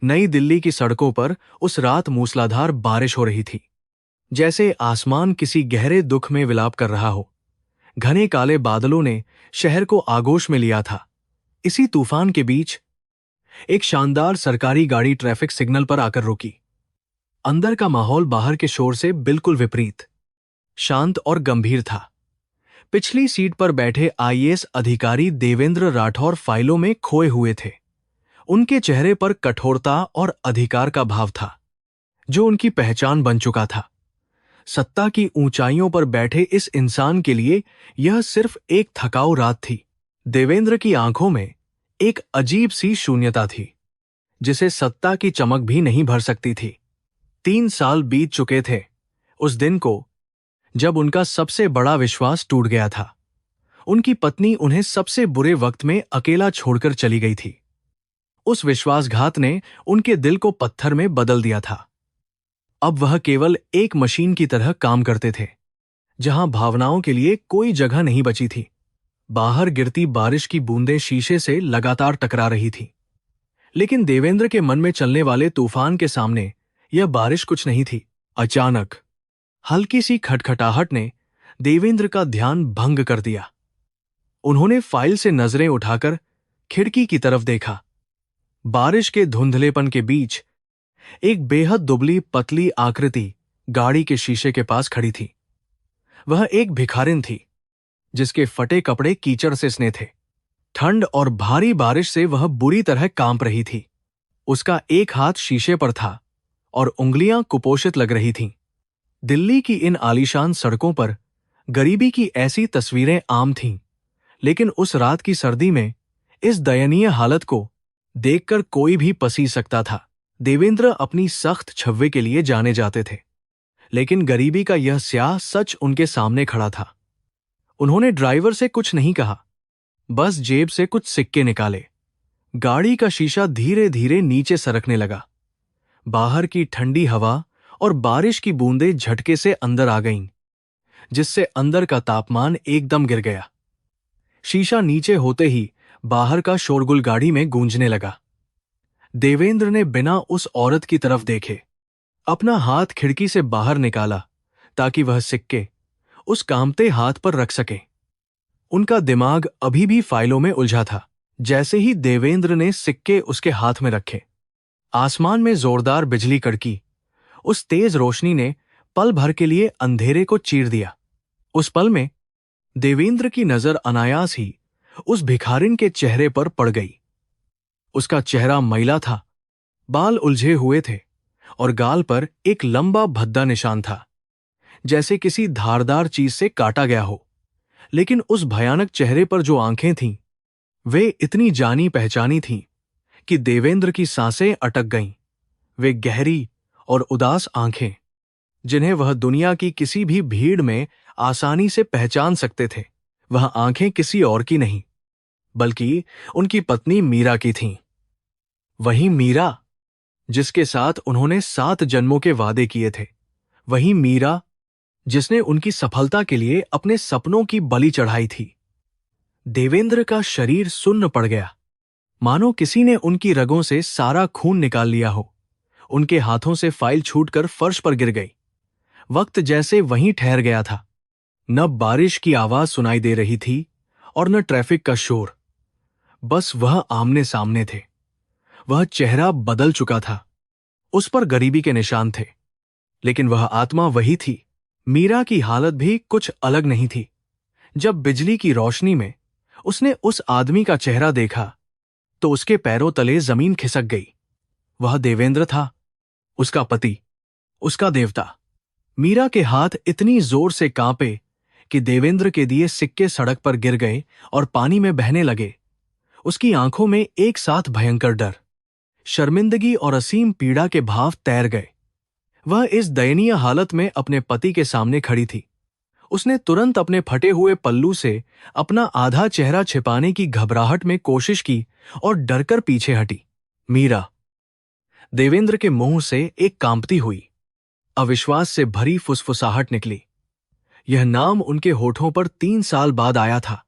नई दिल्ली की सड़कों पर उस रात मूसलाधार बारिश हो रही थी, जैसे आसमान किसी गहरे दुख में विलाप कर रहा हो। घने काले बादलों ने शहर को आगोश में लिया था। इसी तूफान के बीच एक शानदार सरकारी गाड़ी ट्रैफिक सिग्नल पर आकर रुकी। अंदर का माहौल बाहर के शोर से बिल्कुल विपरीत, शांत और गंभीर था। पिछली सीट पर बैठे आईएएस अधिकारी देवेंद्र राठौर फाइलों में खोए हुए थे। उनके चेहरे पर कठोरता और अधिकार का भाव था, जो उनकी पहचान बन चुका था। सत्ता की ऊंचाइयों पर बैठे इस इंसान के लिए यह सिर्फ एक थकाऊ रात थी। देवेंद्र की आंखों में एक अजीब सी शून्यता थी, जिसे सत्ता की चमक भी नहीं भर सकती थी। 3 साल बीत चुके थे उस दिन को, जब उनका सबसे बड़ा विश्वास टूट गया था। उनकी पत्नी उन्हें सबसे बुरे वक्त में अकेला छोड़कर चली गई थी। उस विश्वासघात ने उनके दिल को पत्थर में बदल दिया था। अब वह केवल एक मशीन की तरह काम करते थे, जहां भावनाओं के लिए कोई जगह नहीं बची थी। बाहर गिरती बारिश की बूंदें शीशे से लगातार टकरा रही थीं, लेकिन देवेंद्र के मन में चलने वाले तूफान के सामने यह बारिश कुछ नहीं थी। अचानक हल्की सी खटखटाहट ने देवेंद्र का ध्यान भंग कर दिया। उन्होंने फाइल से नजरें उठाकर खिड़की की तरफ देखा। बारिश के धुंधलेपन के बीच एक बेहद दुबली पतली आकृति गाड़ी के शीशे के पास खड़ी थी। वह एक भिखारिन थी, जिसके फटे कपड़े कीचड़ से सने थे। ठंड और भारी बारिश से वह बुरी तरह कांप रही थी। उसका एक हाथ शीशे पर था और उंगलियां कुपोषित लग रही थीं। दिल्ली की इन आलीशान सड़कों पर गरीबी की ऐसी तस्वीरें आम थीं, लेकिन उस रात की सर्दी में इस दयनीय हालत को देखकर कोई भी पसीज सकता था। देवेंद्र अपनी सख्त छव्वे के लिए जाने जाते थे, लेकिन गरीबी का यह स्याह सच उनके सामने खड़ा था। उन्होंने ड्राइवर से कुछ नहीं कहा, बस जेब से कुछ सिक्के निकाले। गाड़ी का शीशा धीरे धीरे नीचे सरकने लगा। बाहर की ठंडी हवा और बारिश की बूंदें झटके से अंदर आ गईं, जिससे अंदर का तापमान एकदम गिर गया। शीशा नीचे होते ही बाहर का शोरगुल गाड़ी में गूंजने लगा। देवेंद्र ने बिना उस औरत की तरफ देखे अपना हाथ खिड़की से बाहर निकाला, ताकि वह सिक्के उस कांपते हाथ पर रख सके। उनका दिमाग अभी भी फाइलों में उलझा था। जैसे ही देवेंद्र ने सिक्के उसके हाथ में रखे, आसमान में जोरदार बिजली कड़की। उस तेज रोशनी ने पल भर के लिए अंधेरे को चीर दिया। उस पल में देवेंद्र की नजर अनायास ही उस भिखारिन के चेहरे पर पड़ गई। उसका चेहरा मैला था, बाल उलझे हुए थे और गाल पर एक लंबा भद्दा निशान था, जैसे किसी धारदार चीज से काटा गया हो। लेकिन उस भयानक चेहरे पर जो आंखें थीं, वे इतनी जानी पहचानी थीं कि देवेंद्र की सांसें अटक गईं। वे गहरी और उदास आंखें, जिन्हें वह दुनिया की किसी भी भीड़ में आसानी से पहचान सकते थे। वह आंखें किसी और की नहीं, बल्कि उनकी पत्नी मीरा की थीं। वही मीरा जिसके साथ उन्होंने 7 जन्मों के वादे किए थे। वही मीरा जिसने उनकी सफलता के लिए अपने सपनों की बलि चढ़ाई थी। देवेंद्र का शरीर सुन्न पड़ गया, मानो किसी ने उनकी रगों से सारा खून निकाल लिया हो। उनके हाथों से फाइल छूटकर फर्श पर गिर गई। वक्त जैसे वहीं ठहर गया था। न बारिश की आवाज सुनाई दे रही थी और न ट्रैफिक का शोर। बस वह आमने सामने थे। वह चेहरा बदल चुका था, उस पर गरीबी के निशान थे, लेकिन वह आत्मा वही थी। मीरा की हालत भी कुछ अलग नहीं थी। जब बिजली की रोशनी में उसने उस आदमी का चेहरा देखा, तो उसके पैरों तले जमीन खिसक गई। वह देवेंद्र था, उसका पति, उसका देवता। मीरा के हाथ इतनी जोर से कांपे कि देवेंद्र के दिए सिक्के सड़क पर गिर गए और पानी में बहने लगे। उसकी आंखों में एक साथ भयंकर डर, शर्मिंदगी और असीम पीड़ा के भाव तैर गए। वह इस दयनीय हालत में अपने पति के सामने खड़ी थी। उसने तुरंत अपने फटे हुए पल्लू से अपना आधा चेहरा छिपाने की घबराहट में कोशिश की और डरकर पीछे हटी। मीरा। देवेंद्र के मुंह से एक कांपती हुई, अविश्वास से भरी फुसफुसाहट निकली। यह नाम उनके होठों पर 3 साल बाद आया था,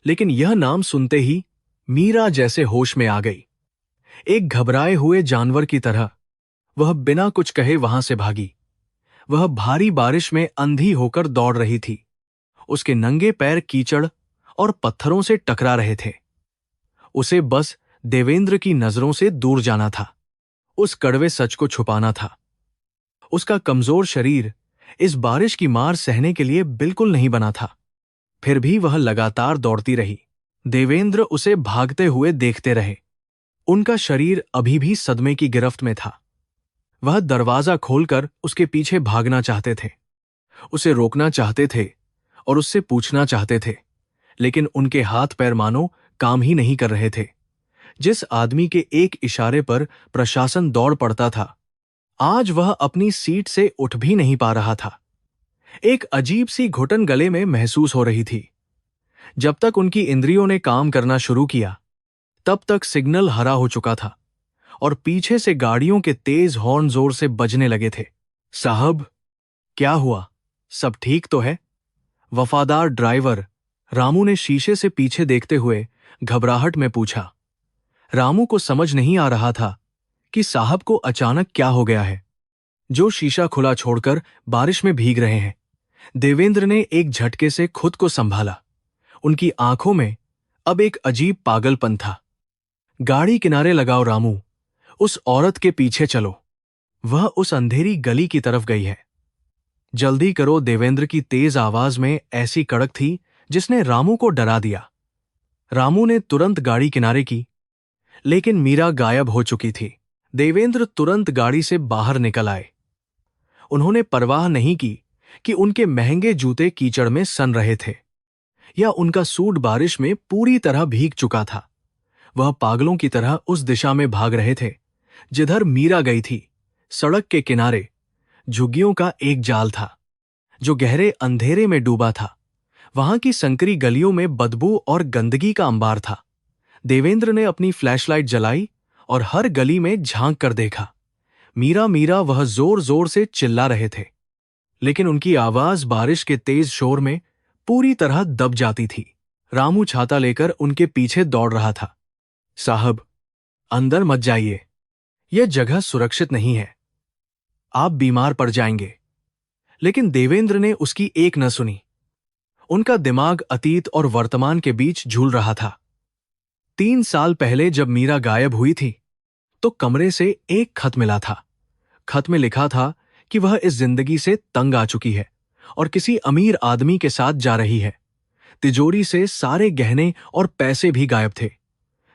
लेकिन यह नाम सुनते ही मीरा जैसे होश में आ गई। एक घबराए हुए जानवर की तरह वह बिना कुछ कहे वहां से भागी। वह भारी बारिश में अंधी होकर दौड़ रही थी। उसके नंगे पैर कीचड़ और पत्थरों से टकरा रहे थे। उसे बस देवेंद्र की नजरों से दूर जाना था, उस कड़वे सच को छुपाना था। उसका कमजोर शरीर इस बारिश की मार सहने के लिए बिल्कुल नहीं बना था। फिर भी वह लगातार दौड़ती रही। देवेंद्र उसे भागते हुए देखते रहे। उनका शरीर अभी भी सदमे की गिरफ्त में था। वह दरवाजा खोलकर उसके पीछे भागना चाहते थे, उसे रोकना चाहते थे और उससे पूछना चाहते थे, लेकिन उनके हाथ पैर मानो काम ही नहीं कर रहे थे। जिस आदमी के एक इशारे पर प्रशासन दौड़ पड़ता था, आज वह अपनी सीट से उठ भी नहीं पा रहा था। एक अजीब सी घुटन गले में महसूस हो रही थी। जब तक उनकी इंद्रियों ने काम करना शुरू किया, तब तक सिग्नल हरा हो चुका था और पीछे से गाड़ियों के तेज हॉर्न जोर से बजने लगे थे। साहब, क्या हुआ? सब ठीक तो है? वफादार ड्राइवर रामू ने शीशे से पीछे देखते हुए घबराहट में पूछा। रामू को समझ नहीं आ रहा था कि साहब को अचानक क्या हो गया है, जो शीशा खुला छोड़कर बारिश में भीग रहे हैं। देवेंद्र ने एक झटके से खुद को संभाला। उनकी आंखों में अब एक अजीब पागलपन था। गाड़ी किनारे लगाओ रामू, उस औरत के पीछे चलो। वह उस अंधेरी गली की तरफ गई है। जल्दी करो। देवेंद्र की तेज आवाज में ऐसी कड़क थी जिसने रामू को डरा दिया। रामू ने तुरंत गाड़ी किनारे की, लेकिन मीरा गायब हो चुकी थी। देवेंद्र तुरंत गाड़ी से बाहर निकल आए। उन्होंने परवाह नहीं की कि उनके महंगे जूते कीचड़ में सन रहे थे या उनका सूट बारिश में पूरी तरह भीग चुका था। वह पागलों की तरह उस दिशा में भाग रहे थे जिधर मीरा गई थी। सड़क के किनारे झुग्गियों का एक जाल था जो गहरे अंधेरे में डूबा था। वहां की संकरी गलियों में बदबू और गंदगी का अंबार था। देवेंद्र ने अपनी फ्लैशलाइट जलाई और हर गली में झांक कर देखा। मीरा मीरा वह जोर जोर से चिल्ला रहे थे, लेकिन उनकी आवाज बारिश के तेज शोर में पूरी तरह दब जाती थी। रामू छाता लेकर उनके पीछे दौड़ रहा था। साहब, अंदर मत जाइए, यह जगह सुरक्षित नहीं है, आप बीमार पड़ जाएंगे। लेकिन देवेंद्र ने उसकी एक न सुनी। उनका दिमाग अतीत और वर्तमान के बीच झूल रहा था। 3 साल पहले जब मीरा गायब हुई थी, तो कमरे से एक खत मिला था। खत में लिखा था कि वह इस जिंदगी से तंग आ चुकी है और किसी अमीर आदमी के साथ जा रही है। तिजोरी से सारे गहने और पैसे भी गायब थे।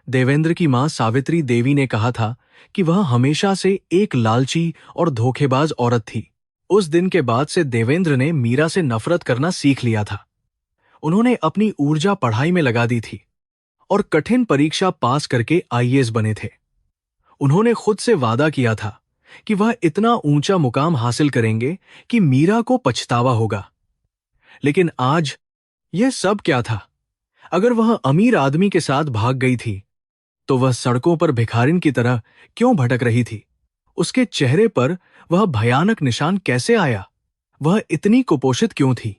देवेंद्र की मां सावित्री देवी ने कहा था कि वह हमेशा से एक लालची और धोखेबाज औरत थी। उस दिन के बाद से देवेंद्र ने मीरा से नफरत करना सीख लिया था। उन्होंने अपनी ऊर्जा पढ़ाई में लगा दी थी और कठिन परीक्षा पास करके आईएएस बने थे। उन्होंने खुद से वादा किया था कि वह इतना ऊंचा मुकाम हासिल करेंगे कि मीरा को पछतावा होगा। लेकिन आज यह सब क्या था? अगर वह अमीर आदमी के साथ भाग गई थी, तो वह सड़कों पर भिखारिन की तरह क्यों भटक रही थी? उसके चेहरे पर वह भयानक निशान कैसे आया? वह इतनी कुपोषित क्यों थी?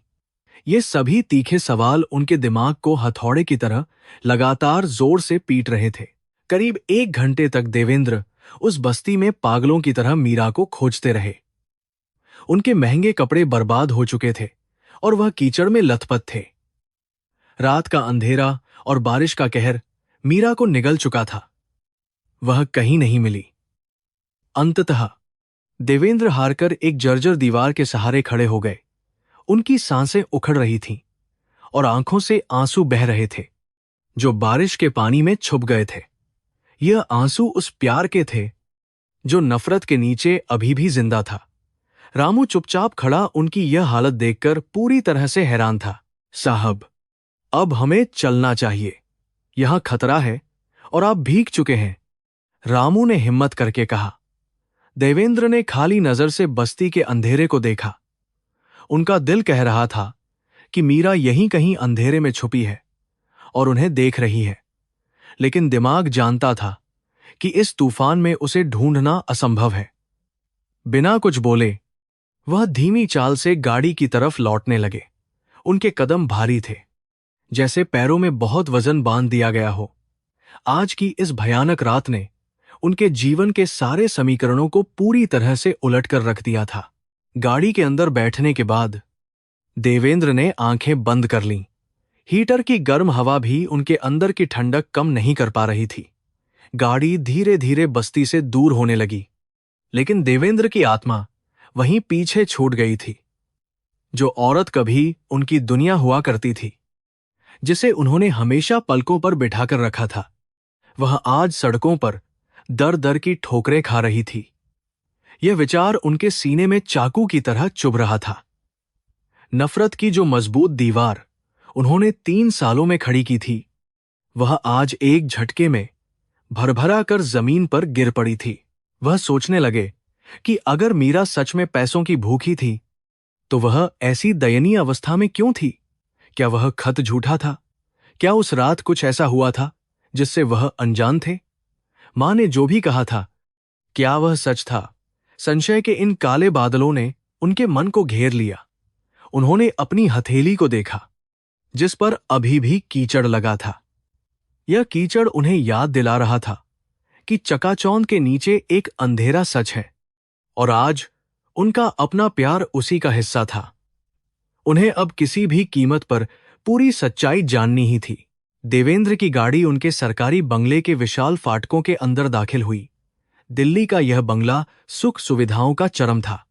ये सभी तीखे सवाल उनके दिमाग को हथौड़े की तरह लगातार जोर से पीट रहे थे। करीब 1 घंटे तक देवेंद्र उस बस्ती में पागलों की तरह मीरा को खोजते रहे। उनके महंगे कपड़े बर्बाद हो चुके थे और वह कीचड़ में लथपथ थे। रात का अंधेरा और बारिश का कहर मीरा को निगल चुका था। वह कहीं नहीं मिली। अंततः देवेंद्र हारकर एक जर्जर दीवार के सहारे खड़े हो गए। उनकी सांसें उखड़ रही थीं और आंखों से आंसू बह रहे थे जो बारिश के पानी में छुप गए थे। यह आंसू उस प्यार के थे जो नफरत के नीचे अभी भी जिंदा था। रामू चुपचाप खड़ा उनकी यह हालत देखकर पूरी तरह से हैरान था। साहब, अब हमें चलना चाहिए, यहां खतरा है और आप भीग चुके हैं, रामू ने हिम्मत करके कहा। देवेंद्र ने खाली नजर से बस्ती के अंधेरे को देखा। उनका दिल कह रहा था कि मीरा यहीं कहीं अंधेरे में छुपी है और उन्हें देख रही है, लेकिन दिमाग जानता था कि इस तूफान में उसे ढूंढना असंभव है। बिना कुछ बोले वह धीमी चाल से गाड़ी की तरफ लौटने लगे। उनके कदम भारी थे, जैसे पैरों में बहुत वजन बांध दिया गया हो। आज की इस भयानक रात ने उनके जीवन के सारे समीकरणों को पूरी तरह से उलटकर रख दिया था। गाड़ी के अंदर बैठने के बाद देवेंद्र ने आंखें बंद कर लीं। हीटर की गर्म हवा भी उनके अंदर की ठंडक कम नहीं कर पा रही थी। गाड़ी धीरे धीरे बस्ती से दूर होने लगी, लेकिन देवेंद्र की आत्मा वहीं पीछे छूट गई थी। जो औरत कभी उनकी दुनिया हुआ करती थी, जिसे उन्होंने हमेशा पलकों पर बिठाकर रखा था, वह आज सड़कों पर दर दर की ठोकरें खा रही थी। यह विचार उनके सीने में चाकू की तरह चुभ रहा था। नफरत की जो मजबूत दीवार उन्होंने 3 सालों में खड़ी की थी, वह आज एक झटके में भरभरा कर जमीन पर गिर पड़ी थी। वह सोचने लगे कि अगर मीरा सच में पैसों की भूखी थी, तो वह ऐसी दयनीय अवस्था में क्यों थी? क्या वह खत झूठा था? क्या उस रात कुछ ऐसा हुआ था जिससे वह अनजान थे? मां ने जो भी कहा था, क्या वह सच था? संशय के इन काले बादलों ने उनके मन को घेर लिया। उन्होंने अपनी हथेली को देखा, जिस पर अभी भी कीचड़ लगा था। यह कीचड़ उन्हें याद दिला रहा था कि चकाचौंध के नीचे एक अंधेरा सच है, और आज उनका अपना प्यार उसी का हिस्सा था। उन्हें अब किसी भी कीमत पर पूरी सच्चाई जाननी ही थी। देवेंद्र की गाड़ी उनके सरकारी बंगले के विशाल फाटकों के अंदर दाखिल हुई। दिल्ली का यह बंगला सुख सुविधाओं का चरम था।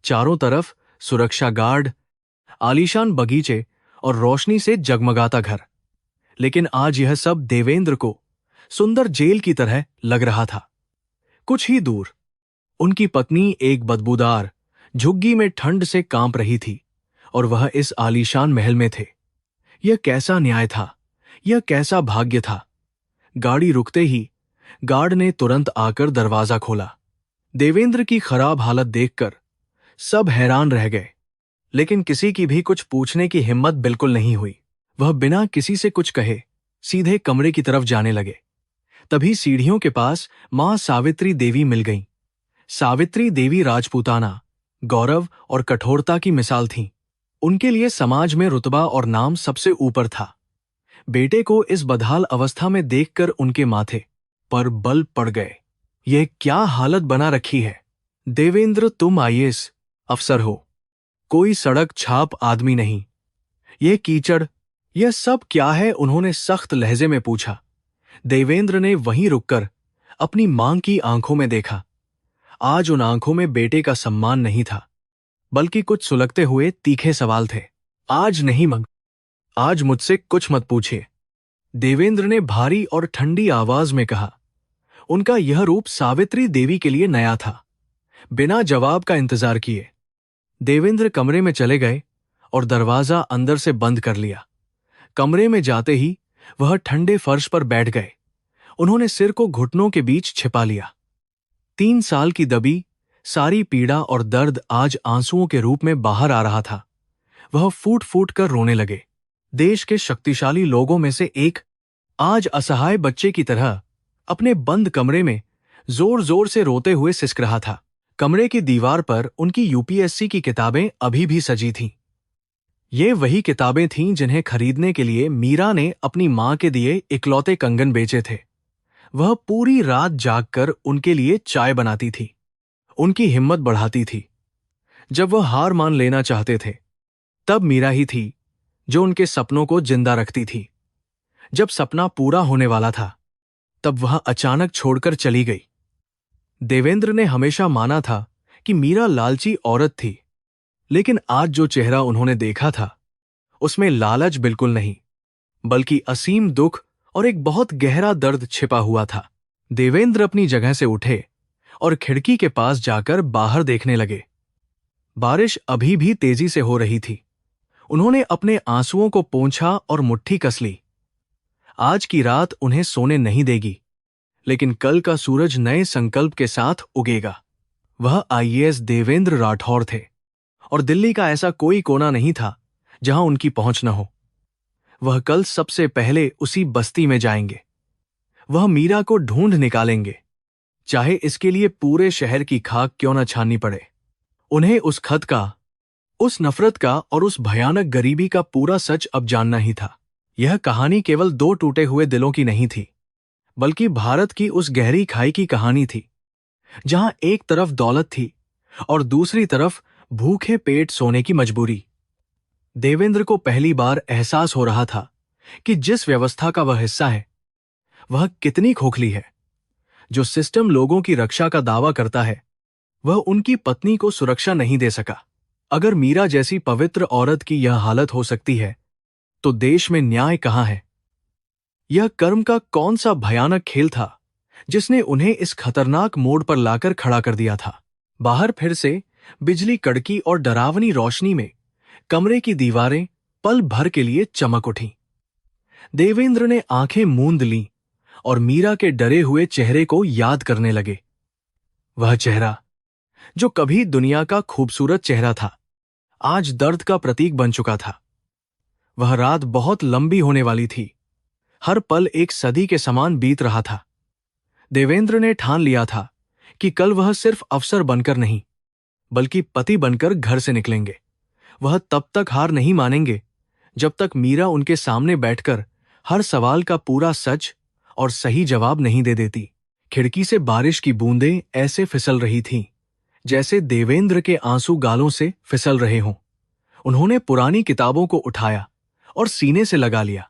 चारों तरफ सुरक्षा गार्ड, आलीशान बगीचे और रोशनी से जगमगाता घर। लेकिन आज यह सब देवेंद्र को सुंदर जेल की तरह लग रहा था। कुछ ही दूर उनकी पत्नी एक बदबूदार झुग्गी में ठंड से कांप रही थी, और वह इस आलीशान महल में थे। यह कैसा न्याय था, यह कैसा भाग्य था। गाड़ी रुकते ही गार्ड ने तुरंत आकर दरवाजा खोला। देवेंद्र की खराब हालत देखकर सब हैरान रह गए, लेकिन किसी की भी कुछ पूछने की हिम्मत बिल्कुल नहीं हुई। वह बिना किसी से कुछ कहे सीधे कमरे की तरफ जाने लगे। तभी सीढ़ियों के पास मां सावित्री देवी मिल गईं। सावित्री देवी राजपूताना, गौरव और कठोरता की मिसाल थीं। उनके लिए समाज में रुतबा और नाम सबसे ऊपर था। बेटे को इस बदहाल अवस्था में देखकर उनके माथे पर बल पड़ गए। यह क्या हालत बना रखी है? देवेंद्र, तुम आईएएस अफसर हो, कोई सड़क छाप आदमी नहीं। यह कीचड़, यह सब क्या है? उन्होंने सख्त लहजे में पूछा। देवेंद्र ने वहीं रुककर अपनी मां की आंखों में देखा। आज उन आंखों में बेटे का सम्मान नहीं था, बल्कि कुछ सुलगते हुए तीखे सवाल थे। आज नहीं मंग, आज मुझसे कुछ मत पूछिए, देवेंद्र ने भारी और ठंडी आवाज में कहा। उनका यह रूप सावित्री देवी के लिए नया था। बिना जवाब का इंतजार किए देवेंद्र कमरे में चले गए और दरवाजा अंदर से बंद कर लिया। कमरे में जाते ही वह ठंडे फर्श पर बैठ गए। उन्होंने सिर को घुटनों के बीच छिपा लिया। 3 साल की दबी सारी पीड़ा और दर्द आज आंसुओं के रूप में बाहर आ रहा था। वह फूट फूट कर रोने लगे। देश के शक्तिशाली लोगों में से एक आज असहाय बच्चे की तरह अपने बंद कमरे में जोर जोर से रोते हुए सिसक रहा था। कमरे की दीवार पर उनकी यूपीएससी की किताबें अभी भी सजी थीं। ये वही किताबें थीं जिन्हें खरीदने के लिए मीरा ने अपनी मां के दिए इकलौते कंगन बेचे थे। वह पूरी रात जागकर उनके लिए चाय बनाती थी, उनकी हिम्मत बढ़ाती थी। जब वह हार मान लेना चाहते थे, तब मीरा ही थी जो उनके सपनों को जिंदा रखती थी। जब सपना पूरा होने वाला था, तब वह अचानक छोड़कर चली गई। देवेंद्र ने हमेशा माना था कि मीरा लालची औरत थी, लेकिन आज जो चेहरा उन्होंने देखा था, उसमें लालच बिल्कुल नहीं, बल्कि असीम दुख और एक बहुत गहरा दर्द छिपा हुआ था। देवेंद्र अपनी जगह से उठे और खिड़की के पास जाकर बाहर देखने लगे। बारिश अभी भी तेजी से हो रही थी। उन्होंने अपने आंसुओं को पोंछा और मुट्ठी कस ली। आज की रात उन्हें सोने नहीं देगी, लेकिन कल का सूरज नए संकल्प के साथ उगेगा। वह आईएएस देवेंद्र राठौर थे, और दिल्ली का ऐसा कोई कोना नहीं था जहां उनकी पहुंच न हो। वह कल सबसे पहले उसी बस्ती में जाएंगे। वह मीरा को ढूंढ निकालेंगे, चाहे इसके लिए पूरे शहर की खाक क्यों न छाननी पड़े। उन्हें उस खत का, उस नफरत का और उस भयानक गरीबी का पूरा सच अब जानना ही था। यह कहानी केवल 2 टूटे हुए दिलों की नहीं थी, बल्कि भारत की उस गहरी खाई की कहानी थी, जहां एक तरफ दौलत थी और दूसरी तरफ भूखे पेट सोने की मजबूरी। देवेंद्र को पहली बार एहसास हो रहा था कि जिस व्यवस्था का वह हिस्सा है, वह कितनी खोखली है। जो सिस्टम लोगों की रक्षा का दावा करता है, वह उनकी पत्नी को सुरक्षा नहीं दे सका। अगर मीरा जैसी पवित्र औरत की यह हालत हो सकती है, तो देश में न्याय कहां है? यह कर्म का कौन सा भयानक खेल था जिसने उन्हें इस खतरनाक मोड़ पर लाकर खड़ा कर दिया था? बाहर फिर से बिजली कड़की और डरावनी रोशनी में कमरे की दीवारें पल भर के लिए चमक उठीं। देवेंद्र ने आंखें मूंद लीं और मीरा के डरे हुए चेहरे को याद करने लगे। वह चेहरा, जो कभी दुनिया का खूबसूरत चेहरा था, आज दर्द का प्रतीक बन चुका था। वह रात बहुत लंबी होने वाली थी। हर पल एक सदी के समान बीत रहा था। देवेंद्र ने ठान लिया था कि कल वह सिर्फ अफसर बनकर नहीं, बल्कि पति बनकर घर से निकलेंगे। वह तब तक हार नहीं मानेंगे जब तक मीरा उनके सामने बैठकर हर सवाल का पूरा सच और सही जवाब नहीं दे देती। खिड़की से बारिश की बूंदें ऐसे फिसल रही थीं जैसे देवेंद्र के आंसू गालों से फिसल रहे हों। उन्होंने पुरानी किताबों को उठाया और सीने से लगा लिया।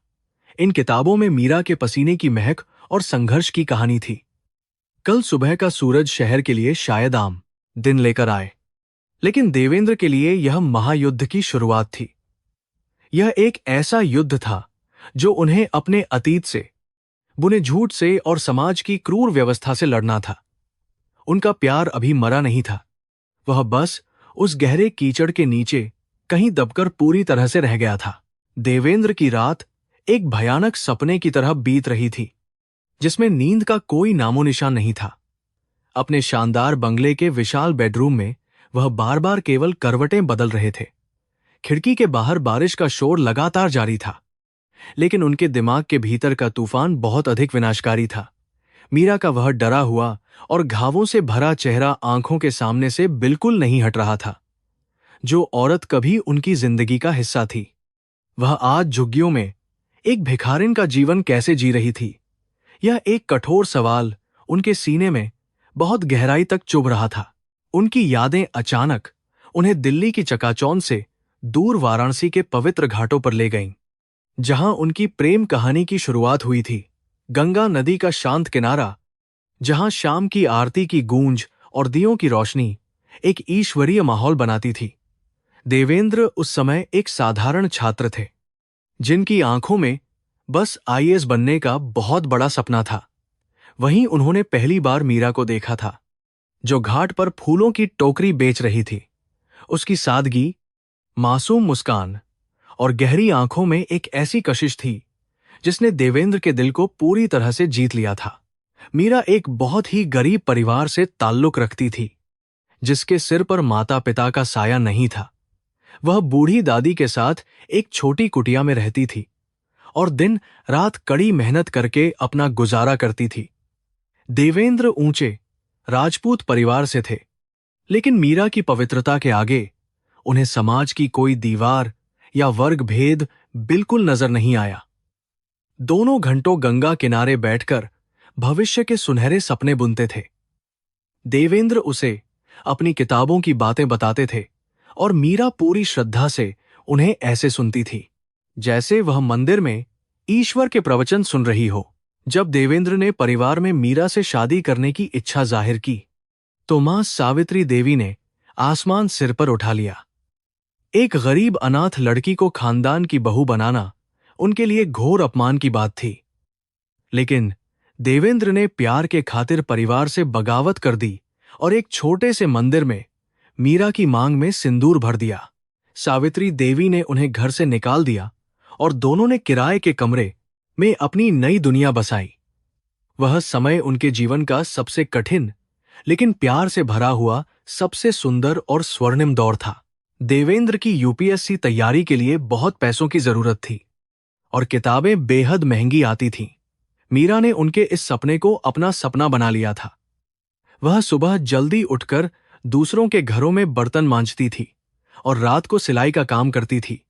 इन किताबों में मीरा के पसीने की महक और संघर्ष की कहानी थी। कल सुबह का सूरज शहर के लिए शायद आम दिन लेकर आए, लेकिन देवेंद्र के लिए यह महायुद्ध की शुरुआत थी। यह एक ऐसा युद्ध था जो उन्हें अपने अतीत से, बुने झूठ से और समाज की क्रूर व्यवस्था से लड़ना था। उनका प्यार अभी मरा नहीं था। वह बस उस गहरे कीचड़ के नीचे कहीं दबकर पूरी तरह से रह गया था। देवेंद्र की रात एक भयानक सपने की तरह बीत रही थी, जिसमें नींद का कोई नामोनिशान नहीं था। अपने शानदार बंगले के विशाल बेडरूम में वह बार बार केवल करवटें बदल रहे थे। खिड़की के बाहर बारिश का शोर लगातार जारी था, लेकिन उनके दिमाग के भीतर का तूफान बहुत अधिक विनाशकारी था। मीरा का वह डरा हुआ और घावों से भरा चेहरा आंखों के सामने से बिल्कुल नहीं हट रहा था। जो औरत कभी उनकी जिंदगी का हिस्सा थी, वह आज झुग्गियों में एक भिखारिन का जीवन कैसे जी रही थी? यह एक कठोर सवाल उनके सीने में बहुत गहराई तक चुभ रहा था। उनकी यादें अचानक उन्हें दिल्ली की चकाचौंध से दूर वाराणसी के पवित्र घाटों पर ले गईं, जहां उनकी प्रेम कहानी की शुरुआत हुई थी। गंगा नदी का शांत किनारा, जहां शाम की आरती की गूंज और दियों की रोशनी एक ईश्वरीय माहौल बनाती थी। देवेंद्र उस समय एक साधारण छात्र थे, जिनकी आंखों में बस आईएएस बनने का बहुत बड़ा सपना था। वहीं उन्होंने पहली बार मीरा को देखा था, जो घाट पर फूलों की टोकरी बेच रही थी। उसकी सादगी, मासूम मुस्कान और गहरी आंखों में एक ऐसी कशिश थी जिसने देवेंद्र के दिल को पूरी तरह से जीत लिया था। मीरा एक बहुत ही गरीब परिवार से ताल्लुक रखती थी, जिसके सिर पर माता पिता का साया नहीं था। वह बूढ़ी दादी के साथ एक छोटी कुटिया में रहती थी और दिन रात कड़ी मेहनत करके अपना गुजारा करती थी। देवेंद्र ऊंचे राजपूत परिवार से थे, लेकिन मीरा की पवित्रता के आगे उन्हें समाज की कोई दीवार या वर्ग भेद बिल्कुल नजर नहीं आया। दोनों घंटों गंगा किनारे बैठकर भविष्य के सुनहरे सपने बुनते थे। देवेंद्र उसे अपनी किताबों की बातें बताते थे और मीरा पूरी श्रद्धा से उन्हें ऐसे सुनती थी जैसे वह मंदिर में ईश्वर के प्रवचन सुन रही हो। जब देवेंद्र ने परिवार में मीरा से शादी करने की इच्छा जाहिर की, तो मां सावित्री देवी ने आसमान सिर पर उठा लिया। एक गरीब अनाथ लड़की को खानदान की बहू बनाना उनके लिए घोर अपमान की बात थी, लेकिन देवेंद्र ने प्यार के खातिर परिवार से बगावत कर दी और एक छोटे से मंदिर में मीरा की मांग में सिंदूर भर दिया। सावित्री देवी ने उन्हें घर से निकाल दिया और दोनों ने किराए के कमरे में अपनी नई दुनिया बसाई। वह समय उनके जीवन का सबसे कठिन लेकिन प्यार से भरा हुआ सबसे सुंदर और स्वर्णिम दौर था। देवेंद्र की यूपीएससी तैयारी के लिए बहुत पैसों की जरूरत थी और किताबें बेहद महंगी आती थीं। मीरा ने उनके इस सपने को अपना सपना बना लिया था। वह सुबह जल्दी उठकर दूसरों के घरों में बर्तन मांजती थी और रात को सिलाई का काम करती थी।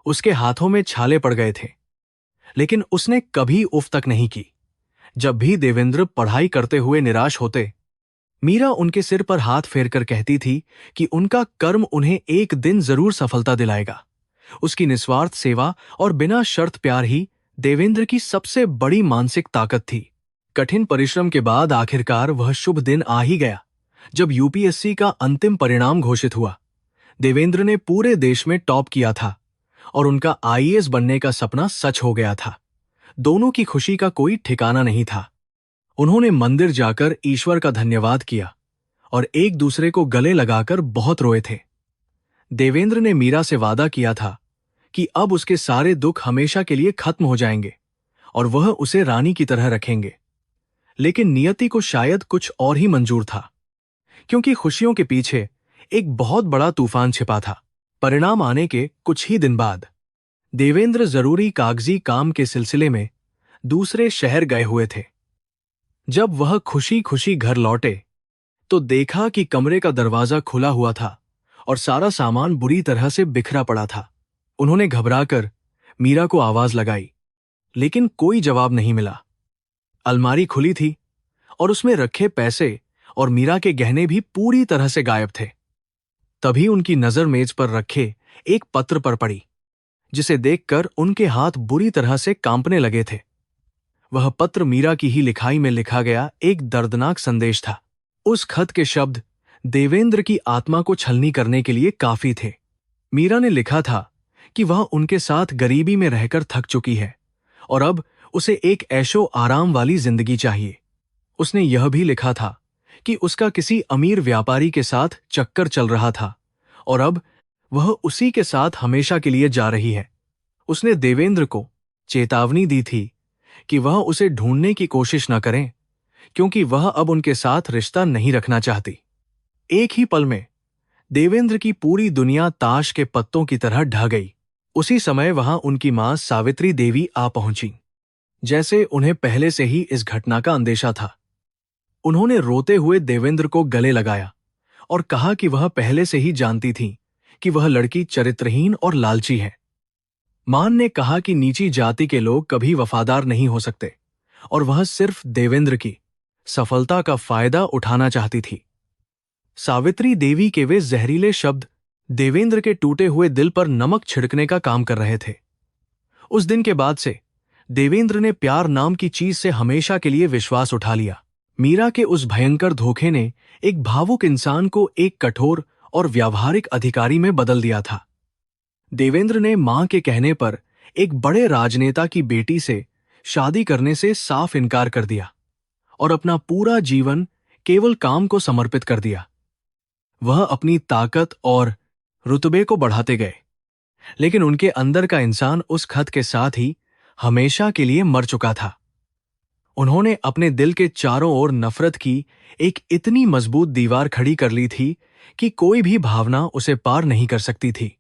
उसके हाथों में छाले पड़ गए थे, लेकिन उसने कभी उफ तक नहीं की। जब भी देवेंद्र पढ़ाई करते हुए निराश होते, मीरा उनके सिर पर हाथ फेरकर कहती थी कि उनका कर्म उन्हें एक दिन जरूर सफलता दिलाएगा। उसकी निस्वार्थ सेवा और बिना शर्त प्यार ही देवेंद्र की सबसे बड़ी मानसिक ताकत थी। कठिन परिश्रम के बाद आखिरकार वह शुभ दिन आ ही गया, जब यूपीएससी का अंतिम परिणाम घोषित हुआ। देवेंद्र ने पूरे देश में टॉप किया था और उनका आईएएस बनने का सपना सच हो गया था। दोनों की खुशी का कोई ठिकाना नहीं था। उन्होंने मंदिर जाकर ईश्वर का धन्यवाद किया और एक दूसरे को गले लगाकर बहुत रोए थे। देवेंद्र ने मीरा से वादा किया था कि अब उसके सारे दुख हमेशा के लिए खत्म हो जाएंगे और वह उसे रानी की तरह रखेंगे। लेकिन नियति को शायद कुछ और ही मंजूर था, क्योंकि खुशियों के पीछे एक बहुत बड़ा तूफान छिपा था। परिणाम आने के कुछ ही दिन बाद देवेंद्र जरूरी कागजी काम के सिलसिले में दूसरे शहर गए हुए थे। जब वह खुशी खुशी घर लौटे तो देखा कि कमरे का दरवाजा खुला हुआ था और सारा सामान बुरी तरह से बिखरा पड़ा था। उन्होंने घबराकर मीरा को आवाज लगाई, लेकिन कोई जवाब नहीं मिला। अलमारी खुली थी और उसमें रखे पैसे और मीरा के गहने भी पूरी तरह से गायब थे। तभी उनकी नजर मेज पर रखे एक पत्र पर पड़ी, जिसे देखकर उनके हाथ बुरी तरह से कांपने लगे थे। वह पत्र मीरा की ही लिखाई में लिखा गया एक दर्दनाक संदेश था। उस खत के शब्द देवेंद्र की आत्मा को छलनी करने के लिए काफी थे। मीरा ने लिखा था कि वह उनके साथ गरीबी में रहकर थक चुकी है और अब उसे एक ऐशो आराम वाली जिंदगी चाहिए। उसने यह भी लिखा था कि उसका किसी अमीर व्यापारी के साथ चक्कर चल रहा था और अब वह उसी के साथ हमेशा के लिए जा रही है। उसने देवेंद्र को चेतावनी दी थी कि वह उसे ढूंढने की कोशिश न करें, क्योंकि वह अब उनके साथ रिश्ता नहीं रखना चाहती। एक ही पल में देवेंद्र की पूरी दुनिया ताश के पत्तों की तरह ढह गई। उसी समय वहां उनकी मां सावित्री देवी आ पहुंची, जैसे उन्हें पहले से ही इस घटना का अंदेशा था। उन्होंने रोते हुए देवेंद्र को गले लगाया और कहा कि वह पहले से ही जानती थी कि वह लड़की चरित्रहीन और लालची है। मान ने कहा कि नीची जाति के लोग कभी वफादार नहीं हो सकते और वह सिर्फ देवेंद्र की सफलता का फायदा उठाना चाहती थी। सावित्री देवी के वे जहरीले शब्द देवेंद्र के टूटे हुए दिल पर नमक छिड़कने का काम कर रहे थे। उस दिन के बाद से देवेंद्र ने प्यार नाम की चीज से हमेशा के लिए विश्वास उठा लिया। मीरा के उस भयंकर धोखे ने एक भावुक इंसान को एक कठोर और व्यावहारिक अधिकारी में बदल दिया था। देवेंद्र ने मां के कहने पर एक बड़े राजनेता की बेटी से शादी करने से साफ इनकार कर दिया और अपना पूरा जीवन केवल काम को समर्पित कर दिया। वह अपनी ताकत और रुतबे को बढ़ाते गए, लेकिन उनके अंदर का इंसान उस खत के साथ ही हमेशा के लिए मर चुका था। उन्होंने अपने दिल के चारों ओर नफरत की एक इतनी मजबूत दीवार खड़ी कर ली थी कि कोई भी भावना उसे पार नहीं कर सकती थी।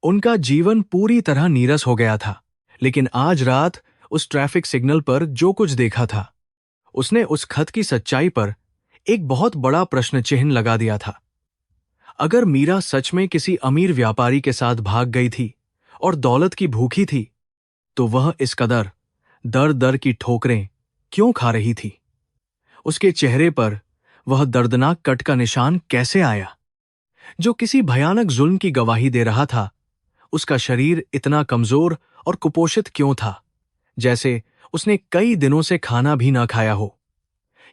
उनका जीवन पूरी तरह नीरस हो गया था। लेकिन आज रात उस ट्रैफिक सिग्नल पर जो कुछ देखा था, उसने उस खत की सच्चाई पर एक बहुत बड़ा प्रश्न चिन्ह लगा दिया था। अगर मीरा सच में किसी अमीर व्यापारी के साथ भाग गई थी और दौलत की भूखी थी, तो वह इस कदर दर दर की ठोकरें क्यों खा रही थी? उसके चेहरे पर वह दर्दनाक कट का निशान कैसे आया, जो किसी भयानक जुल्म की गवाही दे रहा था? उसका शरीर इतना कमजोर और कुपोषित क्यों था, जैसे उसने कई दिनों से खाना भी ना खाया हो?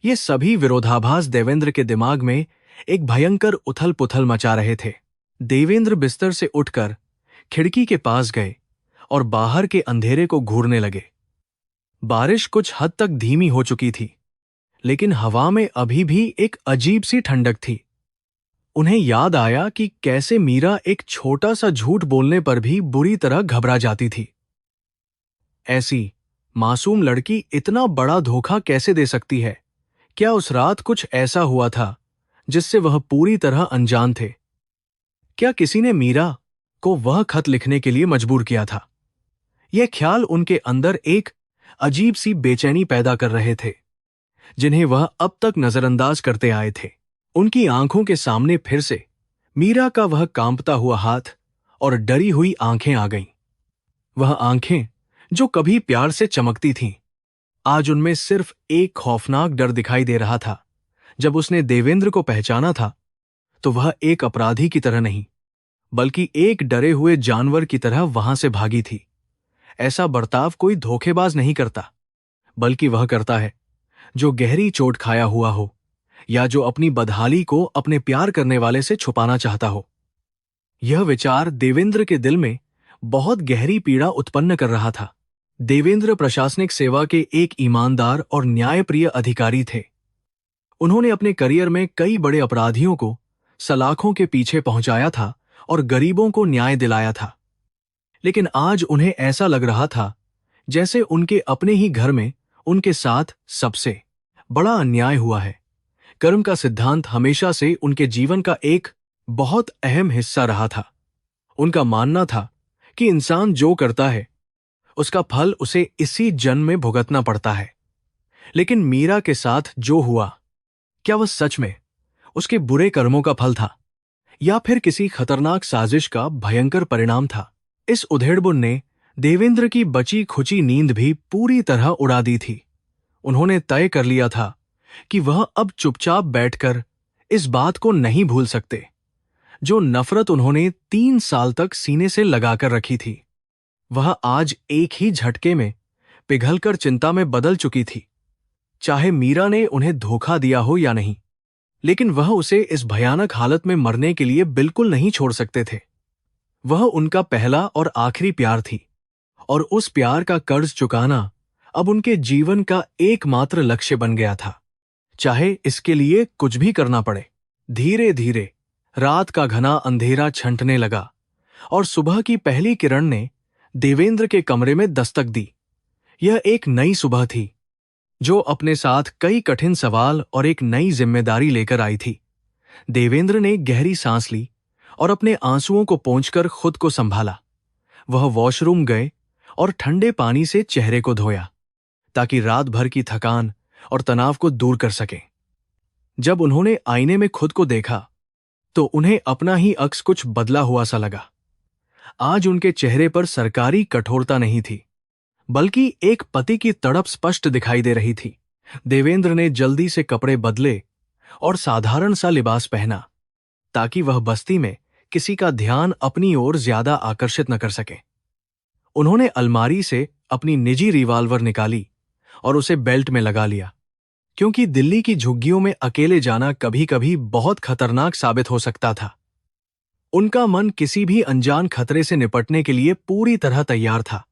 ये सभी विरोधाभास देवेंद्र के दिमाग में एक भयंकर उथल पुथल मचा रहे थे। देवेंद्र बिस्तर से उठकर खिड़की के पास गए और बाहर के अंधेरे को घूरने लगे। बारिश कुछ हद तक धीमी हो चुकी थी, लेकिन हवा में अभी भी एक अजीब सी ठंडक थी। उन्हें याद आया कि कैसे मीरा एक छोटा सा झूठ बोलने पर भी बुरी तरह घबरा जाती थी। ऐसी मासूम लड़की इतना बड़ा धोखा कैसे दे सकती है? क्या उस रात कुछ ऐसा हुआ था जिससे वह पूरी तरह अनजान थे? क्या किसी ने मीरा को वह खत लिखने के लिए मजबूर किया था? यह ख्याल उनके अंदर एक अजीब सी बेचैनी पैदा कर रहे थे, जिन्हें वह अब तक नजरअंदाज करते आए थे। उनकी आंखों के सामने फिर से मीरा का वह कांपता हुआ हाथ और डरी हुई आंखें आ गईं। वह आंखें जो कभी प्यार से चमकती थीं, आज उनमें सिर्फ एक खौफनाक डर दिखाई दे रहा था। जब उसने देवेंद्र को पहचाना था तो वह एक अपराधी की तरह नहीं, बल्कि एक डरे हुए जानवर की तरह वहां से भागी थी। ऐसा बर्ताव कोई धोखेबाज नहीं करता, बल्कि वह करता है जो गहरी चोट खाया हुआ हो या जो अपनी बदहाली को अपने प्यार करने वाले से छुपाना चाहता हो। यह विचार देवेंद्र के दिल में बहुत गहरी पीड़ा उत्पन्न कर रहा था। देवेंद्र प्रशासनिक सेवा के एक ईमानदार और न्यायप्रिय अधिकारी थे। उन्होंने अपने करियर में कई बड़े अपराधियों को सलाखों के पीछे पहुंचाया था और गरीबों को न्याय दिलाया था। लेकिन आज उन्हें ऐसा लग रहा था जैसे उनके अपने ही घर में उनके साथ सबसे बड़ा अन्याय हुआ है। कर्म का सिद्धांत हमेशा से उनके जीवन का एक बहुत अहम हिस्सा रहा था। उनका मानना था कि इंसान जो करता है उसका फल उसे इसी जन्म में भुगतना पड़ता है। लेकिन मीरा के साथ जो हुआ, क्या वह सच में उसके बुरे कर्मों का फल था या फिर किसी खतरनाक साजिश का भयंकर परिणाम था? इस उधेड़बुन ने देवेंद्र की बची खुची नींद भी पूरी तरह उड़ा दी थी। उन्होंने तय कर लिया था कि वह अब चुपचाप बैठकर इस बात को नहीं भूल सकते जो नफरत उन्होंने 3 साल तक सीने से लगाकर रखी थी। वह आज एक ही झटके में पिघलकर चिंता में बदल चुकी थी। चाहे मीरा ने उन्हें धोखा दिया हो या नहीं, लेकिन वह उसे इस भयानक हालत में मरने के लिए बिल्कुल नहीं छोड़ सकते थे। वह उनका पहला और आखिरी प्यार थी और उस प्यार का कर्ज चुकाना अब उनके जीवन का एकमात्र लक्ष्य बन गया था, चाहे इसके लिए कुछ भी करना पड़े। धीरे धीरे रात का घना अंधेरा छंटने लगा और सुबह की पहली किरण ने देवेंद्र के कमरे में दस्तक दी। यह एक नई सुबह थी जो अपने साथ कई कठिन सवाल और एक नई जिम्मेदारी लेकर आई थी। देवेंद्र ने गहरी सांस ली और अपने आंसुओं को पोंछकर खुद को संभाला। वह वॉशरूम गए और ठंडे पानी से चेहरे को धोया ताकि रात भर की थकान और तनाव को दूर कर सकें। जब उन्होंने आईने में खुद को देखा तो उन्हें अपना ही अक्स कुछ बदला हुआ सा लगा। आज उनके चेहरे पर सरकारी कठोरता नहीं थी, बल्कि एक पति की तड़प स्पष्ट दिखाई दे रही थी। देवेंद्र ने जल्दी से कपड़े बदले और साधारण सा लिबास पहना ताकि वह बस्ती में किसी का ध्यान अपनी ओर ज्यादा आकर्षित न कर सके। उन्होंने अलमारी से अपनी निजी रिवॉल्वर निकाली और उसे बेल्ट में लगा लिया, क्योंकि दिल्ली की झुग्गियों में अकेले जाना कभी-कभी बहुत खतरनाक साबित हो सकता था। उनका मन किसी भी अनजान खतरे से निपटने के लिए पूरी तरह तैयार था।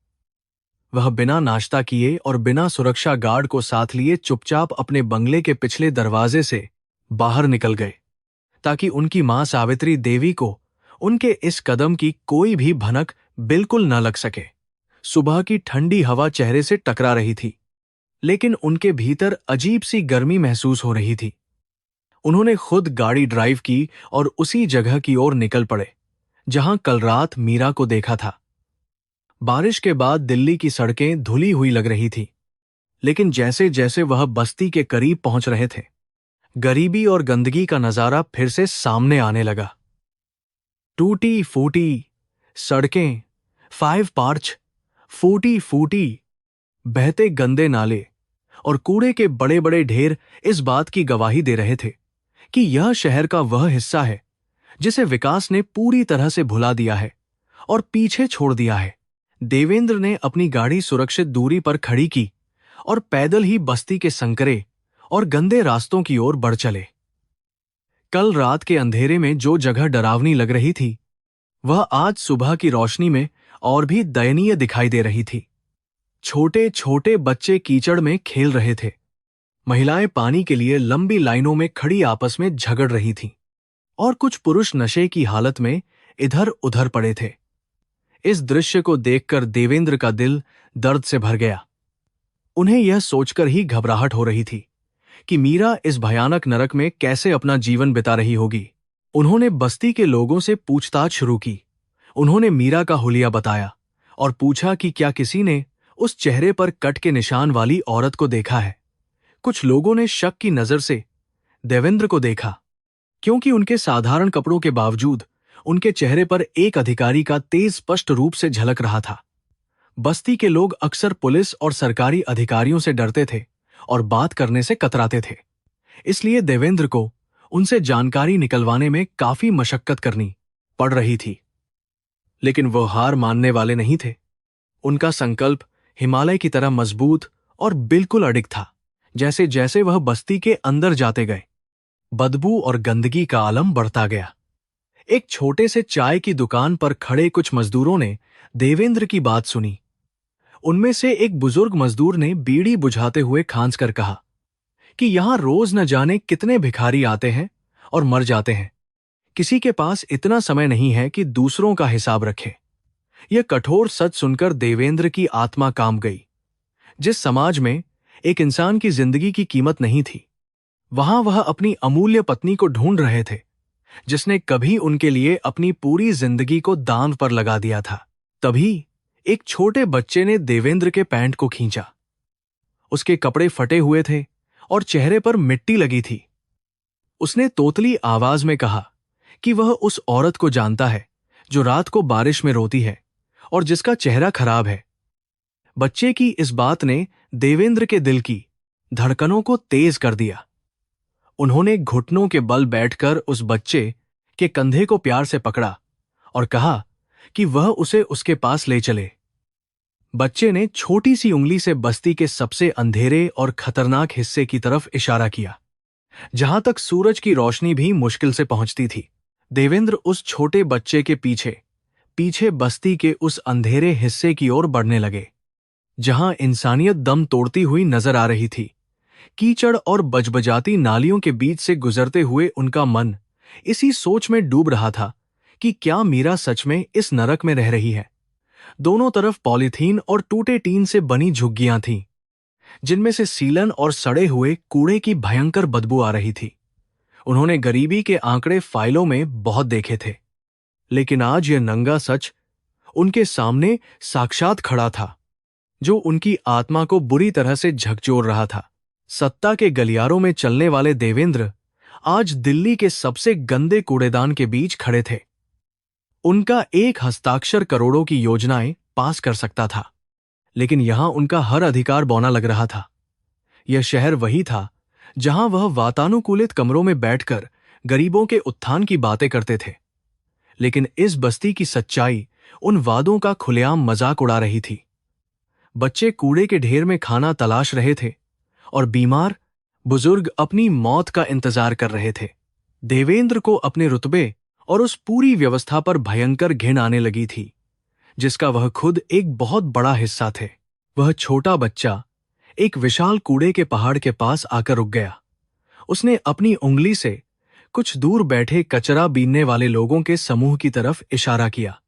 वह बिना नाश्ता किए और बिना सुरक्षा गार्ड को साथ लिए चुपचाप अपने बंगले के पिछले दरवाजे से बाहर निकल गए ताकि उनकी मां सावित्री देवी को उनके इस कदम की कोई भी भनक बिल्कुल न लग सके। सुबह की ठंडी हवा चेहरे से टकरा रही थी, लेकिन उनके भीतर अजीब सी गर्मी महसूस हो रही थी। उन्होंने खुद गाड़ी ड्राइव की और उसी जगह की ओर निकल पड़े जहां कल रात मीरा को देखा था। बारिश के बाद दिल्ली की सड़कें धुली हुई लग रही थी, लेकिन जैसे जैसे वह बस्ती के करीब पहुंच रहे थे, गरीबी और गंदगी का नजारा फिर से सामने आने लगा। टूटी फूटी सड़कें, 5 पार्च, फूटी फूटी बहते गंदे नाले और कूड़े के बड़े बड़े ढेर इस बात की गवाही दे रहे थे कि यह शहर का वह हिस्सा है जिसे विकास ने पूरी तरह से भुला दिया है और पीछे छोड़ दिया है। देवेंद्र ने अपनी गाड़ी सुरक्षित दूरी पर खड़ी की और पैदल ही बस्ती के संकरे और गंदे रास्तों की ओर बढ़ चले। कल रात के अंधेरे में जो जगह डरावनी लग रही थी, वह आज सुबह की रोशनी में और भी दयनीय दिखाई दे रही थी। छोटे छोटे बच्चे कीचड़ में खेल रहे थे। महिलाएं पानी के लिए लंबी लाइनों में खड़ी आपस में झगड़ रही थीं और कुछ पुरुष नशे की हालत में इधर उधर पड़े थे। इस दृश्य को देखकर देवेंद्र का दिल दर्द से भर गया। उन्हें यह सोचकर ही घबराहट हो रही थी कि मीरा इस भयानक नरक में कैसे अपना जीवन बिता रही होगी। उन्होंने बस्ती के लोगों से पूछताछ शुरू की। उन्होंने मीरा का हुलिया बताया और पूछा कि क्या किसी ने उस चेहरे पर कट के निशान वाली औरत को देखा है। कुछ लोगों ने शक की नजर से देवेंद्र को देखा, क्योंकि उनके साधारण कपड़ों के बावजूद उनके चेहरे पर एक अधिकारी का तेज स्पष्ट रूप से झलक रहा था। बस्ती के लोग अक्सर पुलिस और सरकारी अधिकारियों से डरते थे और बात करने से कतराते थे। इसलिए देवेंद्र को उनसे जानकारी निकलवाने में काफी मशक्कत करनी पड़ रही थी। लेकिन वो हार मानने वाले नहीं थे। उनका संकल्प हिमालय की तरह मजबूत और बिल्कुल अडिग था। जैसे जैसे वह बस्ती के अंदर जाते गए, बदबू और गंदगी का आलम बढ़ता गया। एक छोटे से चाय की दुकान पर खड़े कुछ मजदूरों ने देवेंद्र की बात सुनी। उनमें से एक बुजुर्ग मजदूर ने बीड़ी बुझाते हुए खांस कर कहा कि यहां रोज न जाने कितने भिखारी आते हैं और मर जाते हैं। किसी के पास इतना समय नहीं है कि दूसरों का हिसाब रखे। यह कठोर सच सुनकर देवेंद्र की आत्मा कांप गई। जिस समाज में एक इंसान की जिंदगी की कीमत नहीं थी, वहां वह अपनी अमूल्य पत्नी को ढूंढ रहे थे, जिसने कभी उनके लिए अपनी पूरी जिंदगी को दांव पर लगा दिया था। तभी एक छोटे बच्चे ने देवेंद्र के पैंट को खींचा। उसके कपड़े फटे हुए थे और चेहरे पर मिट्टी लगी थी। उसने तोतली आवाज में कहा कि वह उस औरत को जानता है जो रात को बारिश में रोती है और जिसका चेहरा खराब है। बच्चे की इस बात ने देवेंद्र के दिल की धड़कनों को तेज कर दिया। उन्होंने घुटनों के बल बैठकर उस बच्चे के कंधे को प्यार से पकड़ा और कहा कि वह उसे उसके पास ले चले। बच्चे ने छोटी सी उंगली से बस्ती के सबसे अंधेरे और खतरनाक हिस्से की तरफ इशारा किया, जहां तक सूरज की रोशनी भी मुश्किल से पहुंचती थी। देवेंद्र उस छोटे बच्चे के पीछे पीछे बस्ती के उस अंधेरे हिस्से की ओर बढ़ने लगे, जहां इंसानियत दम तोड़ती हुई नजर आ रही थी। कीचड़ और बजबजाती नालियों के बीच से गुजरते हुए उनका मन इसी सोच में डूब रहा था कि क्या मीरा सच में इस नरक में रह रही है। दोनों तरफ पॉलीथीन और टूटे टीन से बनी झुग्गियां थीं, जिनमें से सीलन और सड़े हुए कूड़े की भयंकर बदबू आ रही थी। उन्होंने गरीबी के आंकड़े फाइलों में बहुत देखे थे, लेकिन आज यह नंगा सच उनके सामने साक्षात खड़ा था, जो उनकी आत्मा को बुरी तरह से झकझोर रहा था। सत्ता के गलियारों में चलने वाले देवेंद्र आज दिल्ली के सबसे गंदे कूड़ेदान के बीच खड़े थे। उनका एक हस्ताक्षर करोड़ों की योजनाएं पास कर सकता था, लेकिन यहां उनका हर अधिकार बौना लग रहा था। यह शहर वही था जहां वह वातानुकूलित कमरों में बैठकर गरीबों के उत्थान की बातें करते थे, लेकिन इस बस्ती की सच्चाई उन वादों का खुलेआम मजाक उड़ा रही थी। बच्चे कूड़े के ढेर में खाना तलाश रहे थे और बीमार बुजुर्ग अपनी मौत का इंतजार कर रहे थे। देवेंद्र को अपने रुतबे और उस पूरी व्यवस्था पर भयंकर घिन आने लगी थी, जिसका वह खुद एक बहुत बड़ा हिस्सा थे। वह छोटा बच्चा एक विशाल कूड़े के पहाड़ के पास आकर रुक गया। उसने अपनी उंगली से कुछ दूर बैठे कचरा बीनने वाले लोगों के समूह की तरफ इशारा किया।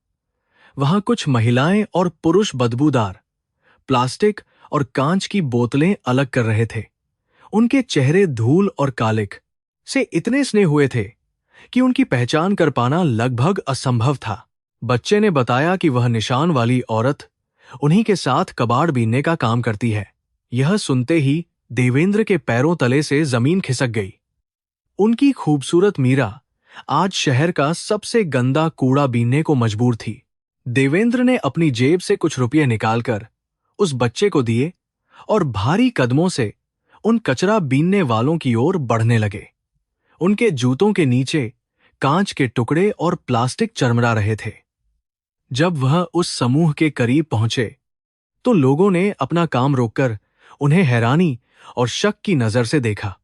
वहां कुछ महिलाएं और पुरुष बदबूदार प्लास्टिक और कांच की बोतलें अलग कर रहे थे। उनके चेहरे धूल और कालिक से इतने स्ने हुए थे कि उनकी पहचान कर पाना लगभग असंभव था। बच्चे ने बताया कि वह निशान वाली औरत उन्हीं के साथ कबाड़ बीनने का काम करती है। यह सुनते ही देवेंद्र के पैरों तले से जमीन खिसक गई। उनकी खूबसूरत मीरा आज शहर का सबसे गंदा कूड़ा बीनने को मजबूर थी। देवेंद्र ने अपनी जेब से कुछ रुपये निकालकर उस बच्चे को दिए और भारी कदमों से उन कचरा बीनने वालों की ओर बढ़ने लगे। उनके जूतों के नीचे कांच के टुकड़े और प्लास्टिक चरमरा रहे थे। जब वह उस समूह के करीब पहुंचे तो लोगों ने अपना काम रोककर उन्हें हैरानी और शक की नजर से देखा।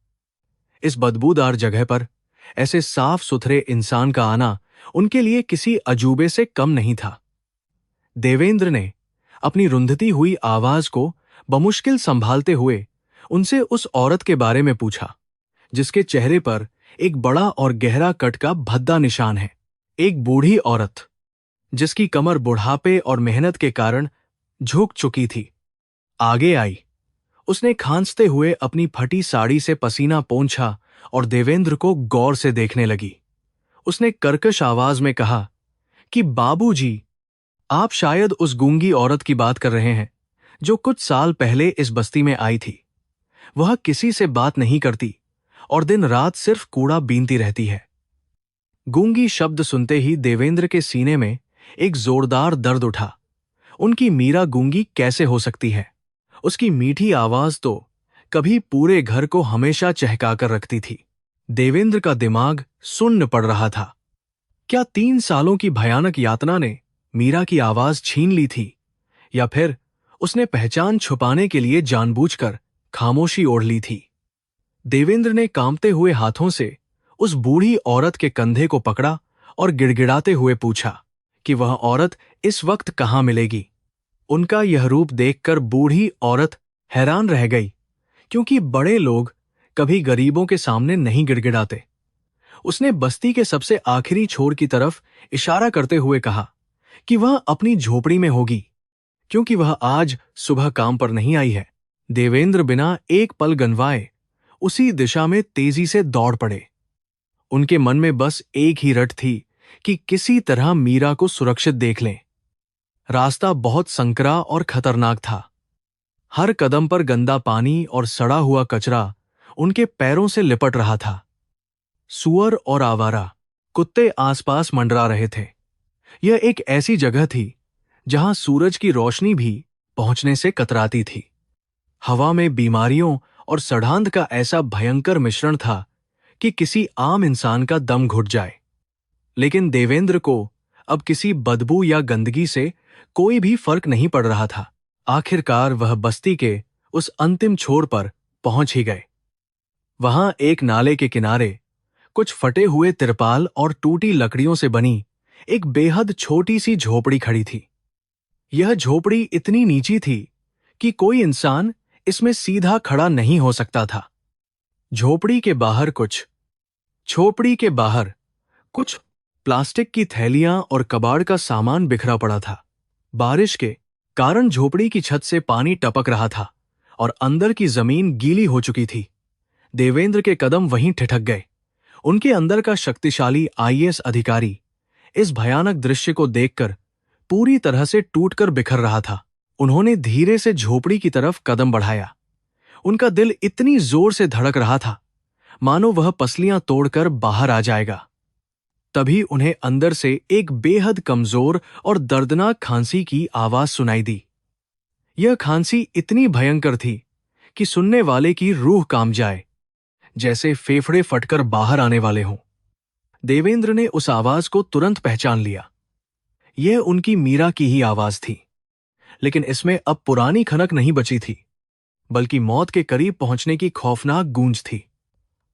इस बदबूदार जगह पर ऐसे साफ सुथरे इंसान का आना उनके लिए किसी अजूबे से कम नहीं था। देवेंद्र ने अपनी रुंधती हुई आवाज को बमुश्किल संभालते हुए उनसे उस औरत के बारे में पूछा, जिसके चेहरे पर एक बड़ा और गहरा कट का भद्दा निशान है। एक बूढ़ी औरत जिसकी कमर बुढ़ापे और मेहनत के कारण झुक चुकी थी, आगे आई। उसने खांसते हुए अपनी फटी साड़ी से पसीना पोंछा और देवेंद्र को गौर से देखने लगी। उसने कर्कश आवाज में कहा कि बाबूजी, आप शायद उस गूंगी औरत की बात कर रहे हैं जो कुछ साल पहले इस बस्ती में आई थी। वह किसी से बात नहीं करती और दिन रात सिर्फ कूड़ा बीनती रहती है। गूंगी शब्द सुनते ही देवेंद्र के सीने में एक जोरदार दर्द उठा। उनकी मीरा गूंगी कैसे हो सकती है? उसकी मीठी आवाज तो कभी पूरे घर को हमेशा चहकाकर रखती थी। देवेंद्र का दिमाग सुन्न पड़ रहा था। क्या 3 सालों की भयानक यातना ने मीरा की आवाज छीन ली थी, या फिर उसने पहचान छुपाने के लिए जानबूझकर खामोशी ओढ़ ली थी? देवेंद्र ने कांपते हुए हाथों से उस बूढ़ी औरत के कंधे को पकड़ा और गिड़गिड़ाते हुए पूछा कि वह औरत इस वक्त कहाँ मिलेगी। उनका यह रूप देखकर बूढ़ी औरत हैरान रह गई, क्योंकि बड़े लोग कभी गरीबों के सामने नहीं गिड़गिड़ाते। उसने बस्ती के सबसे आखिरी छोर की तरफ इशारा करते हुए कहा कि वह अपनी झोपड़ी में होगी, क्योंकि वह आज सुबह काम पर नहीं आई है। देवेंद्र बिना एक पल गनवाए उसी दिशा में तेजी से दौड़ पड़े। उनके मन में बस एक ही रट थी कि किसी तरह मीरा को सुरक्षित देख लें। रास्ता बहुत संकरा और खतरनाक था। हर कदम पर गंदा पानी और सड़ा हुआ कचरा उनके पैरों से लिपट रहा था। सूअर और आवारा कुत्ते आसपास मंडरा रहे थे। यह एक ऐसी जगह थी जहां सूरज की रोशनी भी पहुंचने से कतराती थी। हवा में बीमारियों और सड़ांध का ऐसा भयंकर मिश्रण था कि किसी आम इंसान का दम घुट जाए। लेकिन देवेंद्र को अब किसी बदबू या गंदगी से कोई भी फर्क नहीं पड़ रहा था। आखिरकार वह बस्ती के उस अंतिम छोर पर पहुंच ही गए। वहां एक नाले के किनारे कुछ फटे हुए तिरपाल और टूटी लकड़ियों से बनी एक बेहद छोटी सी झोपड़ी खड़ी थी। यह झोपड़ी इतनी नीची थी कि कोई इंसान इसमें सीधा खड़ा नहीं हो सकता था। झोपड़ी के बाहर कुछ प्लास्टिक की थैलियां और कबाड़ का सामान बिखरा पड़ा था। बारिश के कारण झोपड़ी की छत से पानी टपक रहा था और अंदर की जमीन गीली हो चुकी थी। देवेंद्र के कदम वहीं ठिठक गए। उनके अंदर का शक्तिशाली आईएएस अधिकारी इस भयानक दृश्य को देखकर पूरी तरह से टूटकर बिखर रहा था। उन्होंने धीरे से झोपड़ी की तरफ कदम बढ़ाया। उनका दिल इतनी जोर से धड़क रहा था मानो वह पसलियां तोड़कर बाहर आ जाएगा। तभी उन्हें अंदर से एक बेहद कमजोर और दर्दनाक खांसी की आवाज सुनाई दी। यह खांसी इतनी भयंकर थी कि सुनने वाले की रूह कांप जाए, जैसे फेफड़े फटकर बाहर आने वाले हों। देवेंद्र ने उस आवाज को तुरंत पहचान लिया। यह उनकी मीरा की ही आवाज थी, लेकिन इसमें अब पुरानी खनक नहीं बची थी, बल्कि मौत के करीब पहुंचने की खौफनाक गूंज थी।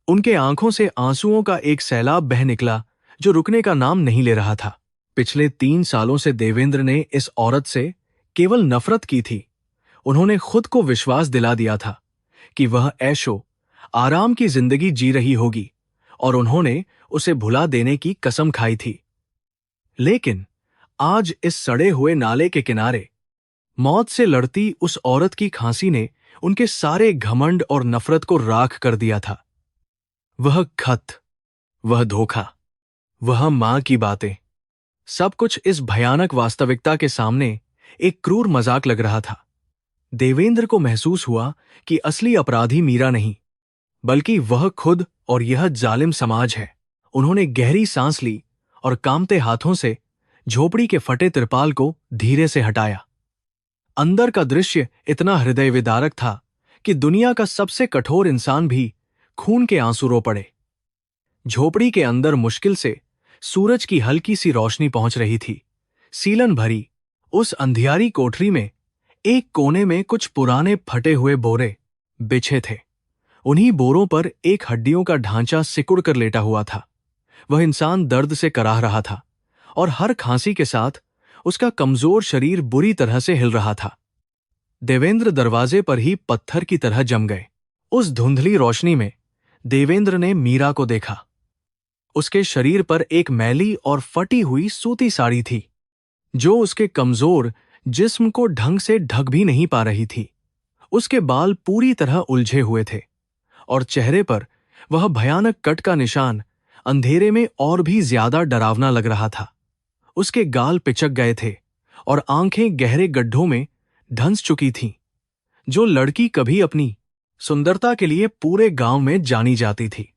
उनके आंखों से आंसुओं का एक सैलाब बह निकला जो रुकने का नाम नहीं ले रहा था। पिछले 3 सालों से देवेंद्र ने इस औरत से केवल नफरत की थी। उन्होंने खुद को विश्वास दिला दिया था कि वह ऐशो आराम की जिंदगी जी रही होगी और उन्होंने उसे भुला देने की कसम खाई थी। लेकिन आज इस सड़े हुए नाले के किनारे मौत से लड़ती उस औरत की खांसी ने उनके सारे घमंड और नफरत को राख कर दिया था। वह खत, वह धोखा, वह मां की बातें, सब कुछ इस भयानक वास्तविकता के सामने एक क्रूर मजाक लग रहा था। देवेंद्र को महसूस हुआ कि असली अपराधी मीरा नहीं, बल्कि वह खुद और यह जालिम समाज है। उन्होंने गहरी सांस ली और कांपते हाथों से झोपड़ी के फटे तिरपाल को धीरे से हटाया। अंदर का दृश्य इतना हृदय विदारक था कि दुनिया का सबसे कठोर इंसान भी खून के आंसू रो पड़े। झोपड़ी के अंदर मुश्किल से सूरज की हल्की सी रोशनी पहुंच रही थी। सीलन भरी उस अंधियारी कोठरी में एक कोने में कुछ पुराने फटे हुए बोरे बिछे थे। उन्हीं बोरों पर एक हड्डियों का ढांचा सिकुड़ कर लेटा हुआ था। वह इंसान दर्द से कराह रहा था और हर खांसी के साथ उसका कमजोर शरीर बुरी तरह से हिल रहा था। देवेंद्र दरवाजे पर ही पत्थर की तरह जम गए। उस धुंधली रोशनी में देवेंद्र ने मीरा को देखा। उसके शरीर पर एक मैली और फटी हुई सूती साड़ी थी, जो उसके कमजोर जिस्म को ढंग से ढक भी नहीं पा रही थी। उसके बाल पूरी तरह उलझे हुए थे और चेहरे पर वह भयानक कट का निशान अंधेरे में और भी ज्यादा डरावना लग रहा था। उसके गाल पिचक गए थे और आंखें गहरे गड्ढों में धंस चुकी थीं। जो लड़की कभी अपनी सुंदरता के लिए पूरे गांव में जानी जाती थी,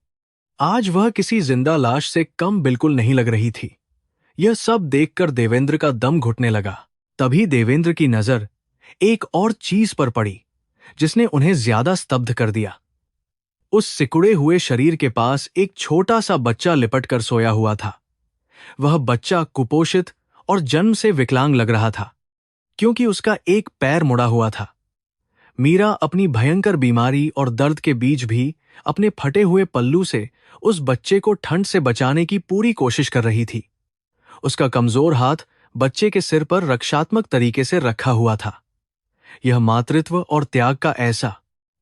आज वह किसी जिंदा लाश से कम बिल्कुल नहीं लग रही थी। यह सब देखकर देवेंद्र का दम घुटने लगा। तभी देवेंद्र की नजर एक और चीज पर पड़ी जिसने उन्हें ज्यादा स्तब्ध कर दिया। उस सिकुड़े हुए शरीर के पास एक छोटा सा बच्चा लिपट कर सोया हुआ था। वह बच्चा कुपोषित और जन्म से विकलांग लग रहा था, क्योंकि उसका एक पैर मुड़ा हुआ था। मीरा अपनी भयंकर बीमारी और दर्द के बीच भी अपने फटे हुए पल्लू से उस बच्चे को ठंड से बचाने की पूरी कोशिश कर रही थी। उसका कमजोर हाथ बच्चे के सिर पर रक्षात्मक तरीके से रखा हुआ था। यह मातृत्व और त्याग का ऐसा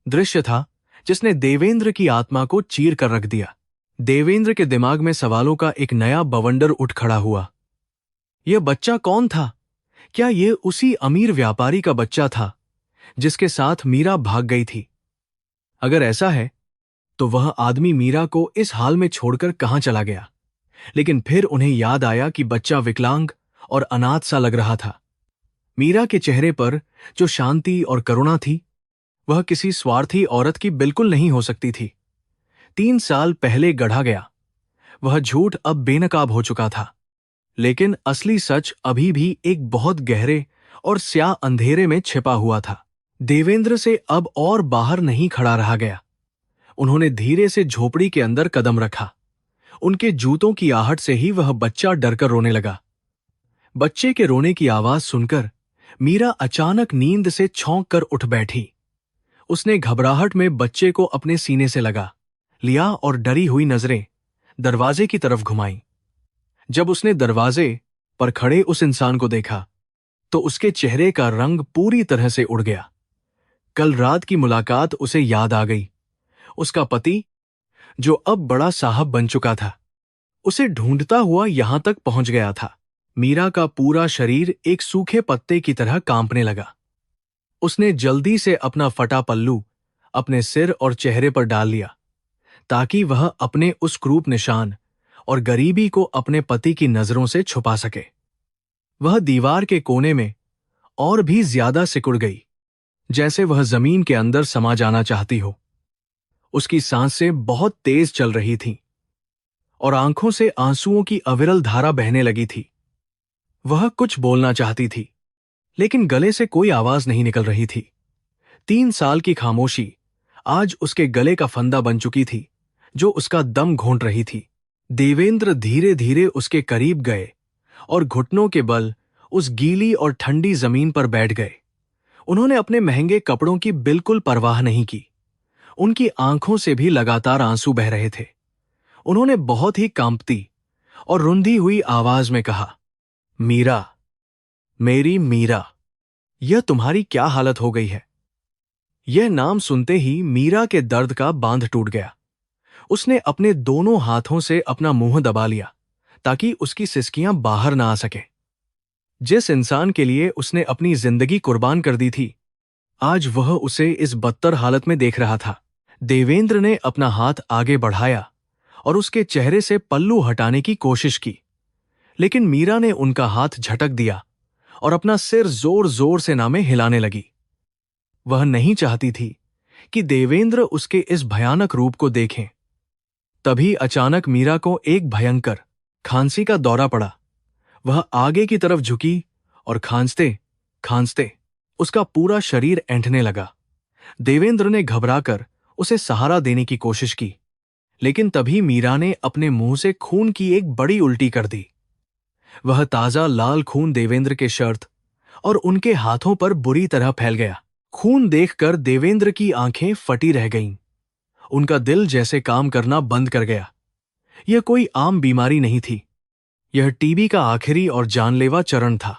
दृश्य था जिसने देवेंद्र की आत्मा को चीर कर रख दिया। देवेंद्र के दिमाग में सवालों का एक नया बवंडर उठ खड़ा हुआ। यह बच्चा कौन था? क्या यह उसी अमीर व्यापारी का बच्चा था जिसके साथ मीरा भाग गई थी? अगर ऐसा है तो वह आदमी मीरा को इस हाल में छोड़कर कहां चला गया? लेकिन फिर उन्हें याद आया कि बच्चा विकलांग और अनाथ सा लग रहा था। मीरा के चेहरे पर जो शांति और करुणा थी, वह किसी स्वार्थी औरत की बिल्कुल नहीं हो सकती थी। 3 साल पहले गढ़ा गया वह झूठ अब बेनकाब हो चुका था, लेकिन असली सच अभी भी एक बहुत गहरे और स्याह अंधेरे में छिपा हुआ था। देवेंद्र से अब और बाहर नहीं खड़ा रहा गया। उन्होंने धीरे से झोपड़ी के अंदर कदम रखा। उनके जूतों की आहट से ही वह बच्चा डरकर रोने लगा। बच्चे के रोने की आवाज सुनकर मीरा अचानक नींद से छौंक कर उठ बैठी। उसने घबराहट में बच्चे को अपने सीने से लगा लिया और डरी हुई नजरें दरवाजे की तरफ घुमाई। जब उसने दरवाजे पर खड़े उस इंसान को देखा तो उसके चेहरे का रंग पूरी तरह से उड़ गया। कल रात की मुलाकात उसे याद आ गई। उसका पति, जो अब बड़ा साहब बन चुका था, उसे ढूंढता हुआ यहां तक पहुंच गया था। मीरा का पूरा शरीर एक सूखे पत्ते की तरह कांपने लगा। उसने जल्दी से अपना फटा पल्लू अपने सिर और चेहरे पर डाल लिया ताकि वह अपने उस क्रूप निशान और गरीबी को अपने पति की नजरों से छुपा सके। वह दीवार के कोने में और भी ज्यादा सिकुड़ गई, जैसे वह जमीन के अंदर समा जाना चाहती हो। उसकी सांसें बहुत तेज चल रही थीं और आंखों से आंसुओं की अविरल धारा बहने लगी थी। वह कुछ बोलना चाहती थी, लेकिन गले से कोई आवाज नहीं निकल रही थी। 3 साल की खामोशी आज उसके गले का फंदा बन चुकी थी, जो उसका दम घोंट रही थी। देवेंद्र धीरे धीरे उसके करीब गए और घुटनों के बल उस गीली और ठंडी जमीन पर बैठ गए। उन्होंने अपने महंगे कपड़ों की बिल्कुल परवाह नहीं की। उनकी आंखों से भी लगातार आंसू बह रहे थे। उन्होंने बहुत ही कांपती और रुंधी हुई आवाज में कहा, मीरा, मेरी मीरा, यह तुम्हारी क्या हालत हो गई है? यह नाम सुनते ही मीरा के दर्द का बांध टूट गया। उसने अपने दोनों हाथों से अपना मुंह दबा लिया ताकि उसकी सिसकियां बाहर ना आ सके। जिस इंसान के लिए उसने अपनी जिंदगी कुर्बान कर दी थी, आज वह उसे इस बदतर हालत में देख रहा था। देवेंद्र ने अपना हाथ आगे बढ़ाया और उसके चेहरे से पल्लू हटाने की कोशिश की, लेकिन मीरा ने उनका हाथ झटक दिया और अपना सिर जोर जोर से नामे हिलाने लगी। वह नहीं चाहती थी कि देवेंद्र उसके इस भयानक रूप को देखें। तभी अचानक मीरा को एक भयंकर खांसी का दौरा पड़ा। वह आगे की तरफ झुकी और खांसते खांसते उसका पूरा शरीर ऐंठने लगा। देवेंद्र ने घबराकर उसे सहारा देने की कोशिश की, लेकिन तभी मीरा ने अपने मुंह से खून की एक बड़ी उल्टी कर दी। वह ताजा लाल खून देवेंद्र के शर्ट और उनके हाथों पर बुरी तरह फैल गया। खून देखकर देवेंद्र की आंखें फटी रह गईं। उनका दिल जैसे काम करना बंद कर गया। यह कोई आम बीमारी नहीं थी, यह टीबी का आखिरी और जानलेवा चरण था।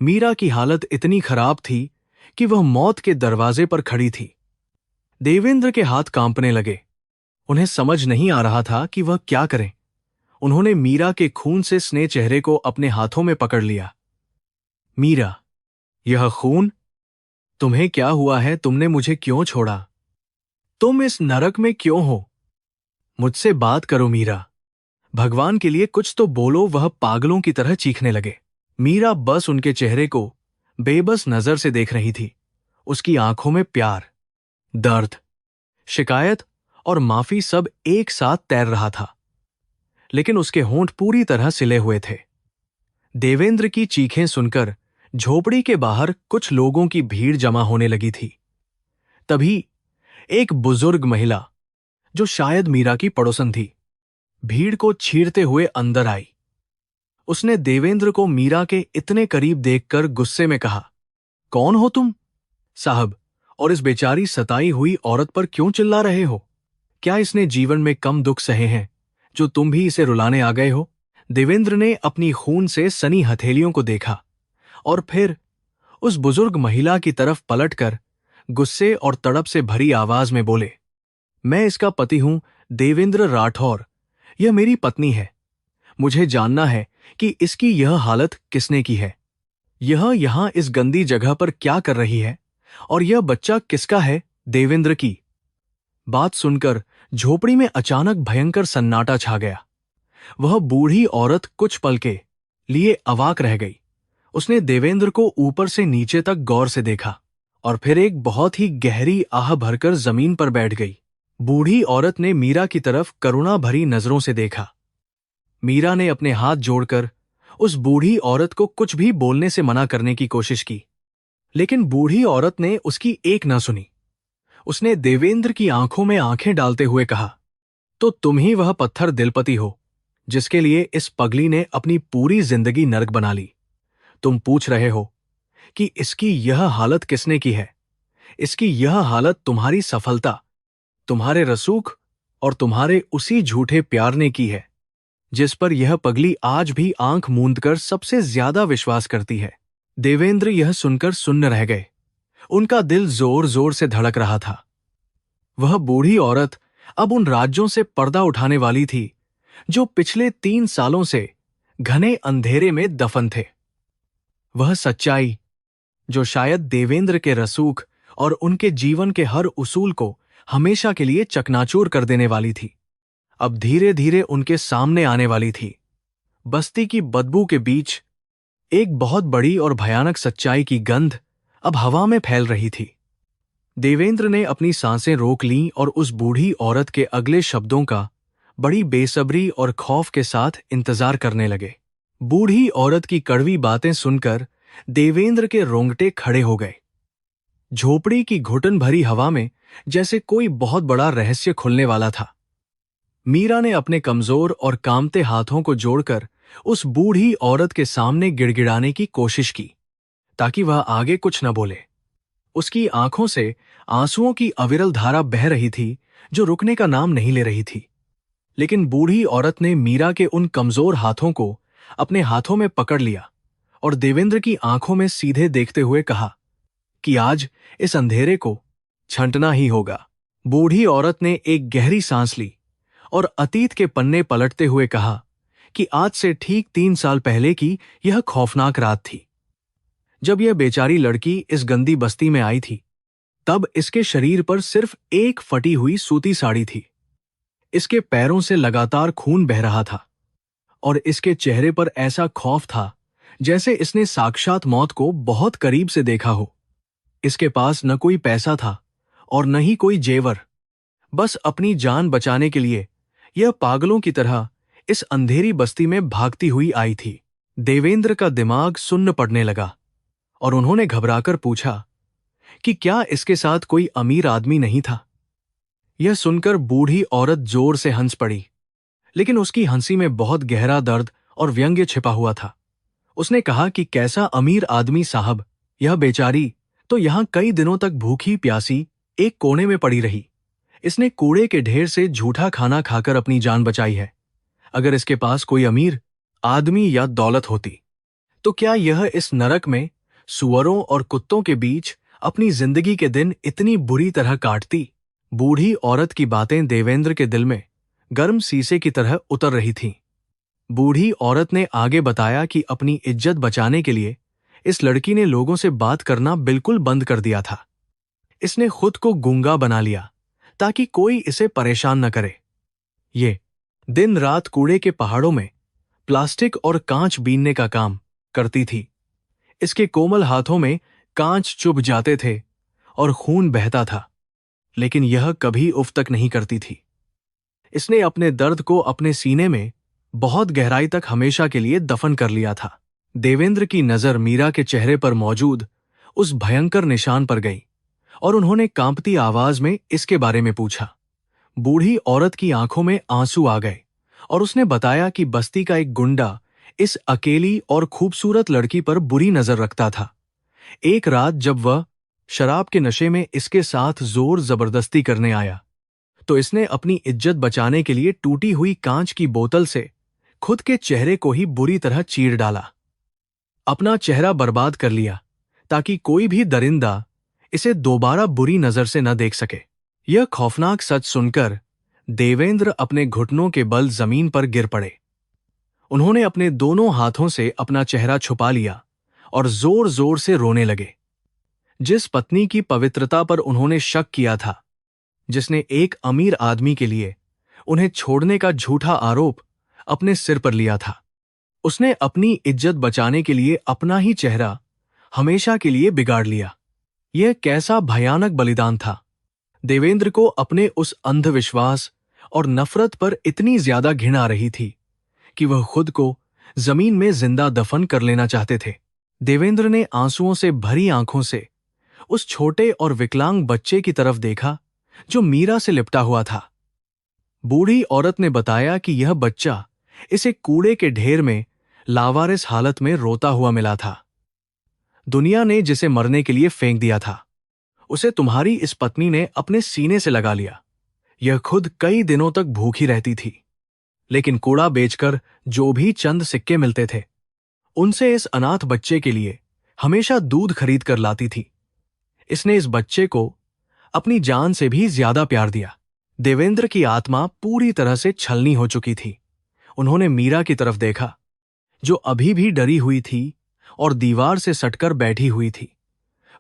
मीरा की हालत इतनी खराब थी कि वह मौत के दरवाजे पर खड़ी थी। देवेंद्र के हाथ कांपने लगे। उन्हें समझ नहीं आ रहा था कि वह क्या करें। उन्होंने मीरा के खून से स्नेह चेहरे को अपने हाथों में पकड़ लिया। मीरा, यह खून? तुम्हें क्या हुआ है? तुमने मुझे क्यों छोड़ा? तुम इस नरक में क्यों हो? मुझसे बात करो मीरा, भगवान के लिए कुछ तो बोलो। वह पागलों की तरह चीखने लगे। मीरा बस उनके चेहरे को बेबस नजर से देख रही थी। उसकी आंखों में प्यार, दर्द, शिकायत और माफी सब एक साथ तैर रहा था, लेकिन उसके होंठ पूरी तरह सिले हुए थे। देवेंद्र की चीखें सुनकर झोपड़ी के बाहर कुछ लोगों की भीड़ जमा होने लगी थी। तभी एक बुजुर्ग महिला, जो शायद मीरा की पड़ोसन थी, भीड़ को चीरते हुए अंदर आई। उसने देवेंद्र को मीरा के इतने करीब देखकर गुस्से में कहा, कौन हो तुम साहब, और इस बेचारी सताई हुई औरत पर क्यों चिल्ला रहे हो? क्या इसने जीवन में कम दुख सहे हैं जो तुम भी इसे रुलाने आ गए हो? देवेंद्र ने अपनी खून से सनी हथेलियों को देखा और फिर उस बुजुर्ग महिला की तरफ पलटकर गुस्से और तड़प से भरी आवाज में बोले, मैं इसका पति हूं, देवेंद्र राठौर। यह मेरी पत्नी है। मुझे जानना है कि इसकी यह हालत किसने की है। यह यहां इस गंदी जगह पर क्या कर रही है, और यह बच्चा किसका है? देवेंद्र की। बात सुनकर झोपड़ी में अचानक भयंकर सन्नाटा छा गया। वह बूढ़ी औरत कुछ पल के लिए अवाक रह गई। उसने देवेंद्र को ऊपर से नीचे तक गौर से देखा और फिर एक बहुत ही गहरी आह भरकर जमीन पर बैठ गई। बूढ़ी औरत ने मीरा की तरफ करुणा भरी नजरों से देखा। मीरा ने अपने हाथ जोड़कर उस बूढ़ी औरत को कुछ भी बोलने से मना करने की कोशिश की, लेकिन बूढ़ी औरत ने उसकी एक न सुनी। उसने देवेंद्र की आंखों में आंखें डालते हुए कहा, तो तुम ही वह पत्थर दिलपति हो जिसके लिए इस पगली ने अपनी पूरी जिंदगी नरक बना ली। तुम पूछ रहे हो कि इसकी यह हालत किसने की है? इसकी यह हालत तुम्हारी सफलता, तुम्हारे रसूख और तुम्हारे उसी झूठे प्यार ने की है जिस पर यह पगली आज भी आंख मूंदकर सबसे ज्यादा विश्वास करती है। देवेंद्र यह सुनकर सुन्न रह गए। उनका दिल जोर जोर से धड़क रहा था। वह बूढ़ी औरत अब उन राज्यों से पर्दा उठाने वाली थी जो पिछले 3 सालों से घने अंधेरे में दफन थे। वह सच्चाई जो शायद देवेंद्र के रसूख और उनके जीवन के हर उसूल को हमेशा के लिए चकनाचूर कर देने वाली थी, अब धीरे धीरे उनके सामने आने वाली थी। बस्ती की बदबू के बीच एक बहुत बड़ी और भयानक सच्चाई की गंध अब हवा में फैल रही थी। देवेंद्र ने अपनी सांसें रोक लीं और उस बूढ़ी औरत के अगले शब्दों का बड़ी बेसब्री और खौफ के साथ इंतजार करने लगे। बूढ़ी औरत की कड़वी बातें सुनकर देवेंद्र के रोंगटे खड़े हो गए। झोपड़ी की घुटन भरी हवा में जैसे कोई बहुत बड़ा रहस्य खुलने वाला था। मीरा ने अपने कमजोर और कांपते हाथों को जोड़कर उस बूढ़ी औरत के सामने गिड़गिड़ाने की कोशिश की ताकि वह आगे कुछ न बोले। उसकी आंखों से आंसुओं की अविरल धारा बह रही थी जो रुकने का नाम नहीं ले रही थी। लेकिन बूढ़ी औरत ने मीरा के उन कमजोर हाथों को अपने हाथों में पकड़ लिया और देवेंद्र की आंखों में सीधे देखते हुए कहा कि आज इस अंधेरे को छंटना ही होगा। बूढ़ी औरत ने एक गहरी सांस ली और अतीत के पन्ने पलटते हुए कहा कि आज से ठीक 3 साल पहले की यह खौफनाक रात थी जब यह बेचारी लड़की इस गंदी बस्ती में आई थी। तब इसके शरीर पर सिर्फ एक फटी हुई सूती साड़ी थी। इसके पैरों से लगातार खून बह रहा था और इसके चेहरे पर ऐसा खौफ था जैसे इसने साक्षात मौत को बहुत करीब से देखा हो। इसके पास न कोई पैसा था और न ही कोई जेवर। बस अपनी जान बचाने के लिए यह पागलों की तरह इस अंधेरी बस्ती में भागती हुई आई थी। देवेंद्र का दिमाग सुन्न पड़ने लगा और उन्होंने घबराकर पूछा कि क्या इसके साथ कोई अमीर आदमी नहीं था। यह सुनकर बूढ़ी औरत जोर से हंस पड़ी, लेकिन उसकी हंसी में बहुत गहरा दर्द और व्यंग्य छिपा हुआ था। उसने कहा कि कैसा अमीर आदमी साहब, यह बेचारी तो यहां कई दिनों तक भूखी प्यासी एक कोने में पड़ी रही। इसने कूड़े के ढेर से झूठा खाना खाकर अपनी जान बचाई है। अगर इसके पास कोई अमीर आदमी या दौलत होती तो क्या यह इस नरक में सुअरों और कुत्तों के बीच अपनी जिंदगी के दिन इतनी बुरी तरह काटती। बूढ़ी औरत की बातें देवेंद्र के दिल में गर्म शीशे की तरह उतर रही थीं। बूढ़ी औरत ने आगे बताया कि अपनी इज्जत बचाने के लिए इस लड़की ने लोगों से बात करना बिल्कुल बंद कर दिया था। इसने खुद को गूंगा बना लिया ताकि कोई इसे परेशान न करे। ये दिन रात कूड़े के पहाड़ों में प्लास्टिक और कांच बीनने का काम करती थी। इसके कोमल हाथों में कांच चुभ जाते थे और खून बहता था, लेकिन यह कभी उफ तक नहीं करती थी। इसने अपने दर्द को अपने सीने में बहुत गहराई तक हमेशा के लिए दफन कर लिया था। देवेंद्र की नजर मीरा के चेहरे पर मौजूद उस भयंकर निशान पर गई और उन्होंने कांपती आवाज में इसके बारे में पूछा। बूढ़ी औरत की आंखों में आंसू आ गए और उसने बताया कि बस्ती का एक गुंडा इस अकेली और खूबसूरत लड़की पर बुरी नजर रखता था। एक रात जब वह शराब के नशे में इसके साथ जोर जबरदस्ती करने आया तो इसने अपनी इज्जत बचाने के लिए टूटी हुई कांच की बोतल से खुद के चेहरे को ही बुरी तरह चीर डाला। अपना चेहरा बर्बाद कर लिया ताकि कोई भी दरिंदा इसे दोबारा बुरी नजर से न देख सके। यह खौफनाक सच सुनकर देवेंद्र अपने घुटनों के बल जमीन पर गिर पड़े। उन्होंने अपने दोनों हाथों से अपना चेहरा छुपा लिया और जोर जोर से रोने लगे। जिस पत्नी की पवित्रता पर उन्होंने शक किया था, जिसने एक अमीर आदमी के लिए उन्हें छोड़ने का झूठा आरोप अपने सिर पर लिया था, उसने अपनी इज्जत बचाने के लिए अपना ही चेहरा हमेशा के लिए बिगाड़ लिया। यह कैसा भयानक बलिदान था। देवेंद्र को अपने उस अंधविश्वास और नफरत पर इतनी ज्यादा घृणा आ रही थी कि वह खुद को जमीन में जिंदा दफन कर लेना चाहते थे। देवेंद्र ने आंसुओं से भरी आंखों से उस छोटे और विकलांग बच्चे की तरफ देखा जो मीरा से लिपटा हुआ था। बूढ़ी औरत ने बताया कि यह बच्चा इसे कूड़े के ढेर में लावारिस हालत में रोता हुआ मिला था। दुनिया ने जिसे मरने के लिए फेंक दिया था, उसे तुम्हारी इस पत्नी ने अपने सीने से लगा लिया। यह खुद कई दिनों तक भूखी रहती थी, लेकिन कूड़ा बेचकर जो भी चंद सिक्के मिलते थे उनसे इस अनाथ बच्चे के लिए हमेशा दूध खरीद कर लाती थी। इसने इस बच्चे को अपनी जान से भी ज्यादा प्यार दिया। देवेंद्र की आत्मा पूरी तरह से छलनी हो चुकी थी। उन्होंने मीरा की तरफ देखा जो अभी भी डरी हुई थी और दीवार से सटकर बैठी हुई थी।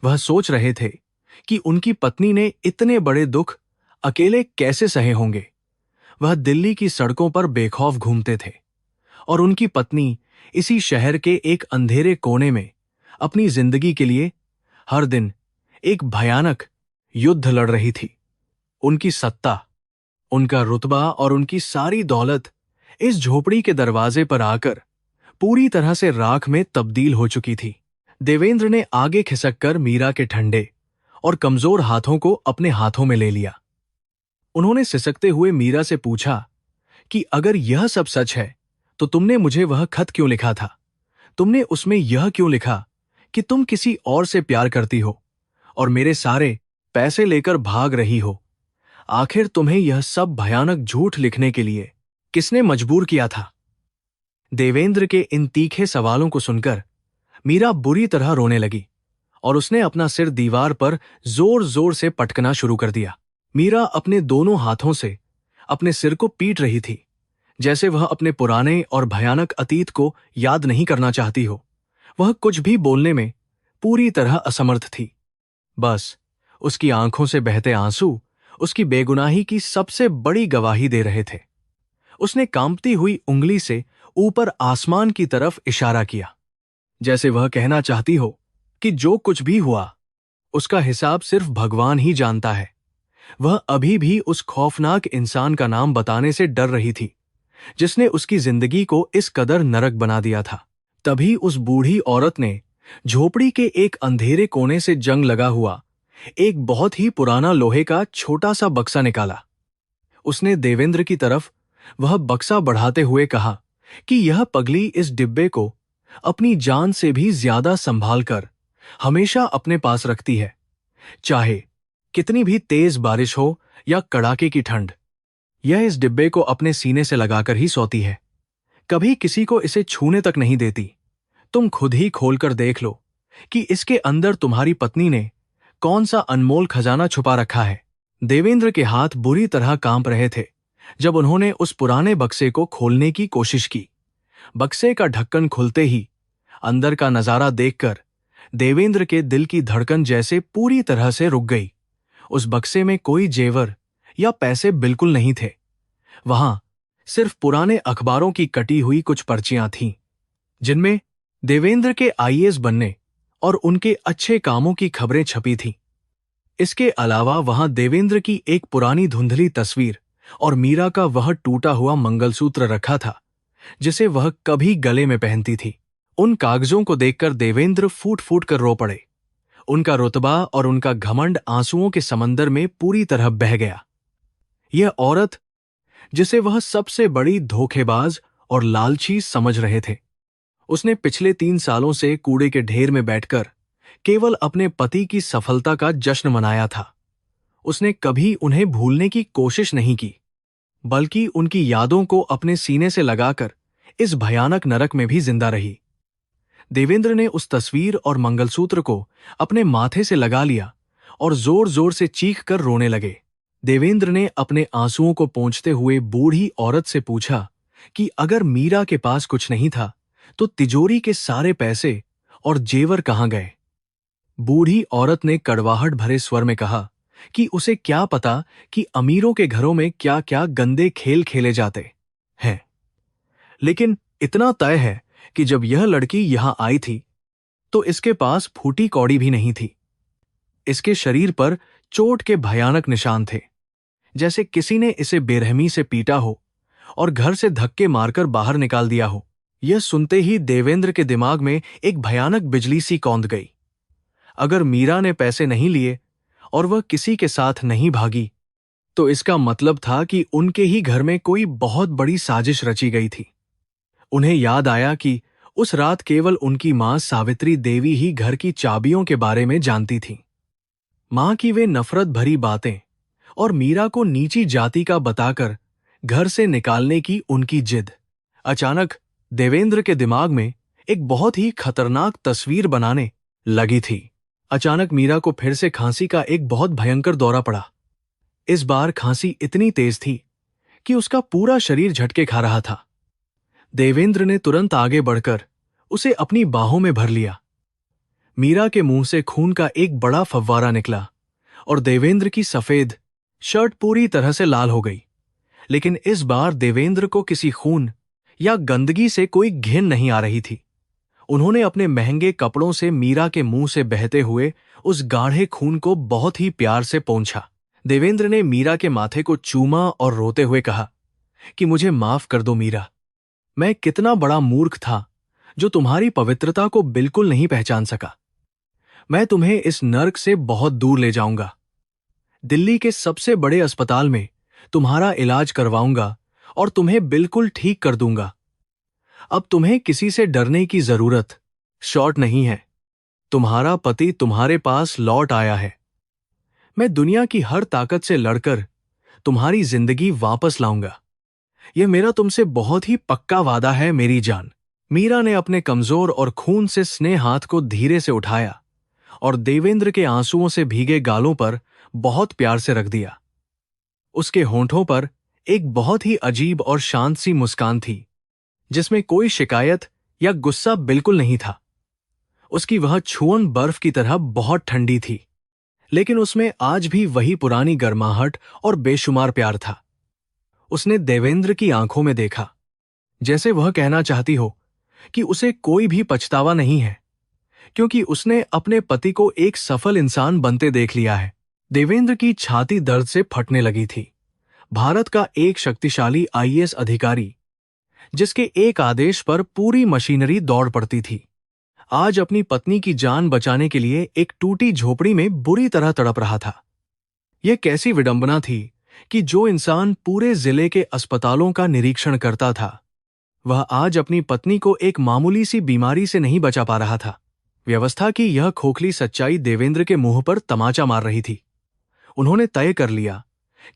वह सोच रहे थे कि उनकी पत्नी ने इतने बड़े दुख अकेले कैसे सहे होंगे। वह दिल्ली की सड़कों पर बेखौफ घूमते थे और उनकी पत्नी इसी शहर के एक अंधेरे कोने में अपनी जिंदगी के लिए हर दिन एक भयानक युद्ध लड़ रही थी। उनकी सत्ता, उनका रुतबा और उनकी सारी दौलत इस झोपड़ी के दरवाजे पर आकर पूरी तरह से राख में तब्दील हो चुकी थी। देवेंद्र ने आगे खिसककर मीरा के ठंडे और कमजोर हाथों को अपने हाथों में ले लिया। उन्होंने सिसकते हुए मीरा से पूछा कि अगर यह सब सच है तो तुमने मुझे वह खत क्यों लिखा था? तुमने उसमें यह क्यों लिखा कि तुम किसी और से प्यार करती हो और मेरे सारे पैसे लेकर भाग रही हो? आखिर तुम्हें यह सब भयानक झूठ लिखने के लिए किसने मजबूर किया था? देवेंद्र के इन तीखे सवालों को सुनकर मीरा बुरी तरह रोने लगी और उसने अपना सिर दीवार पर जोर जोर से पटकना शुरू कर दिया। मीरा अपने दोनों हाथों से अपने सिर को पीट रही थी, जैसे वह अपने पुराने और भयानक अतीत को याद नहीं करना चाहती हो। वह कुछ भी बोलने में पूरी तरह असमर्थ थी। बस उसकी आंखों से बहते आंसू उसकी बेगुनाही की सबसे बड़ी गवाही दे रहे थे। उसने कांपती हुई उंगली से ऊपर आसमान की तरफ इशारा किया, जैसे वह कहना चाहती हो कि जो कुछ भी हुआ उसका हिसाब सिर्फ भगवान ही जानता है। वह अभी भी उस खौफनाक इंसान का नाम बताने से डर रही थी जिसने उसकी जिंदगी को इस कदर नरक बना दिया था। तभी उस बूढ़ी औरत ने झोपड़ी के एक अंधेरे कोने से जंग लगा हुआ एक बहुत ही पुराना लोहे का छोटा सा बक्सा निकाला। उसने देवेंद्र की तरफ वह बक्सा बढ़ाते हुए कहा कि यह पगली इस डिब्बे को अपनी जान से भी ज्यादा संभाल कर हमेशा अपने पास रखती है, चाहे कितनी भी तेज बारिश हो या कड़ाके की ठंड। यह इस डिब्बे को अपने सीने से लगाकर ही सोती है, कभी किसी को इसे छूने तक नहीं देती। तुम खुद ही खोलकर देख लो कि इसके अंदर तुम्हारी पत्नी ने कौन सा अनमोल खजाना छुपा रखा है। देवेंद्र के हाथ बुरी तरह कांप रहे थे जब उन्होंने उस पुराने बक्से को खोलने की कोशिश की। बक्से का ढक्कन खुलते ही अंदर का नजारा देखकर देवेंद्र के दिल की धड़कन जैसे पूरी तरह से रुक गई। उस बक्से में कोई जेवर या पैसे बिल्कुल नहीं थे। वहां सिर्फ पुराने अखबारों की कटी हुई कुछ पर्चियां थीं, जिनमें देवेंद्र के आईएएस बनने और उनके अच्छे कामों की खबरें छपी थीं। इसके अलावा वहां देवेंद्र की एक पुरानी धुंधली तस्वीर और मीरा का वह टूटा हुआ मंगलसूत्र रखा था जिसे वह कभी गले में पहनती थी। उन कागजों को देखकर देवेंद्र फूट फूट कर रो पड़े। उनका रुतबा और उनका घमंड आंसुओं के समंदर में पूरी तरह बह गया। यह औरत, जिसे वह सबसे बड़ी धोखेबाज और लालची समझ रहे थे, उसने पिछले 3 सालों से कूड़े के ढेर में बैठकर केवल अपने पति की सफलता का जश्न मनाया था। उसने कभी उन्हें भूलने की कोशिश नहीं की, बल्कि उनकी यादों को अपने सीने से लगाकर इस भयानक नरक में भी जिंदा रही। देवेंद्र ने उस तस्वीर और मंगलसूत्र को अपने माथे से लगा लिया और जोर जोर से चीख कर रोने लगे। देवेंद्र ने अपने आंसुओं को पोंछते हुए बूढ़ी औरत से पूछा कि अगर मीरा के पास कुछ नहीं था तो तिजोरी के सारे पैसे और जेवर कहाँ गए। बूढ़ी औरत ने कड़वाहट भरे स्वर में कहा कि उसे क्या पता कि अमीरों के घरों में क्या क्या गंदे खेल खेले जाते हैं, लेकिन इतना तय है कि जब यह लड़की यहां आई थी तो इसके पास फूटी कौड़ी भी नहीं थी। इसके शरीर पर चोट के भयानक निशान थे, जैसे किसी ने इसे बेरहमी से पीटा हो और घर से धक्के मारकर बाहर निकाल दिया हो। यह सुनते ही देवेंद्र के दिमाग में एक भयानक बिजली सी कौंध गई। अगर मीरा ने पैसे नहीं लिए और वह किसी के साथ नहीं भागी, तो इसका मतलब था कि उनके ही घर में कोई बहुत बड़ी साजिश रची गई थी। उन्हें याद आया कि उस रात केवल उनकी मां सावित्री देवी ही घर की चाबियों के बारे में जानती थी। मां की वे नफरत भरी बातें और मीरा को नीची जाति का बताकर घर से निकालने की उनकी जिद। अचानक देवेंद्र के दिमाग में एक बहुत ही खतरनाक तस्वीर बनाने लगी थी। अचानक मीरा को फिर से खांसी का एक बहुत भयंकर दौरा पड़ा। इस बार खांसी इतनी तेज थी कि उसका पूरा शरीर झटके खा रहा था। देवेंद्र ने तुरंत आगे बढ़कर उसे अपनी बाहों में भर लिया। मीरा के मुंह से खून का एक बड़ा फव्वारा निकला और देवेंद्र की सफेद शर्ट पूरी तरह से लाल हो गई। लेकिन इस बार देवेंद्र को किसी खून या गंदगी से कोई घिन नहीं आ रही थी। उन्होंने अपने महंगे कपड़ों से मीरा के मुंह से बहते हुए उस गाढ़े खून को बहुत ही प्यार से पोंछा। देवेंद्र ने मीरा के माथे को चूमा और रोते हुए कहा कि मुझे माफ कर दो मीरा, मैं कितना बड़ा मूर्ख था जो तुम्हारी पवित्रता को बिल्कुल नहीं पहचान सका। मैं तुम्हें इस नर्क से बहुत दूर ले जाऊंगा। दिल्ली के सबसे बड़े अस्पताल में तुम्हारा इलाज करवाऊंगा और तुम्हें बिल्कुल ठीक कर दूंगा। अब तुम्हें किसी से डरने की जरूरत शॉर्ट नहीं है। तुम्हारा पति तुम्हारे पास लौट आया है। मैं दुनिया की हर ताकत से लड़कर तुम्हारी जिंदगी वापस लाऊंगा। यह मेरा तुमसे बहुत ही पक्का वादा है मेरी जान। मीरा ने अपने कमजोर और खून से स्नेह हाथ को धीरे से उठाया और देवेंद्र के आंसुओं से भीगे गालों पर बहुत प्यार से रख दिया। उसके होंठों पर एक बहुत ही अजीब और शांत सी मुस्कान थी, जिसमें कोई शिकायत या गुस्सा बिल्कुल नहीं था। उसकी वह छुअन बर्फ की तरह बहुत ठंडी थी, लेकिन उसमें आज भी वही पुरानी गर्माहट और बेशुमार प्यार था। उसने देवेंद्र की आंखों में देखा, जैसे वह कहना चाहती हो कि उसे कोई भी पछतावा नहीं है, क्योंकि उसने अपने पति को एक सफल इंसान बनते देख लिया है। देवेंद्र की छाती दर्द से फटने लगी थी। भारत का एक शक्तिशाली आईएएस अधिकारी, जिसके एक आदेश पर पूरी मशीनरी दौड़ पड़ती थी, आज अपनी पत्नी की जान बचाने के लिए एक टूटी झोपड़ी में बुरी तरह तड़प रहा था। यह कैसी विडंबना थी कि जो इंसान पूरे जिले के अस्पतालों का निरीक्षण करता था, वह आज अपनी पत्नी को एक मामूली सी बीमारी से नहीं बचा पा रहा था। व्यवस्था की यह खोखली सच्चाई देवेंद्र के मुंह पर तमाचा मार रही थी। उन्होंने तय कर लिया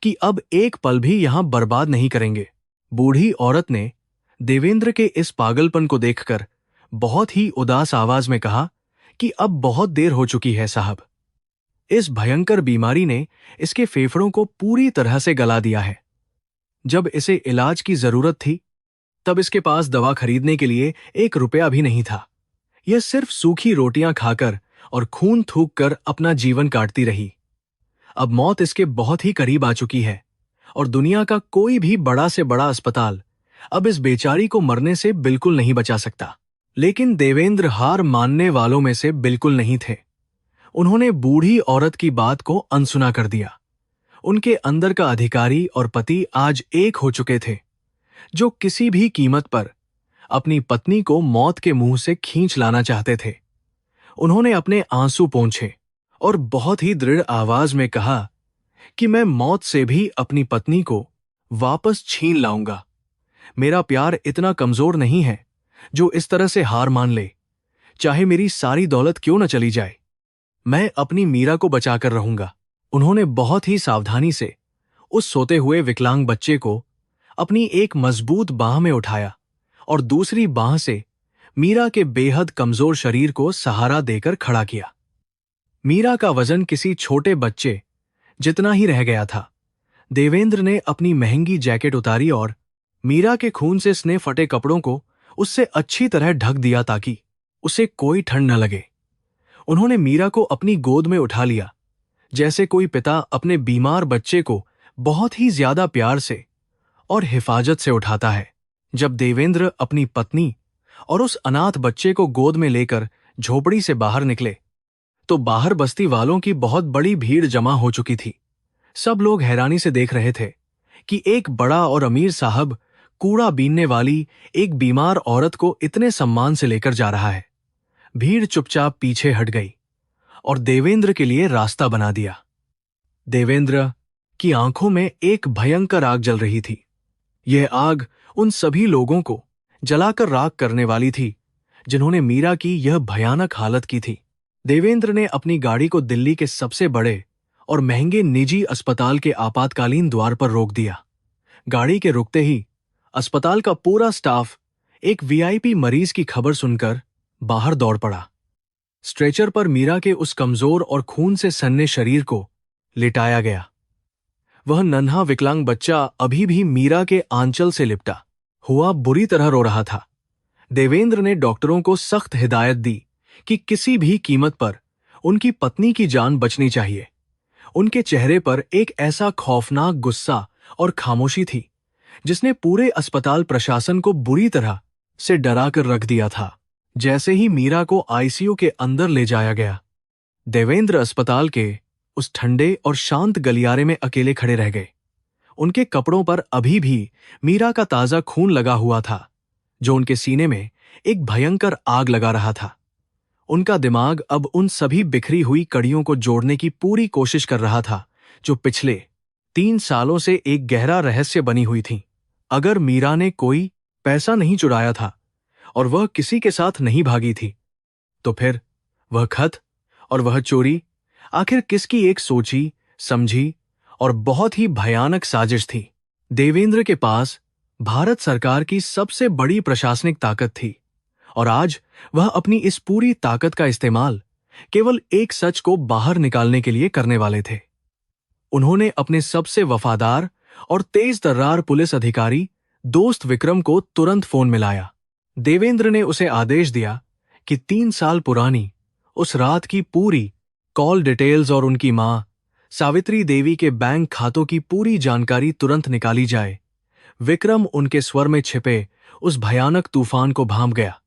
कि अब एक पल भी यहां बर्बाद नहीं करेंगे। बूढ़ी औरत ने देवेंद्र के इस पागलपन को देखकर बहुत ही उदास आवाज में कहा कि अब बहुत देर हो चुकी है साहब। इस भयंकर बीमारी ने इसके फेफड़ों को पूरी तरह से गला दिया है। जब इसे इलाज की जरूरत थी, तब इसके पास दवा खरीदने के लिए 1 रुपया भी नहीं था। यह सिर्फ सूखी रोटियां खाकर और खून थूक कर अपना जीवन काटती रही। अब मौत इसके बहुत ही करीब आ चुकी है और दुनिया का कोई भी बड़ा से बड़ा अस्पताल अब इस बेचारी को मरने से बिल्कुल नहीं बचा सकता। लेकिन देवेंद्र हार मानने वालों में से बिल्कुल नहीं थे। उन्होंने बूढ़ी औरत की बात को अनसुना कर दिया। उनके अंदर का अधिकारी और पति आज एक हो चुके थे, जो किसी भी कीमत पर अपनी पत्नी को मौत के मुंह से खींच लाना चाहते थे। उन्होंने अपने आंसू पोंछे और बहुत ही दृढ़ आवाज में कहा कि मैं मौत से भी अपनी पत्नी को वापस छीन लाऊंगा। मेरा प्यार इतना कमजोर नहीं है जो इस तरह से हार मान ले, चाहे मेरी सारी दौलत क्यों न चली जाए। मैं अपनी मीरा को बचाकर रहूंगा। उन्होंने बहुत ही सावधानी से उस सोते हुए विकलांग बच्चे को अपनी एक मजबूत बाह में उठाया और दूसरी बाह से मीरा के बेहद कमजोर शरीर को सहारा देकर खड़ा किया। मीरा का वजन किसी छोटे बच्चे जितना ही रह गया था। देवेंद्र ने अपनी महंगी जैकेट उतारी और मीरा के खून से स्ने फटे कपड़ों को उससे अच्छी तरह ढक दिया ताकि उसे कोई ठंड न लगे। उन्होंने मीरा को अपनी गोद में उठा लिया, जैसे कोई पिता अपने बीमार बच्चे को बहुत ही ज्यादा प्यार से और हिफाजत से उठाता है। जब देवेंद्र अपनी पत्नी और उस अनाथ बच्चे को गोद में लेकर झोपड़ी से बाहर निकले तो बाहर बस्ती वालों की बहुत बड़ी भीड़ जमा हो चुकी थी। सब लोग हैरानी से देख रहे थे कि एक बड़ा और अमीर साहब कूड़ा बीनने वाली एक बीमार औरत को इतने सम्मान से लेकर जा रहा है। भीड़ चुपचाप पीछे हट गई और देवेंद्र के लिए रास्ता बना दिया। देवेंद्र की आंखों में एक भयंकर आग जल रही थी। यह आग उन सभी लोगों को जलाकर राख करने वाली थी जिन्होंने मीरा की यह भयानक हालत की थी। देवेंद्र ने अपनी गाड़ी को दिल्ली के सबसे बड़े और महंगे निजी अस्पताल के आपातकालीन द्वार पर रोक दिया। गाड़ी के रुकते ही अस्पताल का पूरा स्टाफ एक वीआईपी मरीज की खबर सुनकर बाहर दौड़ पड़ा। स्ट्रेचर पर मीरा के उस कमजोर और खून से सन्ने शरीर को लिटाया गया। वह नन्हा विकलांग बच्चा अभी भी मीरा के आंचल से लिपटा हुआ बुरी तरह रो रहा था। देवेंद्र ने डॉक्टरों को सख्त हिदायत दी कि किसी भी कीमत पर उनकी पत्नी की जान बचनी चाहिए। उनके चेहरे पर एक ऐसा खौफनाक गुस्सा और खामोशी थी जिसने पूरे अस्पताल प्रशासन को बुरी तरह से डरा कर रख दिया था। जैसे ही मीरा को आईसीयू के अंदर ले जाया गया, देवेंद्र अस्पताल के उस ठंडे और शांत गलियारे में अकेले खड़े रह गए। उनके कपड़ों पर अभी भी मीरा का ताजा खून लगा हुआ था, जो उनके सीने में एक भयंकर आग लगा रहा था। उनका दिमाग अब उन सभी बिखरी हुई कड़ियों को जोड़ने की पूरी कोशिश कर रहा था जो पिछले 3 सालों से एक गहरा रहस्य बनी हुई थी। अगर मीरा ने कोई पैसा नहीं चुराया था और वह किसी के साथ नहीं भागी थी, तो फिर वह खत और वह चोरी आखिर किसकी एक सोची समझी और बहुत ही भयानक साजिश थी। देवेंद्र के पास भारत सरकार की सबसे बड़ी प्रशासनिक ताकत थी और आज वह अपनी इस पूरी ताकत का इस्तेमाल केवल एक सच को बाहर निकालने के लिए करने वाले थे। उन्होंने अपने सबसे वफादार और तेज तर्रार पुलिस अधिकारी दोस्त विक्रम को तुरंत फोन मिलाया। देवेंद्र ने उसे आदेश दिया कि 3 साल पुरानी उस रात की पूरी कॉल डिटेल्स और उनकी मां सावित्री देवी के बैंक खातों की पूरी जानकारी तुरंत निकाली जाए। विक्रम उनके स्वर में छिपे उस भयानक तूफान को भांप गया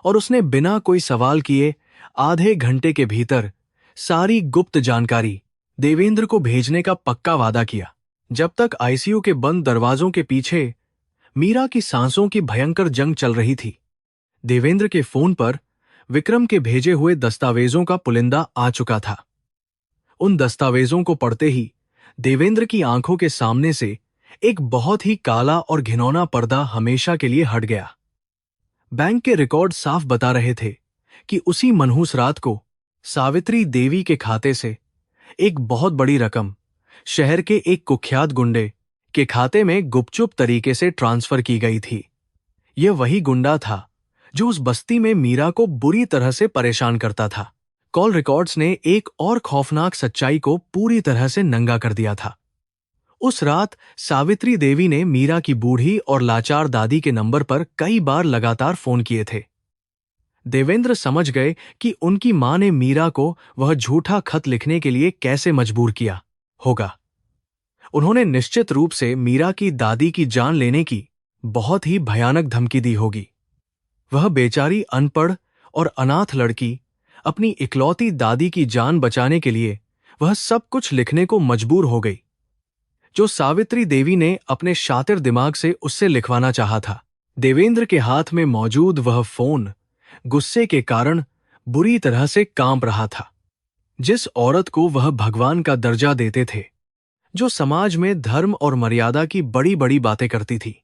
और उसने बिना कोई सवाल किए आधे घंटे के भीतर सारी गुप्त जानकारी देवेंद्र को भेजने का पक्का वादा किया। जब तक आईसीयू के बंद दरवाजों के पीछे मीरा की सांसों की भयंकर जंग चल रही थी, देवेंद्र के फोन पर विक्रम के भेजे हुए दस्तावेजों का पुलिंदा आ चुका था। उन दस्तावेजों को पढ़ते ही देवेंद्र की आंखों के सामने से एक बहुत ही काला और घिनौना पर्दा हमेशा के लिए हट गया। बैंक के रिकॉर्ड साफ बता रहे थे कि उसी मनहूस रात को सावित्री देवी के खाते से एक बहुत बड़ी रकम शहर के एक कुख्यात गुंडे के खाते में गुपचुप तरीके से ट्रांसफर की गई थी। यह वही गुंडा था जो उस बस्ती में मीरा को बुरी तरह से परेशान करता था। कॉल रिकॉर्ड्स ने एक और खौफनाक सच्चाई को पूरी तरह से नंगा कर दिया था। उस रात सावित्री देवी ने मीरा की बूढ़ी और लाचार दादी के नंबर पर कई बार लगातार फोन किए थे। देवेंद्र समझ गए कि उनकी मां ने मीरा को वह झूठा खत लिखने के लिए कैसे मजबूर किया होगा। उन्होंने निश्चित रूप से मीरा की दादी की जान लेने की बहुत ही भयानक धमकी दी होगी। वह बेचारी अनपढ़ और अनाथ लड़की अपनी इकलौती दादी की जान बचाने के लिए वह सब कुछ लिखने को मजबूर हो गई, जो सावित्री देवी ने अपने शातिर दिमाग से उससे लिखवाना चाहा था। देवेंद्र के हाथ में मौजूद वह फोन गुस्से के कारण बुरी तरह से कांप रहा था। जिस औरत को वह भगवान का दर्जा देते थे, जो समाज में धर्म और मर्यादा की बड़ी बड़ी बातें करती थी,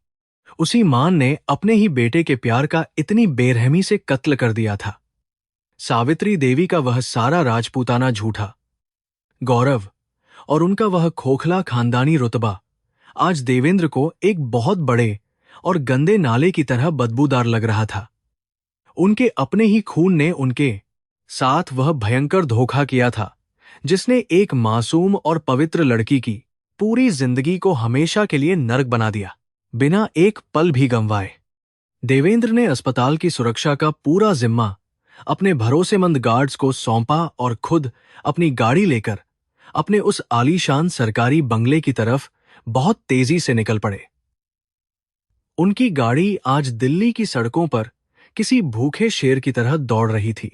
उसी मान ने अपने ही बेटे के प्यार का इतनी बेरहमी से कत्ल कर दिया था। सावित्री देवी का वह सारा राजपूताना झूठा गौरव और उनका वह खोखला खानदानी रुतबा आज देवेंद्र को एक बहुत बड़े और गंदे नाले की तरह बदबूदार लग रहा था। उनके अपने ही खून ने उनके साथ वह भयंकर धोखा किया था, जिसने एक मासूम और पवित्र लड़की की पूरी जिंदगी को हमेशा के लिए नरक बना दिया, बिना एक पल भी गंवाए। देवेंद्र ने अस्पताल की सुरक्षा का पूरा जिम्मा अपने भरोसेमंद गार्ड्स को सौंपा और खुद अपनी गाड़ी लेकर अपने उस आलीशान सरकारी बंगले की तरफ बहुत तेजी से निकल पड़े। उनकी गाड़ी आज दिल्ली की सड़कों पर किसी भूखे शेर की तरह दौड़ रही थी।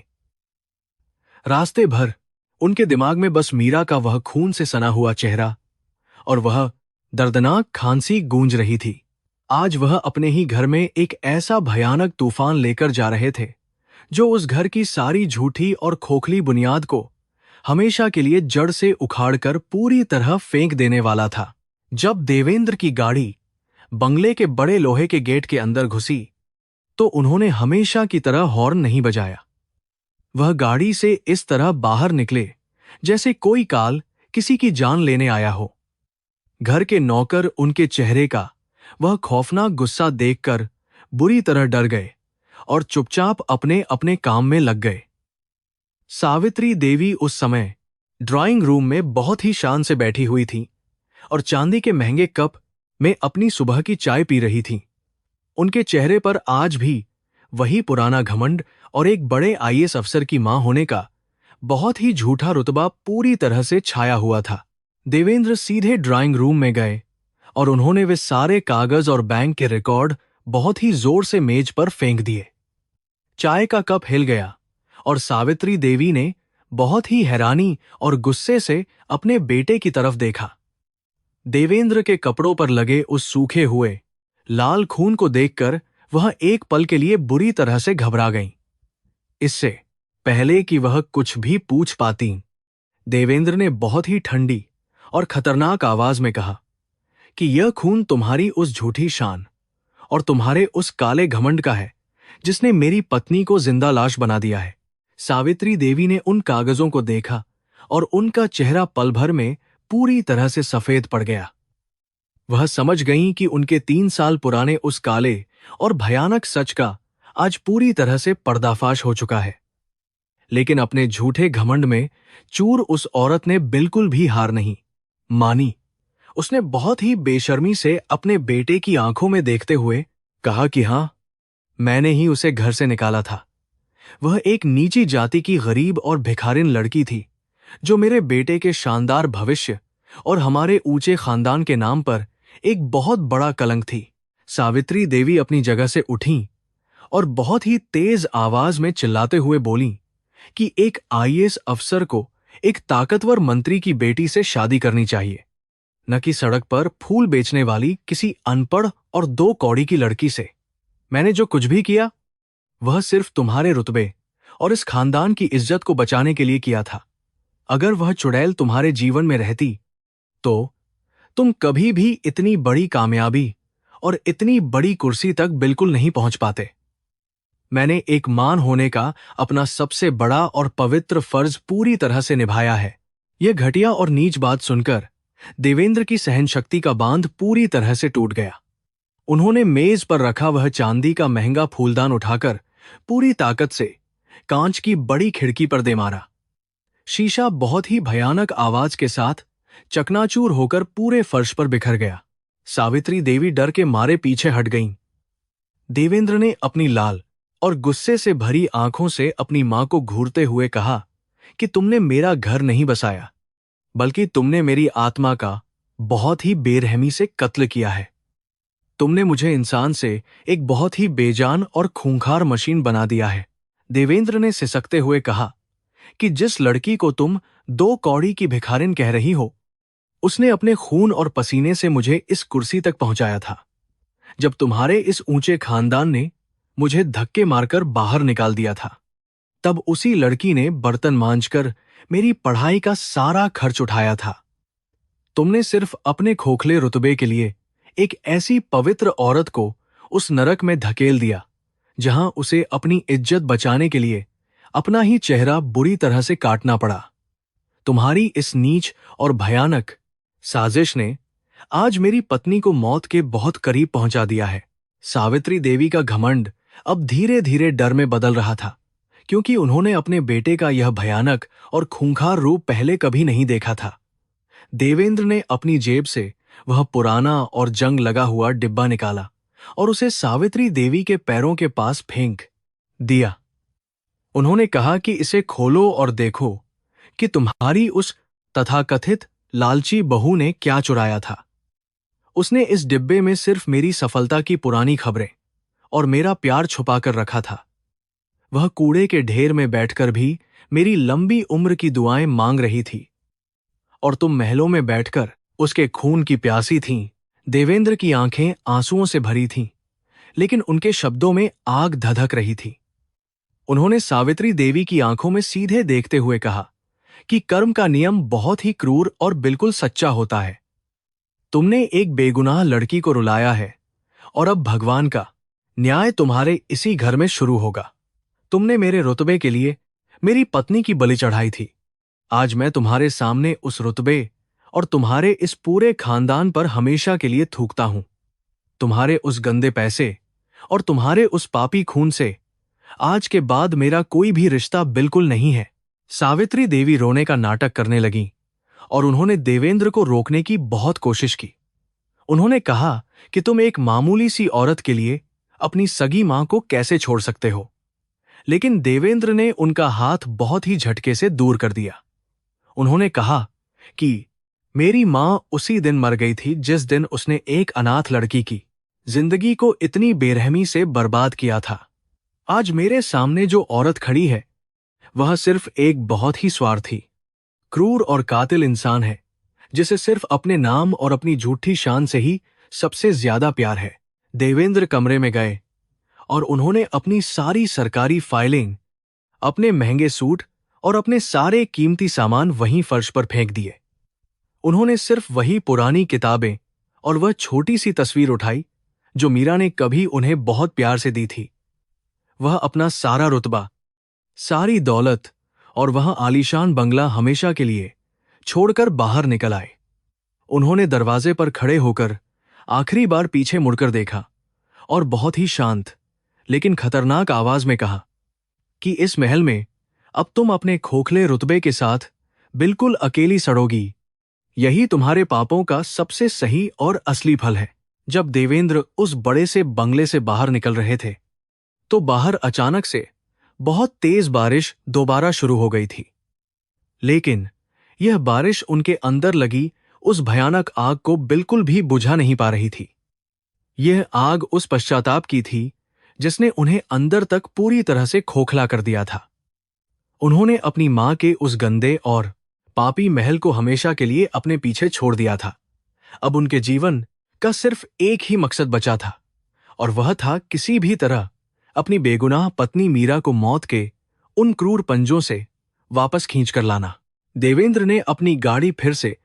रास्ते भर उनके दिमाग में बस मीरा का वह खून से सना हुआ चेहरा और वह दर्दनाक खांसी गूंज रही थी। आज वह अपने ही घर में एक ऐसा भयानक तूफान लेकर जा रहे थे, जो उस घर की सारी झूठी और खोखली बुनियाद को हमेशा के लिए जड़ से उखाड़कर पूरी तरह फेंक देने वाला था। जब देवेंद्र की गाड़ी बंगले के बड़े लोहे के गेट के अंदर घुसी, तो उन्होंने हमेशा की तरह हॉर्न नहीं बजाया। वह गाड़ी से इस तरह बाहर निकले जैसे कोई काल किसी की जान लेने आया हो। घर के नौकर उनके चेहरे का वह खौफनाक गुस्सा देखकर बुरी तरह डर गए और चुपचाप अपने अपने काम में लग गए। सावित्री देवी उस समय ड्राइंग रूम में बहुत ही शान से बैठी हुई थी और चांदी के महंगे कप में अपनी सुबह की चाय पी रही थी। उनके चेहरे पर आज भी वही पुराना घमंड और एक बड़े आईएएस अफसर की मां होने का बहुत ही झूठा रुतबा पूरी तरह से छाया हुआ था। देवेंद्र सीधे ड्राइंग रूम में गए और उन्होंने वे सारे कागज और बैंक के रिकॉर्ड बहुत ही जोर से मेज पर फेंक दिए। चाय का कप हिल गया और सावित्री देवी ने बहुत ही हैरानी और गुस्से से अपने बेटे की तरफ देखा। देवेंद्र के कपड़ों पर लगे उस सूखे हुए लाल खून को देखकर वह एक पल के लिए बुरी तरह से घबरा गईं। इससे पहले कि वह कुछ भी पूछ पाती, देवेंद्र ने बहुत ही ठंडी और खतरनाक आवाज में कहा कि यह खून तुम्हारी उस झूठी शान और तुम्हारे उस काले घमंड का है जिसने मेरी पत्नी को जिंदा लाश बना दिया है। सावित्री देवी ने उन कागजों को देखा और उनका चेहरा पल भर में पूरी तरह से सफेद पड़ गया। वह समझ गईं कि उनके 3 साल पुराने उस काले और भयानक सच का आज पूरी तरह से पर्दाफाश हो चुका है। लेकिन अपने झूठे घमंड में चूर उस औरत ने बिल्कुल भी हार नहीं मानी। उसने बहुत ही बेशर्मी से अपने बेटे की आंखों में देखते हुए कहा कि हां, मैंने ही उसे घर से निकाला था। वह एक नीची जाति की गरीब और भिखारिन लड़की थी, जो मेरे बेटे के शानदार भविष्य और हमारे ऊंचे खानदान के नाम पर एक बहुत बड़ा कलंक थी। सावित्री देवी अपनी जगह से उठीं और बहुत ही तेज आवाज में चिल्लाते हुए बोलीं कि एक आईएएस अफसर को एक ताकतवर मंत्री की बेटी से शादी करनी चाहिए, न कि सड़क पर फूल बेचने वाली किसी अनपढ़ और 2 कौड़ी की लड़की से। मैंने जो कुछ भी किया वह सिर्फ तुम्हारे रुतबे और इस खानदान की इज्जत को बचाने के लिए किया था। अगर वह चुड़ैल तुम्हारे जीवन में रहती तो तुम कभी भी इतनी बड़ी कामयाबी और इतनी बड़ी कुर्सी तक बिल्कुल नहीं पहुंच पाते। मैंने एक मान होने का अपना सबसे बड़ा और पवित्र फर्ज पूरी तरह से निभाया है। यह घटिया और नीच बात सुनकर देवेंद्र की सहनशक्ति का बांध पूरी तरह से टूट गया। उन्होंने मेज पर रखा वह चांदी का महंगा फूलदान उठाकर पूरी ताकत से कांच की बड़ी खिड़की पर दे मारा। शीशा बहुत ही भयानक आवाज के साथ चकनाचूर होकर पूरे फर्श पर बिखर गया। सावित्री देवी डर के मारे पीछे हट गईं। देवेंद्र ने अपनी लाल और गुस्से से भरी आंखों से अपनी मां को घूरते हुए कहा कि तुमने मेरा घर नहीं बसाया, बल्कि तुमने मेरी आत्मा का बहुत ही बेरहमी से कत्ल किया है। तुमने मुझे इंसान से एक बहुत ही बेजान और खूंखार मशीन बना दिया है। देवेंद्र ने सिसकते हुए कहा कि जिस लड़की को तुम 2 कौड़ी की भिखारिन कह रही हो, उसने अपने खून और पसीने से मुझे इस कुर्सी तक पहुंचाया था। जब तुम्हारे इस ऊंचे खानदान ने मुझे धक्के मारकर बाहर निकाल दिया था। तब उसी लड़की ने बर्तन मांजकर मेरी पढ़ाई का सारा खर्च उठाया था। तुमने सिर्फ अपने खोखले रुतबे के लिए एक ऐसी पवित्र औरत को उस नरक में धकेल दिया, जहां उसे अपनी इज्जत बचाने के लिए अपना ही चेहरा बुरी तरह से काटना पड़ा। तुम्हारी इस नीच और भयानक साजिश ने आज मेरी पत्नी को मौत के बहुत करीब पहुंचा दिया है। सावित्री देवी का घमंड अब धीरे धीरे डर में बदल रहा था, क्योंकि उन्होंने अपने बेटे का यह भयानक और खूंखार रूप पहले कभी नहीं देखा था। देवेंद्र ने अपनी जेब से वह पुराना और जंग लगा हुआ डिब्बा निकाला और उसे सावित्री देवी के पैरों के पास फेंक दिया। उन्होंने कहा कि इसे खोलो और देखो कि तुम्हारी उस तथाकथित लालची बहू ने क्या चुराया था। उसने इस डिब्बे में सिर्फ मेरी सफलता की पुरानी खबरें और मेरा प्यार छुपाकर रखा था। वह कूड़े के ढेर में बैठकर भी मेरी लंबी उम्र की दुआएं मांग रही थी, और तुम महलों में बैठकर उसके खून की प्यासी थीं। देवेंद्र की आंखें आंसुओं से भरी थीं, लेकिन उनके शब्दों में आग धधक रही थी। उन्होंने सावित्री देवी की आंखों में सीधे देखते हुए कहा कि कर्म का नियम बहुत ही क्रूर और बिल्कुल सच्चा होता है। तुमने एक बेगुनाह लड़की को रुलाया है, और अब भगवान का न्याय तुम्हारे इसी घर में शुरू होगा। तुमने मेरे रुतबे के लिए मेरी पत्नी की बलि चढ़ाई थी। आज मैं तुम्हारे सामने उस रुतबे और तुम्हारे इस पूरे खानदान पर हमेशा के लिए थूकता हूं। तुम्हारे उस गंदे पैसे और तुम्हारे उस पापी खून से आज के बाद मेरा कोई भी रिश्ता बिल्कुल नहीं है। सावित्री देवी रोने का नाटक करने लगीं, और उन्होंने देवेंद्र को रोकने की बहुत कोशिश की। उन्होंने कहा कि तुम एक मामूली सी औरत के लिए अपनी सगी मां को कैसे छोड़ सकते हो, लेकिन देवेंद्र ने उनका हाथ बहुत ही झटके से दूर कर दिया। उन्होंने कहा कि मेरी मां उसी दिन मर गई थी जिस दिन उसने एक अनाथ लड़की की जिंदगी को इतनी बेरहमी से बर्बाद किया था। आज मेरे सामने जो औरत खड़ी है, वह सिर्फ एक बहुत ही स्वार्थी, क्रूर और कातिल इंसान है, जिसे सिर्फ अपने नाम और अपनी झूठी शान से ही सबसे ज्यादा प्यार है। देवेंद्र कमरे में गए और उन्होंने अपनी सारी सरकारी फाइलें, अपने महंगे सूट और अपने सारे कीमती सामान वहीं फर्श पर फेंक दिए। उन्होंने सिर्फ वही पुरानी किताबें और वह छोटी सी तस्वीर उठाई जो मीरा ने कभी उन्हें बहुत प्यार से दी थी। वह अपना सारा रुतबा, सारी दौलत और वह आलीशान बंगला हमेशा के लिए छोड़कर बाहर निकल आए। उन्होंने दरवाजे पर खड़े होकर आखिरी बार पीछे मुड़कर देखा और बहुत ही शांत लेकिन खतरनाक आवाज में कहा कि इस महल में अब तुम अपने खोखले रुतबे के साथ बिल्कुल अकेली सड़ोगी। यही तुम्हारे पापों का सबसे सही और असली फल है। जब देवेंद्र उस बड़े से बंगले से बाहर निकल रहे थे, तो बाहर अचानक से बहुत तेज बारिश दोबारा शुरू हो गई थी। लेकिन यह बारिश उनके अंदर लगी उस भयानक आग को बिल्कुल भी बुझा नहीं पा रही थी। यह आग उस पश्चाताप की थी जिसने उन्हें अंदर तक पूरी तरह से खोखला कर दिया था। उन्होंने अपनी मां के उस गंदे और पापी महल को हमेशा के लिए अपने पीछे छोड़ दिया था। अब उनके जीवन का सिर्फ एक ही मकसद बचा था, और वह था किसी भी तरह अपनी बेगुनाह पत्नी मीरा को मौत के उन क्रूर पंजों से वापस खींचकर लाना। देवेंद्र ने अपनी गाड़ी फिर से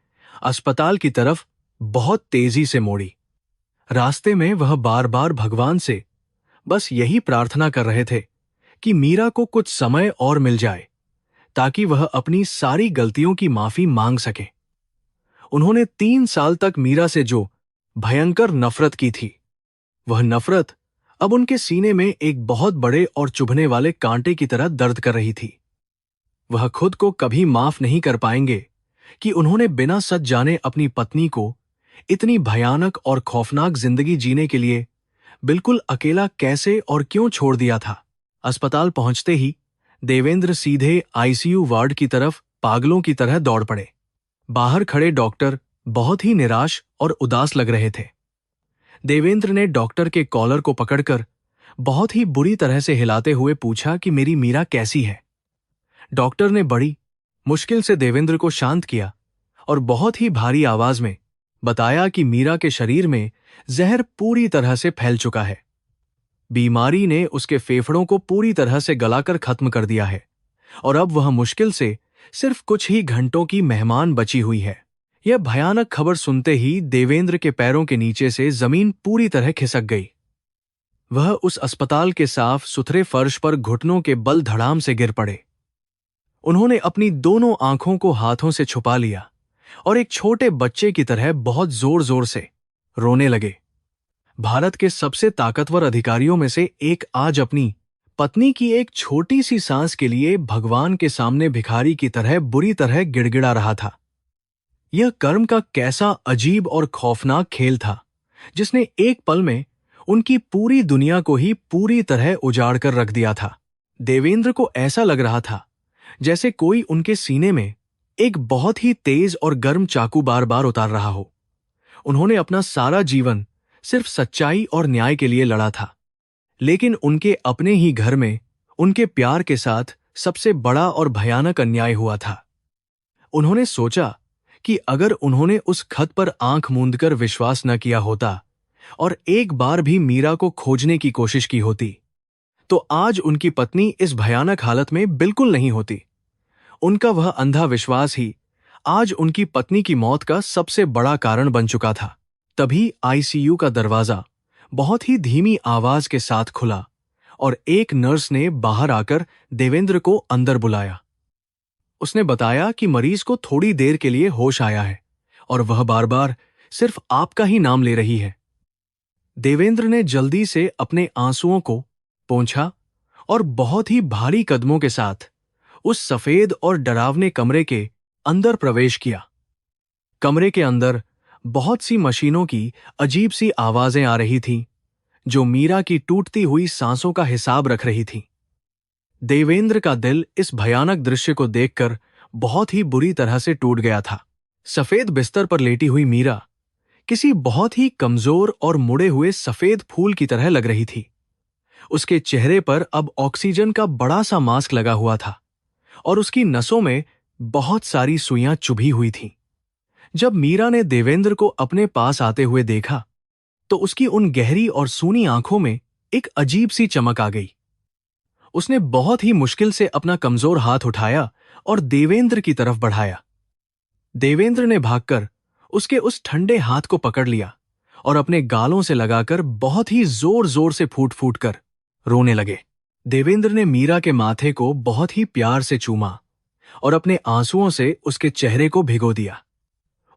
अस्पताल की तरफ बहुत तेजी से मोड़ी। रास्ते में वह बार बार भगवान से बस यही प्रार्थना कर रहे थे कि मीरा को कुछ समय और मिल जाए, ताकि वह अपनी सारी गलतियों की माफी मांग सके। उन्होंने 3 साल तक मीरा से जो भयंकर नफरत की थी, वह नफरत अब उनके सीने में एक बहुत बड़े और चुभने वाले कांटे की तरह दर्द कर रही थी। वह खुद को कभी माफ नहीं कर पाएंगे कि उन्होंने बिना सच जाने अपनी पत्नी को इतनी भयानक और खौफनाक जिंदगी जीने के लिए बिल्कुल अकेला कैसे और क्यों छोड़ दिया था। अस्पताल पहुंचते ही देवेंद्र सीधे आईसीयू वार्ड की तरफ पागलों की तरह दौड़ पड़े। बाहर खड़े डॉक्टर बहुत ही निराश और उदास लग रहे थे। देवेंद्र ने डॉक्टर के कॉलर को पकड़कर बहुत ही बुरी तरह से हिलाते हुए पूछा कि मेरी मीरा कैसी है। डॉक्टर ने बड़ी मुश्किल से देवेंद्र को शांत किया और बहुत ही भारी आवाज में बताया कि मीरा के शरीर में जहर पूरी तरह से फैल चुका है। बीमारी ने उसके फेफड़ों को पूरी तरह से गलाकर खत्म कर दिया है और अब वह मुश्किल से सिर्फ कुछ ही घंटों की मेहमान बची हुई है। यह भयानक खबर सुनते ही देवेंद्र के पैरों के नीचे से जमीन पूरी तरह खिसक गई। वह उस अस्पताल के साफ सुथरे फर्श पर घुटनों के बल धड़ाम से गिर पड़े। उन्होंने अपनी दोनों आंखों को हाथों से छुपा लिया और एक छोटे बच्चे की तरह बहुत जोर जोर से रोने लगे। भारत के सबसे ताकतवर अधिकारियों में से एक आज अपनी पत्नी की एक छोटी सी सांस के लिए भगवान के सामने भिखारी की तरह बुरी तरह गिड़गिड़ा रहा था। यह कर्म का कैसा अजीब और खौफनाक खेल था जिसने एक पल में उनकी पूरी दुनिया को ही पूरी तरह उजाड़ कर रख दिया था। देवेंद्र को ऐसा लग रहा था जैसे कोई उनके सीने में एक बहुत ही तेज और गर्म चाकू बार बार उतार रहा हो। उन्होंने अपना सारा जीवन सिर्फ सच्चाई और न्याय के लिए लड़ा था, लेकिन उनके अपने ही घर में उनके प्यार के साथ सबसे बड़ा और भयानक अन्याय हुआ था। उन्होंने सोचा कि अगर उन्होंने उस खत पर आंख मूंदकर विश्वास न किया होता और एक बार भी मीरा को खोजने की कोशिश की होती, तो आज उनकी पत्नी इस भयानक हालत में बिल्कुल नहीं होती। उनका वह अंधा विश्वास ही आज उनकी पत्नी की मौत का सबसे बड़ा कारण बन चुका था। तभी आईसीयू का दरवाजा बहुत ही धीमी आवाज के साथ खुला और एक नर्स ने बाहर आकर देवेंद्र को अंदर बुलाया। उसने बताया कि मरीज को थोड़ी देर के लिए होश आया है और वह बार बार सिर्फ आपका ही नाम ले रही है। देवेंद्र ने जल्दी से अपने आंसुओं को पोंछा और बहुत ही भारी कदमों के साथ उस सफेद और डरावने कमरे के अंदर प्रवेश किया। कमरे के अंदर बहुत सी मशीनों की अजीब सी आवाजें आ रही थीं, जो मीरा की टूटती हुई सांसों का हिसाब रख रही थीं। देवेंद्र का दिल इस भयानक दृश्य को देखकर बहुत ही बुरी तरह से टूट गया था। सफेद बिस्तर पर लेटी हुई मीरा किसी बहुत ही कमजोर और मुड़े हुए सफेद फूल की तरह लग रही थी। उसके चेहरे पर अब ऑक्सीजन का बड़ा सा मास्क लगा हुआ था और उसकी नसों में बहुत सारी सुइयां चुभी हुई थीं। जब मीरा ने देवेंद्र को अपने पास आते हुए देखा, तो उसकी उन गहरी और सूनी आंखों में एक अजीब सी चमक आ गई। उसने बहुत ही मुश्किल से अपना कमजोर हाथ उठाया और देवेंद्र की तरफ बढ़ाया। देवेंद्र ने भागकर उसके उस ठंडे हाथ को पकड़ लिया और अपने गालों से लगाकर बहुत ही जोर जोर से फूट फूट कर रोने लगे। देवेंद्र ने मीरा के माथे को बहुत ही प्यार से चूमा और अपने आंसुओं से उसके चेहरे को भिगो दिया।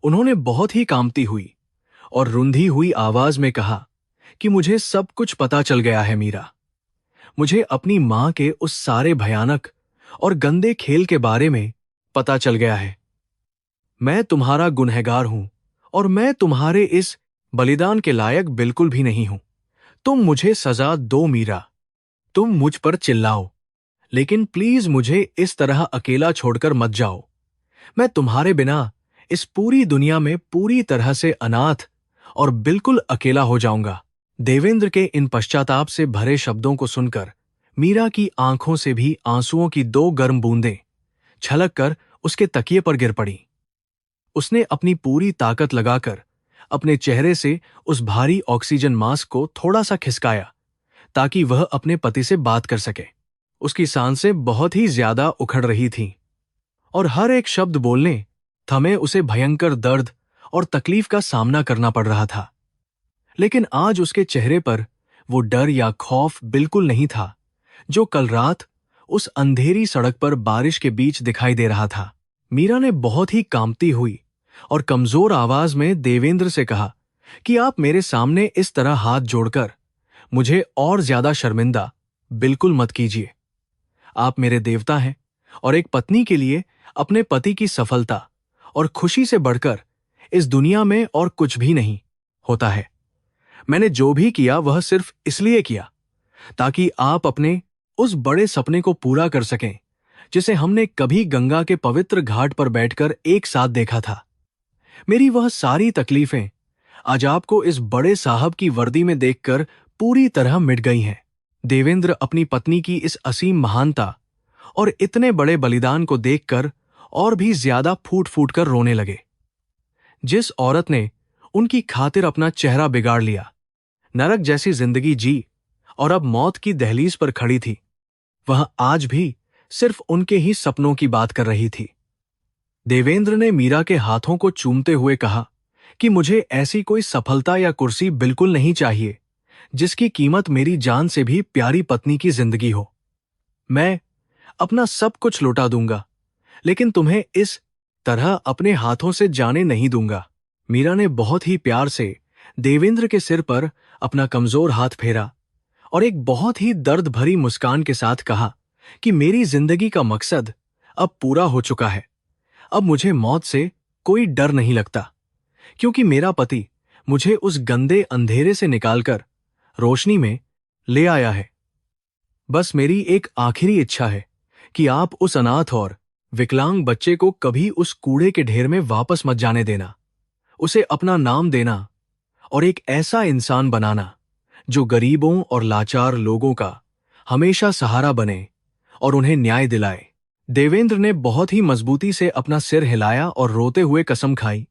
उन्होंने बहुत ही कांपती हुई और रुंधी हुई आवाज में कहा कि मुझे सब कुछ पता चल गया है मीरा। मुझे अपनी मां के उस सारे भयानक और गंदे खेल के बारे में पता चल गया है। मैं तुम्हारा गुनहगार हूं और मैं तुम्हारे इस बलिदान के लायक बिल्कुल भी नहीं हूं। तुम मुझे सजा दो मीरा। तुम मुझ पर चिल्लाओ, लेकिन प्लीज मुझे इस तरह अकेला छोड़कर मत जाओ। मैं तुम्हारे बिना इस पूरी दुनिया में पूरी तरह से अनाथ और बिल्कुल अकेला हो जाऊंगा। देवेंद्र के इन पश्चाताप से भरे शब्दों को सुनकर मीरा की आंखों से भी आंसुओं की दो गर्म बूंदें छलक कर उसके तकिए पर गिर पड़ी। उसने अपनी पूरी ताकत लगाकर अपने चेहरे से उस भारी ऑक्सीजन मास्क को थोड़ा सा खिसकाया ताकि वह अपने पति से बात कर सके। उसकी सांसें बहुत ही ज्यादा उखड़ रही थीं और हर एक शब्द बोलने थमे उसे भयंकर दर्द और तकलीफ का सामना करना पड़ रहा था। लेकिन आज उसके चेहरे पर वो डर या खौफ बिल्कुल नहीं था जो कल रात उस अंधेरी सड़क पर बारिश के बीच दिखाई दे रहा था। मीरा ने बहुत ही कांपती हुई और कमजोर आवाज में देवेंद्र से कहा कि आप मेरे सामने इस तरह हाथ जोड़कर मुझे और ज्यादा शर्मिंदा बिल्कुल मत कीजिए। आप मेरे देवता हैं और एक पत्नी के लिए अपने पति की सफलता और खुशी से बढ़कर इस दुनिया में और कुछ भी नहीं होता है। मैंने जो भी किया वह सिर्फ इसलिए किया ताकि आप अपने उस बड़े सपने को पूरा कर सकें जिसे हमने कभी गंगा के पवित्र घाट पर बैठकर एक साथ देखा था। मेरी वह सारी तकलीफें आज आपको इस बड़े साहब की वर्दी में देखकर पूरी तरह मिट गई हैं। देवेंद्र अपनी पत्नी की इस असीम महानता और इतने बड़े बलिदान को देखकर और भी ज्यादा फूट फूट कर रोने लगे। जिस औरत ने उनकी खातिर अपना चेहरा बिगाड़ लिया, नरक जैसी जिंदगी जी और अब मौत की दहलीज पर खड़ी थी। वह आज भी सिर्फ उनके ही सपनों की बात कर रही थी। देवेंद्र ने मीरा के हाथों को चूमते हुए कहा कि मुझे ऐसी कोई सफलता या कुर्सी बिल्कुल नहीं चाहिए जिसकी कीमत मेरी जान से भी प्यारी पत्नी की जिंदगी हो। मैं अपना सब कुछ लौटा दूंगा, लेकिन तुम्हें इस तरह अपने हाथों से जाने नहीं दूंगा। मीरा ने बहुत ही प्यार से देवेंद्र के सिर पर अपना कमजोर हाथ फेरा और एक बहुत ही दर्द भरी मुस्कान के साथ कहा कि मेरी जिंदगी का मकसद अब पूरा हो चुका है। अब मुझे मौत से कोई डर नहीं लगता, क्योंकि मेरा पति मुझे उस गंदे अंधेरे से निकालकर रोशनी में ले आया है। बस मेरी एक आखिरी इच्छा है कि आप उस अनाथ और विकलांग बच्चे को कभी उस कूड़े के ढेर में वापस मत जाने देना, उसे अपना नाम देना और एक ऐसा इंसान बनाना जो गरीबों और लाचार लोगों का हमेशा सहारा बने और उन्हें न्याय दिलाए। देवेंद्र ने बहुत ही मजबूती से अपना सिर हिलाया और रोते हुए कसम खाई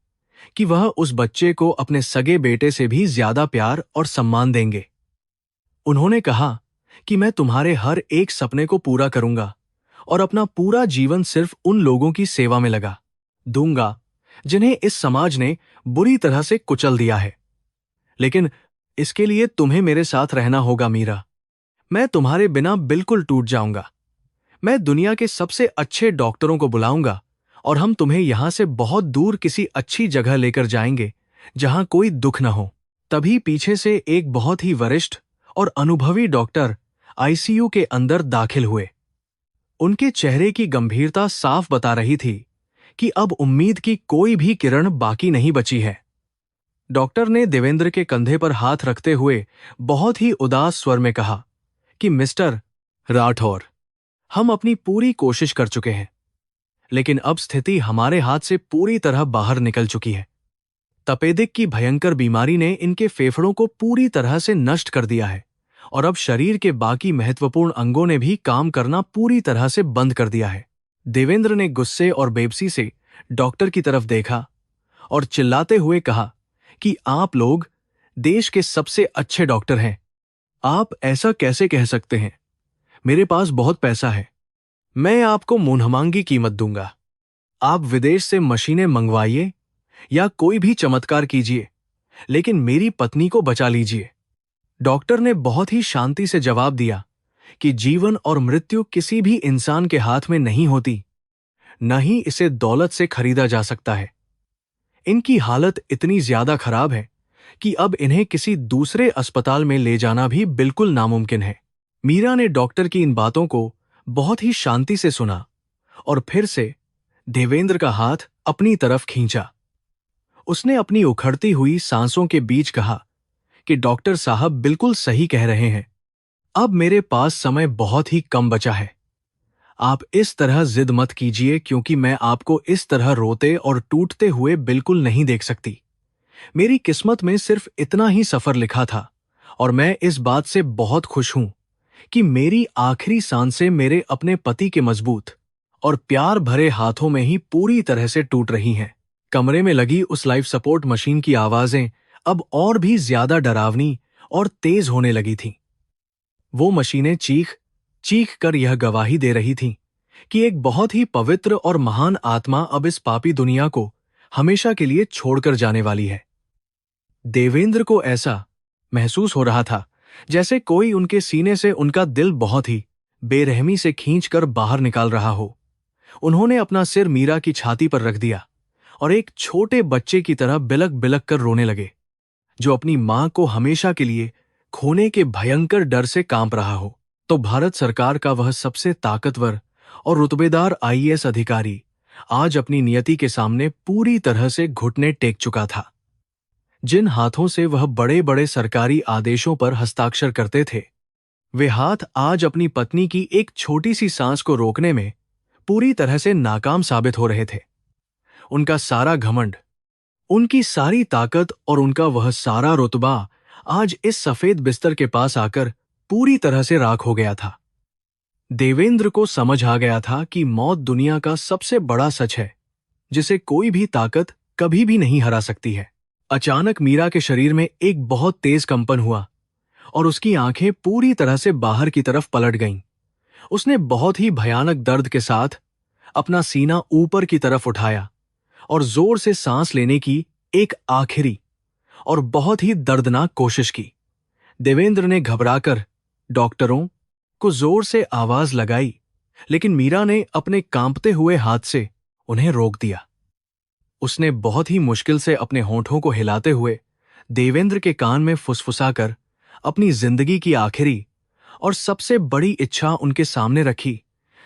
कि वह उस बच्चे को अपने सगे बेटे से भी ज्यादा प्यार और सम्मान देंगे। उन्होंने कहा कि मैं तुम्हारे हर एक सपने को पूरा करूंगा और अपना पूरा जीवन सिर्फ उन लोगों की सेवा में लगा दूंगा जिन्हें इस समाज ने बुरी तरह से कुचल दिया है। लेकिन इसके लिए तुम्हें मेरे साथ रहना होगा मीरा। मैं तुम्हारे बिना बिल्कुल टूट जाऊंगा। मैं दुनिया के सबसे अच्छे डॉक्टरों को बुलाऊंगा और हम तुम्हें यहां से बहुत दूर किसी अच्छी जगह लेकर जाएंगे जहां कोई दुख न हो। तभी पीछे से एक बहुत ही वरिष्ठ और अनुभवी डॉक्टर आईसीयू के अंदर दाखिल हुए। उनके चेहरे की गंभीरता साफ बता रही थी कि अब उम्मीद की कोई भी किरण बाकी नहीं बची है। डॉक्टर ने देवेंद्र के कंधे पर हाथ रखते हुए बहुत ही उदास स्वर में कहा कि मिस्टर राठौर, हम अपनी पूरी कोशिश कर चुके हैं, लेकिन अब स्थिति हमारे हाथ से पूरी तरह बाहर निकल चुकी है। तपेदिक की भयंकर बीमारी ने इनके फेफड़ों को पूरी तरह से नष्ट कर दिया है और अब शरीर के बाकी महत्वपूर्ण अंगों ने भी काम करना पूरी तरह से बंद कर दिया है। देवेंद्र ने गुस्से और बेबसी से डॉक्टर की तरफ देखा और चिल्लाते हुए कहा कि आप लोग देश के सबसे अच्छे डॉक्टर हैं। आप ऐसा कैसे कह सकते हैं? मेरे पास बहुत पैसा है, मैं आपको मुंहमांगी कीमत दूंगा। आप विदेश से मशीनें मंगवाइए या कोई भी चमत्कार कीजिए, लेकिन मेरी पत्नी को बचा लीजिए। डॉक्टर ने बहुत ही शांति से जवाब दिया कि जीवन और मृत्यु किसी भी इंसान के हाथ में नहीं होती, न ही इसे दौलत से खरीदा जा सकता है। इनकी हालत इतनी ज्यादा खराब है कि अब इन्हें किसी दूसरे अस्पताल में ले जाना भी बिल्कुल नामुमकिन है। मीरा ने डॉक्टर की इन बातों को बहुत ही शांति से सुना और फिर से देवेंद्र का हाथ अपनी तरफ खींचा। उसने अपनी उखड़ती हुई सांसों के बीच कहा कि डॉक्टर साहब बिल्कुल सही कह रहे हैं। अब मेरे पास समय बहुत ही कम बचा है। आप इस तरह जिद मत कीजिए, क्योंकि मैं आपको इस तरह रोते और टूटते हुए बिल्कुल नहीं देख सकती। मेरी किस्मत में सिर्फ इतना ही सफर लिखा था और मैं इस बात से बहुत खुश हूं कि मेरी आखिरी सांसें मेरे अपने पति के मजबूत और प्यार भरे हाथों में ही पूरी तरह से टूट रही हैं। कमरे में लगी उस लाइफ सपोर्ट मशीन की आवाजें अब और भी ज्यादा डरावनी और तेज होने लगी थीं। वो मशीनें चीख चीख कर यह गवाही दे रही थीं कि एक बहुत ही पवित्र और महान आत्मा अब इस पापी दुनिया को हमेशा के लिए छोड़कर जाने वाली है। देवेंद्र को ऐसा महसूस हो रहा था जैसे कोई उनके सीने से उनका दिल बहुत ही बेरहमी से खींचकर बाहर निकाल रहा हो। उन्होंने अपना सिर मीरा की छाती पर रख दिया और एक छोटे बच्चे की तरह बिलक बिलक कर रोने लगे, जो अपनी मां को हमेशा के लिए खोने के भयंकर डर से कांप रहा हो। तो भारत सरकार का वह सबसे ताकतवर और रुतबेदार आईएएस अधिकारी आज अपनी नियति के सामने पूरी तरह से घुटने टेक चुका था। जिन हाथों से वह बड़े बड़े सरकारी आदेशों पर हस्ताक्षर करते थे, वे हाथ आज अपनी पत्नी की एक छोटी सी सांस को रोकने में पूरी तरह से नाकाम साबित हो रहे थे। उनका सारा घमंड, उनकी सारी ताकत और उनका वह सारा रुतबा आज इस सफेद बिस्तर के पास आकर पूरी तरह से राख हो गया था। देवेंद्र को समझ आ गया था कि मौत दुनिया का सबसे बड़ा सच है, जिसे कोई भी ताकत कभी भी नहीं हरा सकती है। अचानक मीरा के शरीर में एक बहुत तेज कंपन हुआ और उसकी आंखें पूरी तरह से बाहर की तरफ पलट गईं। उसने बहुत ही भयानक दर्द के साथ अपना सीना ऊपर की तरफ उठाया और जोर से सांस लेने की एक आखिरी और बहुत ही दर्दनाक कोशिश की। देवेंद्र ने घबराकर डॉक्टरों को जोर से आवाज लगाई, लेकिन मीरा ने अपने कांपते हुए हाथ से उन्हें रोक दिया। उसने बहुत ही मुश्किल से अपने होठों को हिलाते हुए देवेंद्र के कान में फुसफुसाकर अपनी जिंदगी की आखिरी और सबसे बड़ी इच्छा उनके सामने रखी,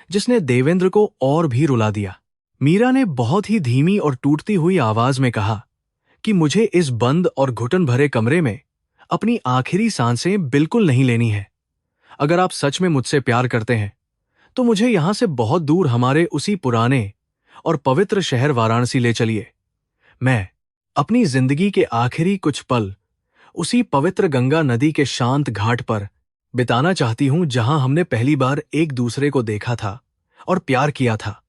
जिसने देवेंद्र को और भी रुला दिया। मीरा ने बहुत ही धीमी और टूटती हुई आवाज में कहा कि मुझे इस बंद और घुटन भरे कमरे में अपनी आखिरी सांसें बिल्कुल नहीं लेनी है। अगर आप सच में मुझसे प्यार करते हैं तो मुझे यहां से बहुत दूर हमारे उसी पुराने और पवित्र शहर वाराणसी ले चलिए। मैं अपनी जिंदगी के आखिरी कुछ पल उसी पवित्र गंगा नदी के शांत घाट पर बिताना चाहती हूं, जहां हमने पहली बार एक दूसरे को देखा था और प्यार किया था।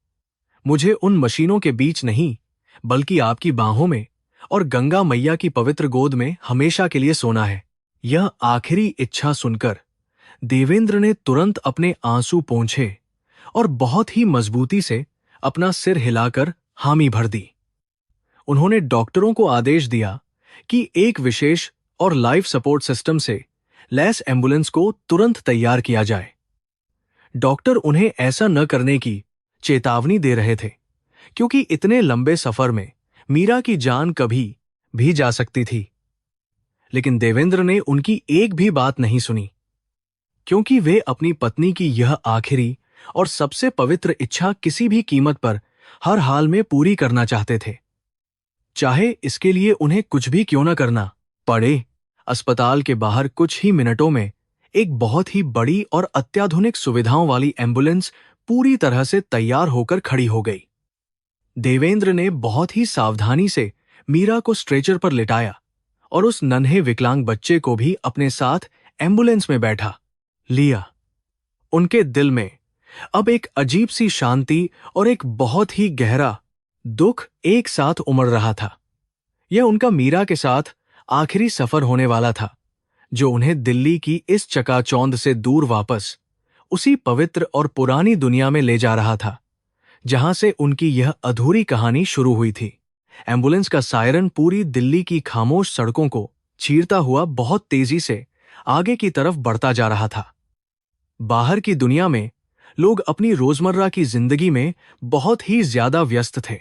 मुझे उन मशीनों के बीच नहीं, बल्कि आपकी बाहों में और गंगा मैया की पवित्र गोद में हमेशा के लिए सोना है। यह आखिरी इच्छा सुनकर देवेंद्र ने तुरंत अपने आंसू पोंछे और बहुत ही मजबूती से अपना सिर हिलाकर हामी भर दी। उन्होंने डॉक्टरों को आदेश दिया कि एक विशेष और लाइफ सपोर्ट सिस्टम से लैस एम्बुलेंस को तुरंत तैयार किया जाए। डॉक्टर उन्हें ऐसा न करने की चेतावनी दे रहे थे, क्योंकि इतने लंबे सफर में मीरा की जान कभी भी जा सकती थी। लेकिन देवेंद्र ने उनकी एक भी बात नहीं सुनी, क्योंकि वे अपनी पत्नी की यह आखिरी और सबसे पवित्र इच्छा किसी भी कीमत पर हर हाल में पूरी करना चाहते थे, चाहे इसके लिए उन्हें कुछ भी क्यों न करना पड़े। अस्पताल के बाहर कुछ ही मिनटों में एक बहुत ही बड़ी और अत्याधुनिक सुविधाओं वाली एम्बुलेंस पूरी तरह से तैयार होकर खड़ी हो गई। देवेंद्र ने बहुत ही सावधानी से मीरा को स्ट्रेचर पर लिटाया और उस नन्हे विकलांग बच्चे को भी अपने साथ एम्बुलेंस में बैठा लिया। उनके दिल में अब एक अजीब सी शांति और एक बहुत ही गहरा दुख एक साथ उमड़ रहा था। यह उनका मीरा के साथ आखिरी सफर होने वाला था, जो उन्हें दिल्ली की इस चकाचौंध से दूर वापस उसी पवित्र और पुरानी दुनिया में ले जा रहा था, जहां से उनकी यह अधूरी कहानी शुरू हुई थी। एम्बुलेंस का सायरन पूरी दिल्ली की खामोश सड़कों को चीरता हुआ बहुत तेजी से आगे की तरफ बढ़ता जा रहा था। बाहर की दुनिया में लोग अपनी रोजमर्रा की जिंदगी में बहुत ही ज्यादा व्यस्त थे,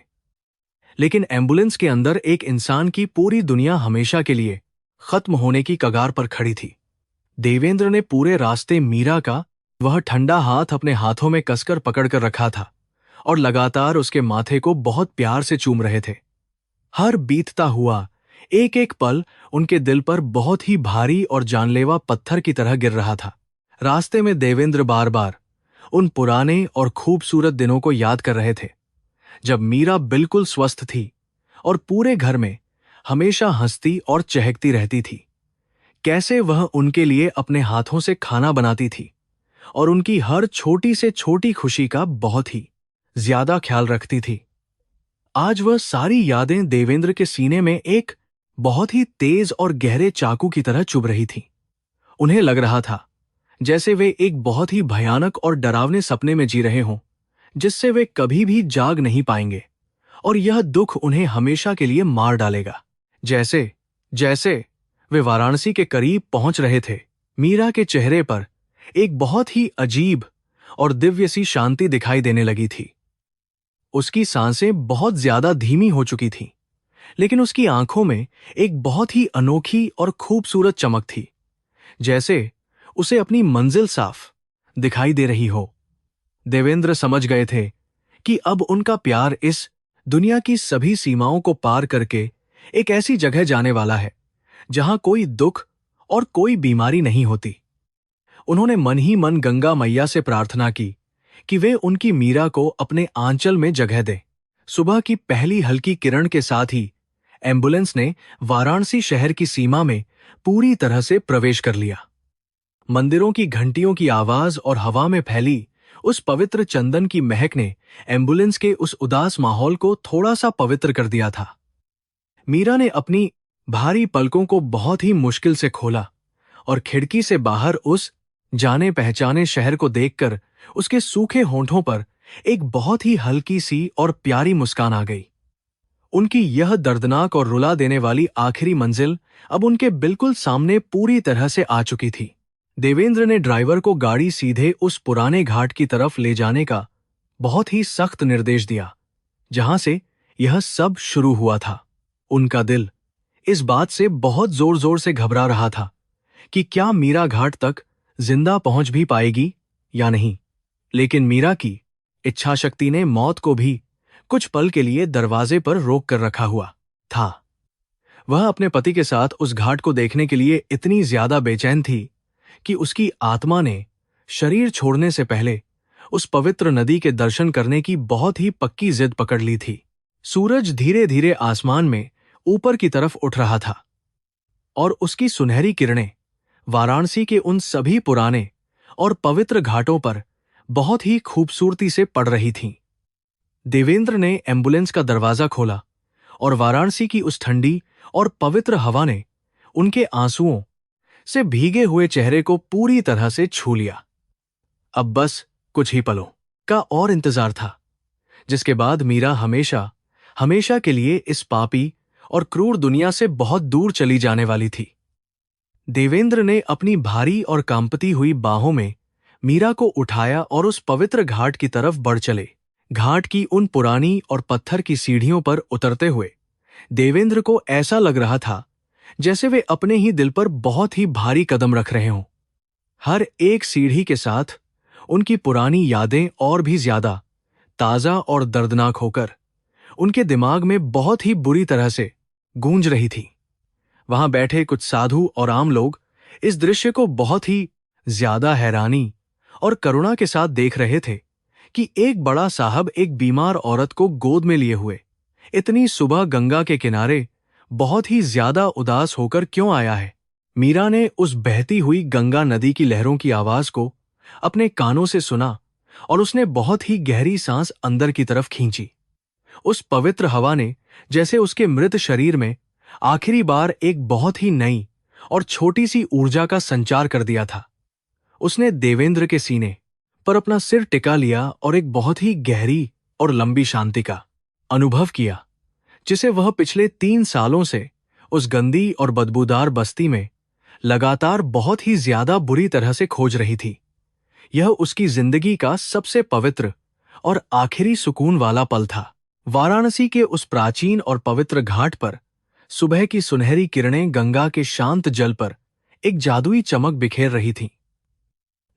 लेकिन एम्बुलेंस के अंदर एक इंसान की पूरी दुनिया हमेशा के लिए खत्म होने की कगार पर खड़ी थी। देवेंद्र ने पूरे रास्ते मीरा का वह ठंडा हाथ अपने हाथों में कसकर पकड़कर रखा था और लगातार उसके माथे को बहुत प्यार से चूम रहे थे। हर बीतता हुआ एक एक पल उनके दिल पर बहुत ही भारी और जानलेवा पत्थर की तरह गिर रहा था। रास्ते में देवेंद्र बार बार उन पुराने और खूबसूरत दिनों को याद कर रहे थे, जब मीरा बिल्कुल स्वस्थ थी और पूरे घर में हमेशा हंसती और चहकती रहती थी। कैसे वह उनके लिए अपने हाथों से खाना बनाती थी और उनकी हर छोटी से छोटी खुशी का बहुत ही ज्यादा ख्याल रखती थी। आज वह सारी यादें देवेंद्र के सीने में एक बहुत ही तेज और गहरे चाकू की तरह चुभ रही थीं। उन्हें लग रहा था जैसे वे एक बहुत ही भयानक और डरावने सपने में जी रहे हों, जिससे वे कभी भी जाग नहीं पाएंगे और यह दुख उन्हें हमेशा के लिए मार डालेगा। जैसे जैसे वे वाराणसी के करीब पहुंच रहे थे, मीरा के चेहरे पर एक बहुत ही अजीब और दिव्य सी शांति दिखाई देने लगी थी। उसकी सांसें बहुत ज्यादा धीमी हो चुकी थीं, लेकिन उसकी आंखों में एक बहुत ही अनोखी और खूबसूरत चमक थी, जैसे उसे अपनी मंजिल साफ दिखाई दे रही हो। देवेंद्र समझ गए थे कि अब उनका प्यार इस दुनिया की सभी सीमाओं को पार करके एक ऐसी जगह जाने वाला है जहां कोई दुख और कोई बीमारी नहीं होती। उन्होंने मन ही मन गंगा मैया से प्रार्थना की कि वे उनकी मीरा को अपने आंचल में जगह दें। सुबह की पहली हल्की किरण के साथ ही एम्बुलेंस ने वाराणसी शहर की सीमा में पूरी तरह से प्रवेश कर लिया। मंदिरों की घंटियों की आवाज और हवा में फैली उस पवित्र चंदन की महक ने एम्बुलेंस के उस उदास माहौल को थोड़ा सा पवित्र कर दिया था। मीरा ने अपनी भारी पलकों को बहुत ही मुश्किल से खोला और खिड़की से बाहर उस जाने पहचाने शहर को देखकर उसके सूखे होंठों पर एक बहुत ही हल्की सी और प्यारी मुस्कान आ गई। उनकी यह दर्दनाक और रुला देने वाली आखिरी मंजिल अब उनके बिल्कुल सामने पूरी तरह से आ चुकी थी। देवेंद्र ने ड्राइवर को गाड़ी सीधे उस पुराने घाट की तरफ ले जाने का बहुत ही सख्त निर्देश दिया, जहां से यह सब शुरू हुआ था। उनका दिल इस बात से बहुत जोर जोर से घबरा रहा था कि क्या मीरा घाट तक जिंदा पहुंच भी पाएगी या नहीं। लेकिन मीरा की इच्छा शक्ति ने मौत को भी कुछ पल के लिए दरवाजे पर रोक कर रखा हुआ था। वह अपने पति के साथ उस घाट को देखने के लिए इतनी ज्यादा बेचैन थी कि उसकी आत्मा ने शरीर छोड़ने से पहले उस पवित्र नदी के दर्शन करने की बहुत ही पक्की जिद पकड़ ली थी। सूरज धीरे धीरे आसमान में ऊपर की तरफ उठ रहा था और उसकी सुनहरी किरणें वाराणसी के उन सभी पुराने और पवित्र घाटों पर बहुत ही खूबसूरती से पड़ रही थीं। देवेंद्र ने एम्बुलेंस का दरवाजा खोला और वाराणसी की उस ठंडी और पवित्र हवा ने उनके आंसुओं से भीगे हुए चेहरे को पूरी तरह से छू लिया। अब बस कुछ ही पलों का और इंतजार था, जिसके बाद मीरा हमेशा हमेशा के लिए इस पापी और क्रूर दुनिया से बहुत दूर चली जाने वाली थी। देवेंद्र ने अपनी भारी और कांपती हुई बाहों में मीरा को उठाया और उस पवित्र घाट की तरफ बढ़ चले। घाट की उन पुरानी और पत्थर की सीढ़ियों पर उतरते हुए देवेंद्र को ऐसा लग रहा था जैसे वे अपने ही दिल पर बहुत ही भारी कदम रख रहे हों। हर एक सीढ़ी के साथ उनकी पुरानी यादें और भी ज्यादा ताजा और दर्दनाक होकर उनके दिमाग में बहुत ही बुरी तरह से गूंज रही थी। वहां बैठे कुछ साधु और आम लोग इस दृश्य को बहुत ही ज्यादा हैरानी और करुणा के साथ देख रहे थे कि एक बड़ा साहब एक बीमार औरत को गोद में लिए हुए इतनी सुबह गंगा के किनारे बहुत ही ज्यादा उदास होकर क्यों आया है। मीरा ने उस बहती हुई गंगा नदी की लहरों की आवाज को अपने कानों से सुना और उसने बहुत ही गहरी सांस अंदर की तरफ खींची। उस पवित्र हवा ने जैसे उसके मृत शरीर में आखिरी बार एक बहुत ही नई और छोटी सी ऊर्जा का संचार कर दिया था। उसने देवेंद्र के सीने पर अपना सिर टिका लिया और एक बहुत ही गहरी और लंबी शांति का अनुभव किया, जिसे वह पिछले 3 सालों से उस गंदी और बदबूदार बस्ती में लगातार बहुत ही ज्यादा बुरी तरह से खोज रही थी। यह उसकी जिंदगी का सबसे पवित्र और आखिरी सुकून वाला पल था। वाराणसी के उस प्राचीन और पवित्र घाट पर सुबह की सुनहरी किरणें गंगा के शांत जल पर एक जादुई चमक बिखेर रही थीं।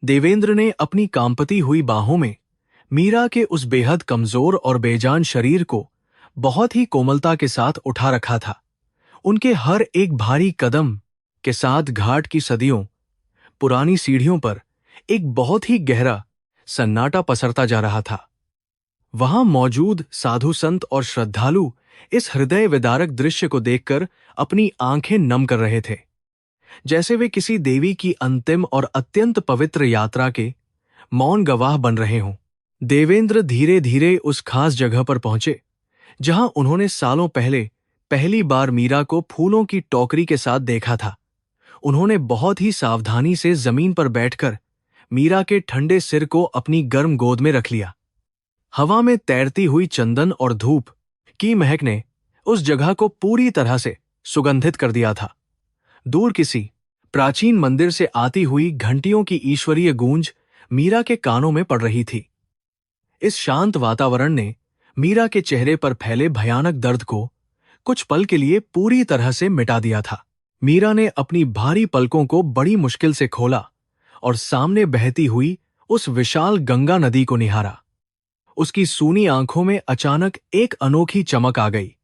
देवेंद्र ने अपनी कांपती हुई बाहों में मीरा के उस बेहद कमजोर और बेजान शरीर को बहुत ही कोमलता के साथ उठा रखा था। उनके हर एक भारी कदम के साथ घाट की सदियों पुरानी सीढ़ियों पर एक बहुत ही गहरा सन्नाटा पसरता जा रहा था। वहां मौजूद साधु संत और श्रद्धालु इस हृदय विदारक दृश्य को देखकर अपनी आंखें नम कर रहे थे, जैसे वे किसी देवी की अंतिम और अत्यंत पवित्र यात्रा के मौन गवाह बन रहे हों। देवेंद्र धीरे धीरे उस खास जगह पर पहुंचे जहां उन्होंने सालों पहले पहली बार मीरा को फूलों की टोकरी के साथ देखा था। उन्होंने बहुत ही सावधानी से जमीन पर बैठकर मीरा के ठंडे सिर को अपनी गर्म गोद में रख लिया। हवा में तैरती हुई चंदन और धूप की महक ने उस जगह को पूरी तरह से सुगंधित कर दिया था। दूर किसी प्राचीन मंदिर से आती हुई घंटियों की ईश्वरीय गूंज मीरा के कानों में पड़ रही थी। इस शांत वातावरण ने मीरा के चेहरे पर फैले भयानक दर्द को कुछ पल के लिए पूरी तरह से मिटा दिया था। मीरा ने अपनी भारी पलकों को बड़ी मुश्किल से खोला और सामने बहती हुई उस विशाल गंगा नदी को निहारा। उसकी सूनी आंखों में अचानक एक अनोखी चमक आ गई,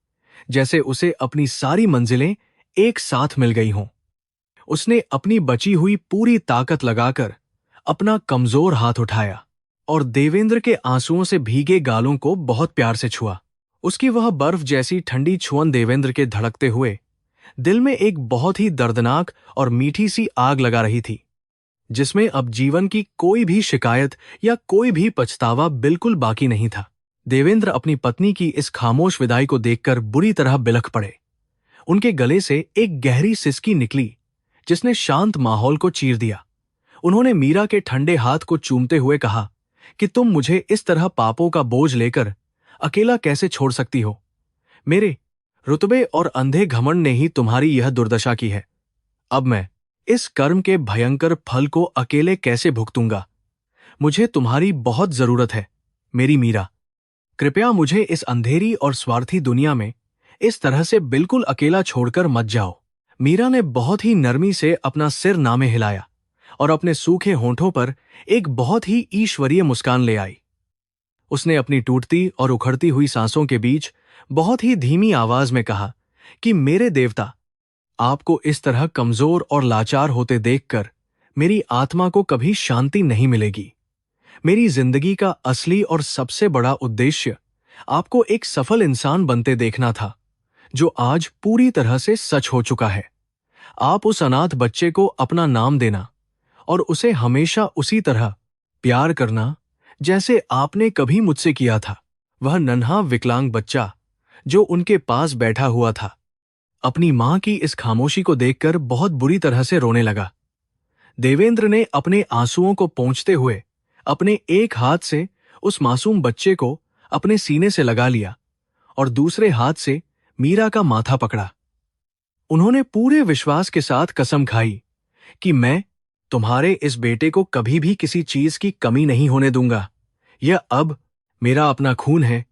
जैसे उसे अपनी सारी मंजिलें एक साथ मिल गई हों। उसने अपनी बची हुई पूरी ताकत लगाकर अपना कमजोर हाथ उठाया और देवेंद्र के आंसुओं से भीगे गालों को बहुत प्यार से छुआ। उसकी वह बर्फ जैसी ठंडी छुअन देवेंद्र के धड़कते हुए दिल में एक बहुत ही दर्दनाक और मीठी सी आग लगा रही थी, जिसमें अब जीवन की कोई भी शिकायत या कोई भी पछतावा बिल्कुल बाकी नहीं था। देवेंद्र अपनी पत्नी की इस खामोश विदाई को देखकर बुरी तरह बिलख पड़े। उनके गले से एक गहरी सिसकी निकली जिसने शांत माहौल को चीर दिया। उन्होंने मीरा के ठंडे हाथ को चूमते हुए कहा कि तुम मुझे इस तरह पापों का बोझ लेकर अकेला कैसे छोड़ सकती हो? मेरे रुतबे और अंधे घमंड ने ही तुम्हारी यह दुर्दशा की है। अब मैं इस कर्म के भयंकर फल को अकेले कैसे भुगतूंगा? मुझे तुम्हारी बहुत जरूरत है, मेरी मीरा। कृपया मुझे इस अंधेरी और स्वार्थी दुनिया में इस तरह से बिल्कुल अकेला छोड़कर मत जाओ। मीरा ने बहुत ही नरमी से अपना सिर नामे हिलाया और अपने सूखे होंठों पर एक बहुत ही ईश्वरीय मुस्कान ले आई। उसने अपनी टूटती और उखड़ती हुई सांसों के बीच बहुत ही धीमी आवाज में कहा कि मेरे देवता, आपको इस तरह कमजोर और लाचार होते देखकर मेरी आत्मा को कभी शांति नहीं मिलेगी। मेरी जिंदगी का असली और सबसे बड़ा उद्देश्य आपको एक सफल इंसान बनते देखना था, जो आज पूरी तरह से सच हो चुका है। आप उस अनाथ बच्चे को अपना नाम देना और उसे हमेशा उसी तरह प्यार करना जैसे आपने कभी मुझसे किया था। वह नन्हा विकलांग बच्चा जो उनके पास बैठा हुआ था, अपनी मां की इस खामोशी को देखकर बहुत बुरी तरह से रोने लगा। देवेंद्र ने अपने आंसुओं को पोंछते हुए अपने एक हाथ से उस मासूम बच्चे को अपने सीने से लगा लिया और दूसरे हाथ से मीरा का माथा पकड़ा। उन्होंने पूरे विश्वास के साथ कसम खाई कि मैं तुम्हारे इस बेटे को कभी भी किसी चीज की कमी नहीं होने दूंगा। यह अब मेरा अपना खून है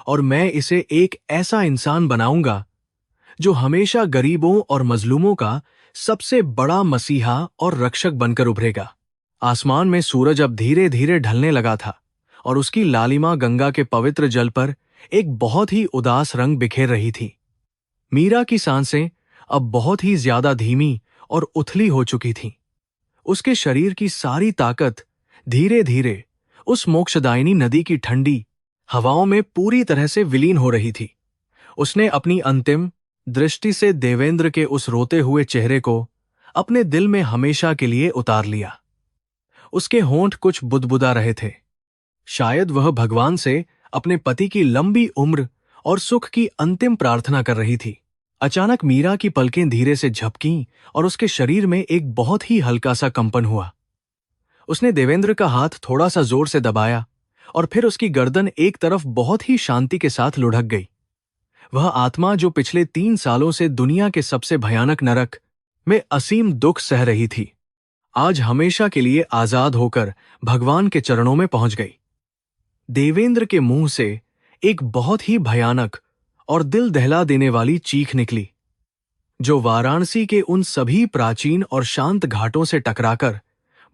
और मैं इसे एक ऐसा इंसान बनाऊंगा जो हमेशा गरीबों और मजलूमों का सबसे बड़ा मसीहा और रक्षक बनकर उभरेगा। आसमान में सूरज अब धीरे धीरे ढलने लगा था और उसकी लालिमा गंगा के पवित्र जल पर एक बहुत ही उदास रंग बिखेर रही थी। मीरा की सांसें अब बहुत ही ज्यादा धीमी और उथली हो चुकी थीं। उसके शरीर की सारी ताकत धीरे धीरे उस मोक्षदायिनी नदी की ठंडी हवाओं में पूरी तरह से विलीन हो रही थी। उसने अपनी अंतिम दृष्टि से देवेंद्र के उस रोते हुए चेहरे को अपने दिल में हमेशा के लिए उतार लिया। उसके होंठ कुछ बुदबुदा रहे थे। शायद वह भगवान से अपने पति की लंबी उम्र और सुख की अंतिम प्रार्थना कर रही थी। अचानक मीरा की पलकें धीरे से झपकीं और उसके शरीर में एक बहुत ही हल्का सा कंपन हुआ। उसने देवेंद्र का हाथ थोड़ा सा जोर से दबाया और फिर उसकी गर्दन एक तरफ बहुत ही शांति के साथ लुढ़क गई। वह आत्मा जो पिछले 3 सालों से दुनिया के सबसे भयानक नरक में असीम दुख सह रही थी, आज हमेशा के लिए आजाद होकर भगवान के चरणों में पहुंच गई। देवेंद्र के मुंह से एक बहुत ही भयानक और दिल दहला देने वाली चीख निकली, जो वाराणसी के उन सभी प्राचीन और शांत घाटों से टकराकर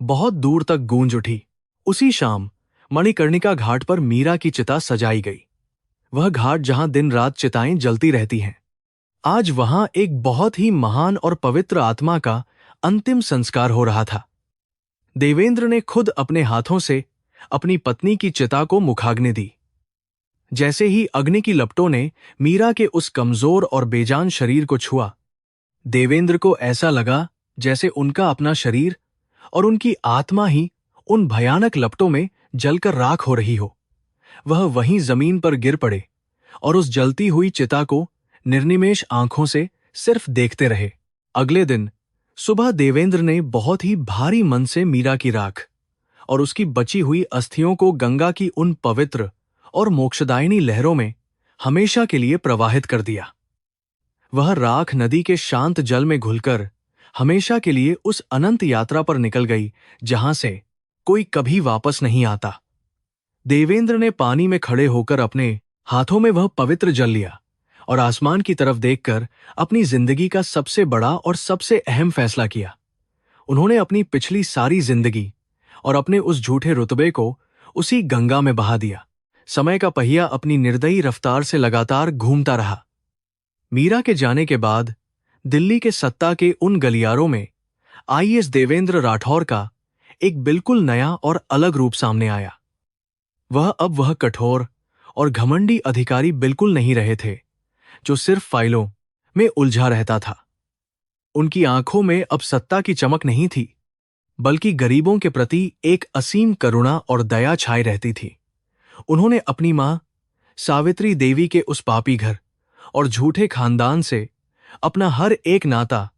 बहुत दूर तक गूंज उठी। उसी शाम मणिकर्णिका घाट पर मीरा की चिता सजाई गई। वह घाट जहां दिन रात चिताएं जलती रहती हैं, आज वहां एक बहुत ही महान और पवित्र आत्मा का अंतिम संस्कार हो रहा था। देवेंद्र ने खुद अपने हाथों से अपनी पत्नी की चिता को मुखाग्नि दी। जैसे ही अग्नि की लपटों ने मीरा के उस कमजोर और बेजान शरीर को छुआ, देवेंद्र को ऐसा लगा जैसे उनका अपना शरीर और उनकी आत्मा ही उन भयानक लपटों में जलकर राख हो रही हो। वह वहीं जमीन पर गिर पड़े और उस जलती हुई चिता को निर्निमेष आंखों से सिर्फ देखते रहे। अगले दिन सुबह देवेंद्र ने बहुत ही भारी मन से मीरा की राख और उसकी बची हुई अस्थियों को गंगा की उन पवित्र और मोक्षदायिनी लहरों में हमेशा के लिए प्रवाहित कर दिया। वह राख नदी के शांत जल में घुलकर हमेशा के लिए उस अनंत यात्रा पर निकल गई जहां से कोई कभी वापस नहीं आता। देवेंद्र ने पानी में खड़े होकर अपने हाथों में वह पवित्र जल लिया और आसमान की तरफ देखकर अपनी जिंदगी का सबसे बड़ा और सबसे अहम फैसला किया। उन्होंने अपनी पिछली सारी जिंदगी और अपने उस झूठे रुतबे को उसी गंगा में बहा दिया। समय का पहिया अपनी निर्दयी रफ्तार से लगातार घूमता रहा। मीरा के जाने के बाद दिल्ली के सत्ता के उन गलियारों में आईएएस देवेंद्र राठौर का एक बिल्कुल नया और अलग रूप सामने आया। वह कठोर और घमंडी अधिकारी बिल्कुल नहीं रहे थे, जो सिर्फ फाइलों में उलझा रहता था। उनकी आंखों में अब सत्ता की चमक नहीं थी, बल्कि गरीबों के प्रति एक असीम करुणा और दया छाई रहती थी। उन्होंने अपनी मां सावित्री देवी के उस पापी घर और झूठे खानदान से अपना हर एक नाता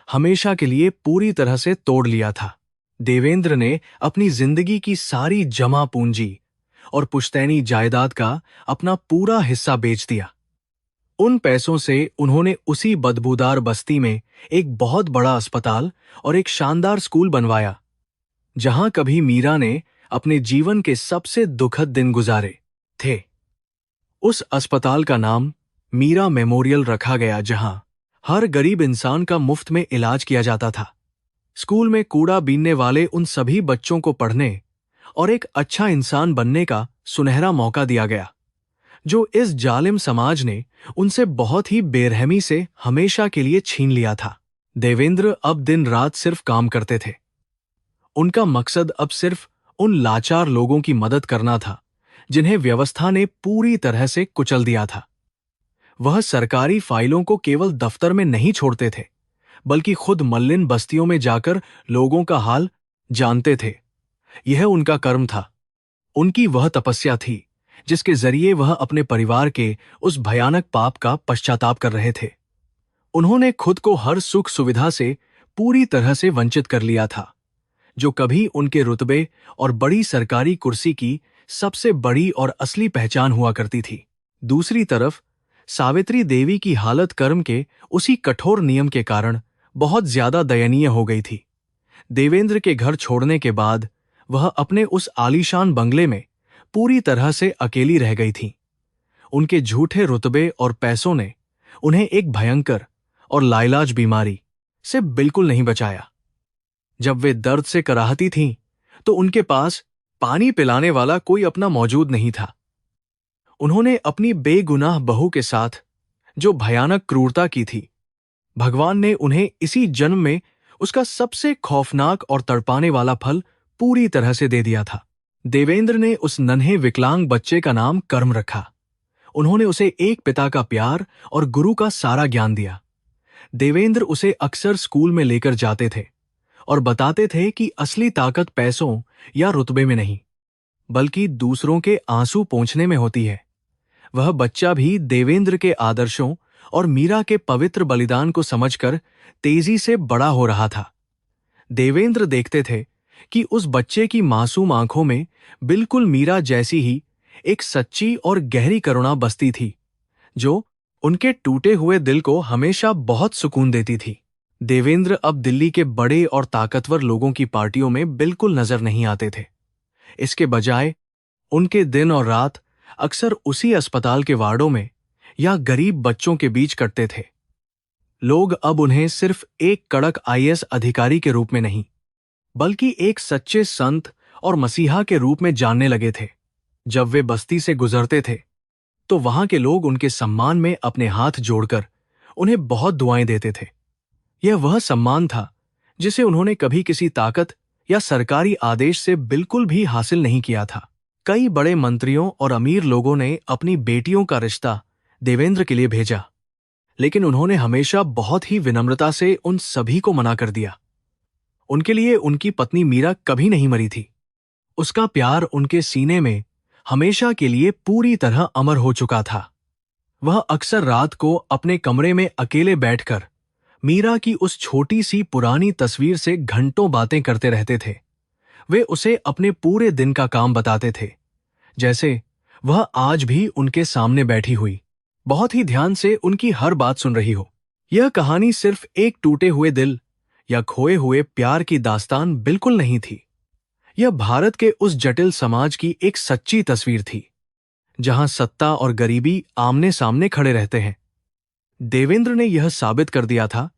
हमेशा के लिए पूरी तरह से तोड़ लिया था। देवेंद्र ने अपनी जिंदगी की सारी जमा पूंजी और पुश्तैनी जायदाद का अपना पूरा हिस्सा बेच दिया। उन पैसों से उन्होंने उसी बदबूदार बस्ती में एक बहुत बड़ा अस्पताल और एक शानदार स्कूल बनवाया, जहां कभी मीरा ने अपने जीवन के सबसे दुखद दिन गुजारे थे। उस अस्पताल का नाम मीरा मेमोरियल रखा गया, जहां हर गरीब इंसान का मुफ्त में इलाज किया जाता था। स्कूल में कूड़ा बीनने वाले उन सभी बच्चों को पढ़ने और एक अच्छा इंसान बनने का सुनहरा मौका दिया गया, जो इस जालिम समाज ने उनसे बहुत ही बेरहमी से हमेशा के लिए छीन लिया था। देवेंद्र अब दिन रात सिर्फ काम करते थे। उनका मकसद अब सिर्फ उन लाचार लोगों की मदद करना था जिन्हें व्यवस्था ने पूरी तरह से कुचल दिया था। वह सरकारी फाइलों को केवल दफ्तर में नहीं छोड़ते थे, बल्कि खुद मलिन बस्तियों में जाकर लोगों का हाल जानते थे। यह उनका कर्म था, उनकी वह तपस्या थी जिसके जरिए वह अपने परिवार के उस भयानक पाप का पश्चाताप कर रहे थे। उन्होंने खुद को हर सुख सुविधा से पूरी तरह से वंचित कर लिया था, जो कभी उनके रुतबे और बड़ी सरकारी कुर्सी की सबसे बड़ी और असली पहचान हुआ करती थी। दूसरी तरफ सावित्री देवी की हालत कर्म के उसी कठोर नियम के कारण बहुत ज्यादा दयनीय हो गई थी। देवेंद्र के घर छोड़ने के बाद वह अपने उस आलीशान बंगले में पूरी तरह से अकेली रह गई थी। उनके झूठे रुतबे और पैसों ने उन्हें एक भयंकर और लाइलाज बीमारी से बिल्कुल नहीं बचाया। जब वे दर्द से कराहती थीं, तो उनके पास पानी पिलाने वाला कोई अपना मौजूद नहीं था। उन्होंने अपनी बेगुनाह बहू के साथ जो भयानक क्रूरता की थी, भगवान ने उन्हें इसी जन्म में उसका सबसे खौफनाक और तड़पाने वाला फल पूरी तरह से दे दिया था। देवेंद्र ने उस नन्हे विकलांग बच्चे का नाम कर्म रखा। उन्होंने उसे एक पिता का प्यार और गुरु का सारा ज्ञान दिया। देवेंद्र उसे अक्सर स्कूल में लेकर जाते थे और बताते थे कि असली ताकत पैसों या रुतबे में नहीं, बल्कि दूसरों के आंसू पोंछने में होती है। वह बच्चा भी देवेंद्र के आदर्शों और मीरा के पवित्र बलिदान को समझकर तेजी से बड़ा हो रहा था। देवेंद्र देखते थे कि उस बच्चे की मासूम आंखों में बिल्कुल मीरा जैसी ही एक सच्ची और गहरी करुणा बसती थी, जो उनके टूटे हुए दिल को हमेशा बहुत सुकून देती थी। देवेंद्र अब दिल्ली के बड़े और ताकतवर लोगों की पार्टियों में बिल्कुल नजर नहीं आते थे। इसके बजाय उनके दिन और रात अक्सर उसी अस्पताल के वार्डों में या गरीब बच्चों के बीच कटते थे। लोग अब उन्हें सिर्फ एक कड़क आईएएस अधिकारी के रूप में नहीं, बल्कि एक सच्चे संत और मसीहा के रूप में जानने लगे थे। जब वे बस्ती से गुजरते थे, तो वहां के लोग उनके सम्मान में अपने हाथ जोड़कर उन्हें बहुत दुआएं देते थे। यह वह सम्मान था जिसे उन्होंने कभी किसी ताकत या सरकारी आदेश से बिल्कुल भी हासिल नहीं किया था। कई बड़े मंत्रियों और अमीर लोगों ने अपनी बेटियों का रिश्ता देवेंद्र के लिए भेजा, लेकिन उन्होंने हमेशा बहुत ही विनम्रता से उन सभी को मना कर दिया। उनके लिए उनकी पत्नी मीरा कभी नहीं मरी थी। उसका प्यार उनके सीने में हमेशा के लिए पूरी तरह अमर हो चुका था। वह अक्सर रात को अपने कमरे में अकेले बैठकर मीरा की उस छोटी सी पुरानी तस्वीर से घंटों बातें करते रहते थे। वे उसे अपने पूरे दिन का काम बताते थे, जैसे वह आज भी उनके सामने बैठी हुई, बहुत ही ध्यान से उनकी हर बात सुन रही हो। यह कहानी सिर्फ एक टूटे हुए दिल या खोए हुए प्यार की दास्तान बिल्कुल नहीं थी। यह भारत के उस जटिल समाज की एक सच्ची तस्वीर थी, जहां सत्ता और गरीबी आमने सामने खड़े रहते हैं। देवेंद्र ने यह साबित कर दिया था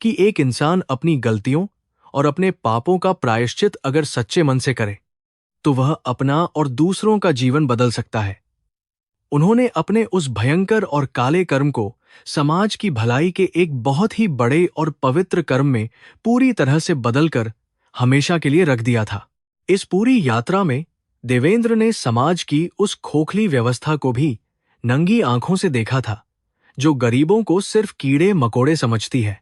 कि एक इंसान अपनी गलतियों और अपने पापों का प्रायश्चित अगर सच्चे मन से करे, तो वह अपना और दूसरों का जीवन बदल सकता है। उन्होंने अपने उस भयंकर और काले कर्म को समाज की भलाई के एक बहुत ही बड़े और पवित्र कर्म में पूरी तरह से बदलकर हमेशा के लिए रख दिया था। इस पूरी यात्रा में देवेंद्र ने समाज की उस खोखली व्यवस्था को भी नंगी आंखों से देखा था, जो गरीबों को सिर्फ कीड़े मकोड़े समझती है।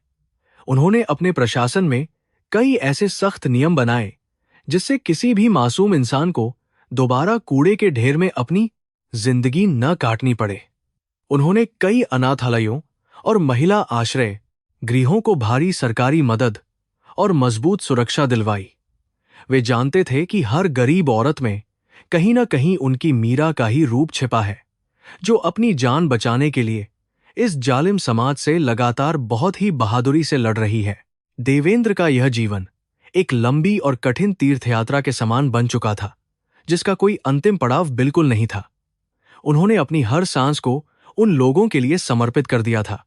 उन्होंने अपने प्रशासन में कई ऐसे सख्त नियम बनाए जिससे किसी भी मासूम इंसान को दोबारा कूड़े के ढेर में अपनी जिंदगी न काटनी पड़े। उन्होंने कई अनाथालयों और महिला आश्रय गृहों को भारी सरकारी मदद और मजबूत सुरक्षा दिलवाई। वे जानते थे कि हर गरीब औरत में कहीं ना कहीं उनकी मीरा का ही रूप छिपा है, जो अपनी जान बचाने के लिए इस जालिम समाज से लगातार बहुत ही बहादुरी से लड़ रही है। देवेंद्र का यह जीवन एक लंबी और कठिन तीर्थयात्रा के समान बन चुका था, जिसका कोई अंतिम पड़ाव बिल्कुल नहीं था। उन्होंने अपनी हर सांस को उन लोगों के लिए समर्पित कर दिया था,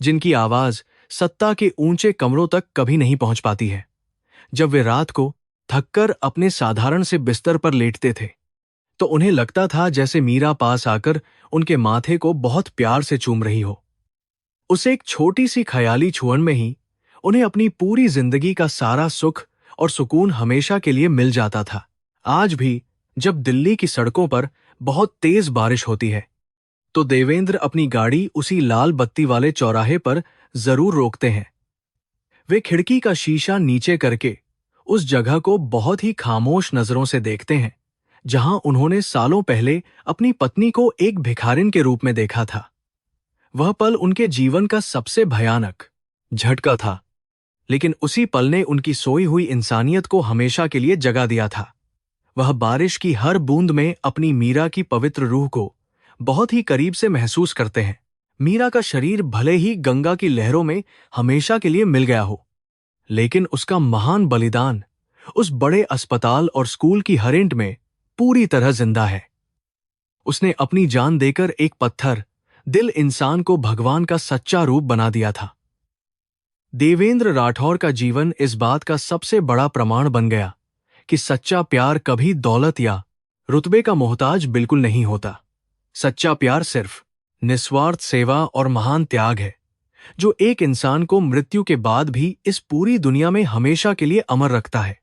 जिनकी आवाज सत्ता के ऊंचे कमरों तक कभी नहीं पहुंच पाती है। जब वे रात को थककर अपने साधारण से बिस्तर पर लेटते थे, तो उन्हें लगता था जैसे मीरा पास आकर उनके माथे को बहुत प्यार से चूम रही हो। उस एक छोटी सी ख्याली छुअन में ही उन्हें अपनी पूरी जिंदगी का सारा सुख और सुकून हमेशा के लिए मिल जाता था। आज भी जब दिल्ली की सड़कों पर बहुत तेज बारिश होती है, तो देवेंद्र अपनी गाड़ी उसी लाल बत्ती वाले चौराहे पर जरूर रोकते हैं। वे खिड़की का शीशा नीचे करके उस जगह को बहुत ही खामोश नजरों से देखते हैं, जहां उन्होंने सालों पहले अपनी पत्नी को एक भिखारिन के रूप में देखा था। वह पल उनके जीवन का सबसे भयानक झटका था, लेकिन उसी पल ने उनकी सोई हुई इंसानियत को हमेशा के लिए जगा दिया था। वह बारिश की हर बूंद में अपनी मीरा की पवित्र रूह को बहुत ही करीब से महसूस करते हैं। मीरा का शरीर भले ही गंगा की लहरों में हमेशा के लिए मिल गया हो, लेकिन उसका महान बलिदान उस बड़े अस्पताल और स्कूल की हर ईंट में पूरी तरह जिंदा है। उसने अपनी जान देकर एक पत्थर दिल इंसान को भगवान का सच्चा रूप बना दिया था। देवेंद्र राठौर का जीवन इस बात का सबसे बड़ा प्रमाण बन गया कि सच्चा प्यार कभी दौलत या रुतबे का मोहताज बिल्कुल नहीं होता। सच्चा प्यार सिर्फ निस्वार्थ सेवा और महान त्याग है, जो एक इंसान को मृत्यु के बाद भी इस पूरी दुनिया में हमेशा के लिए अमर रखता है।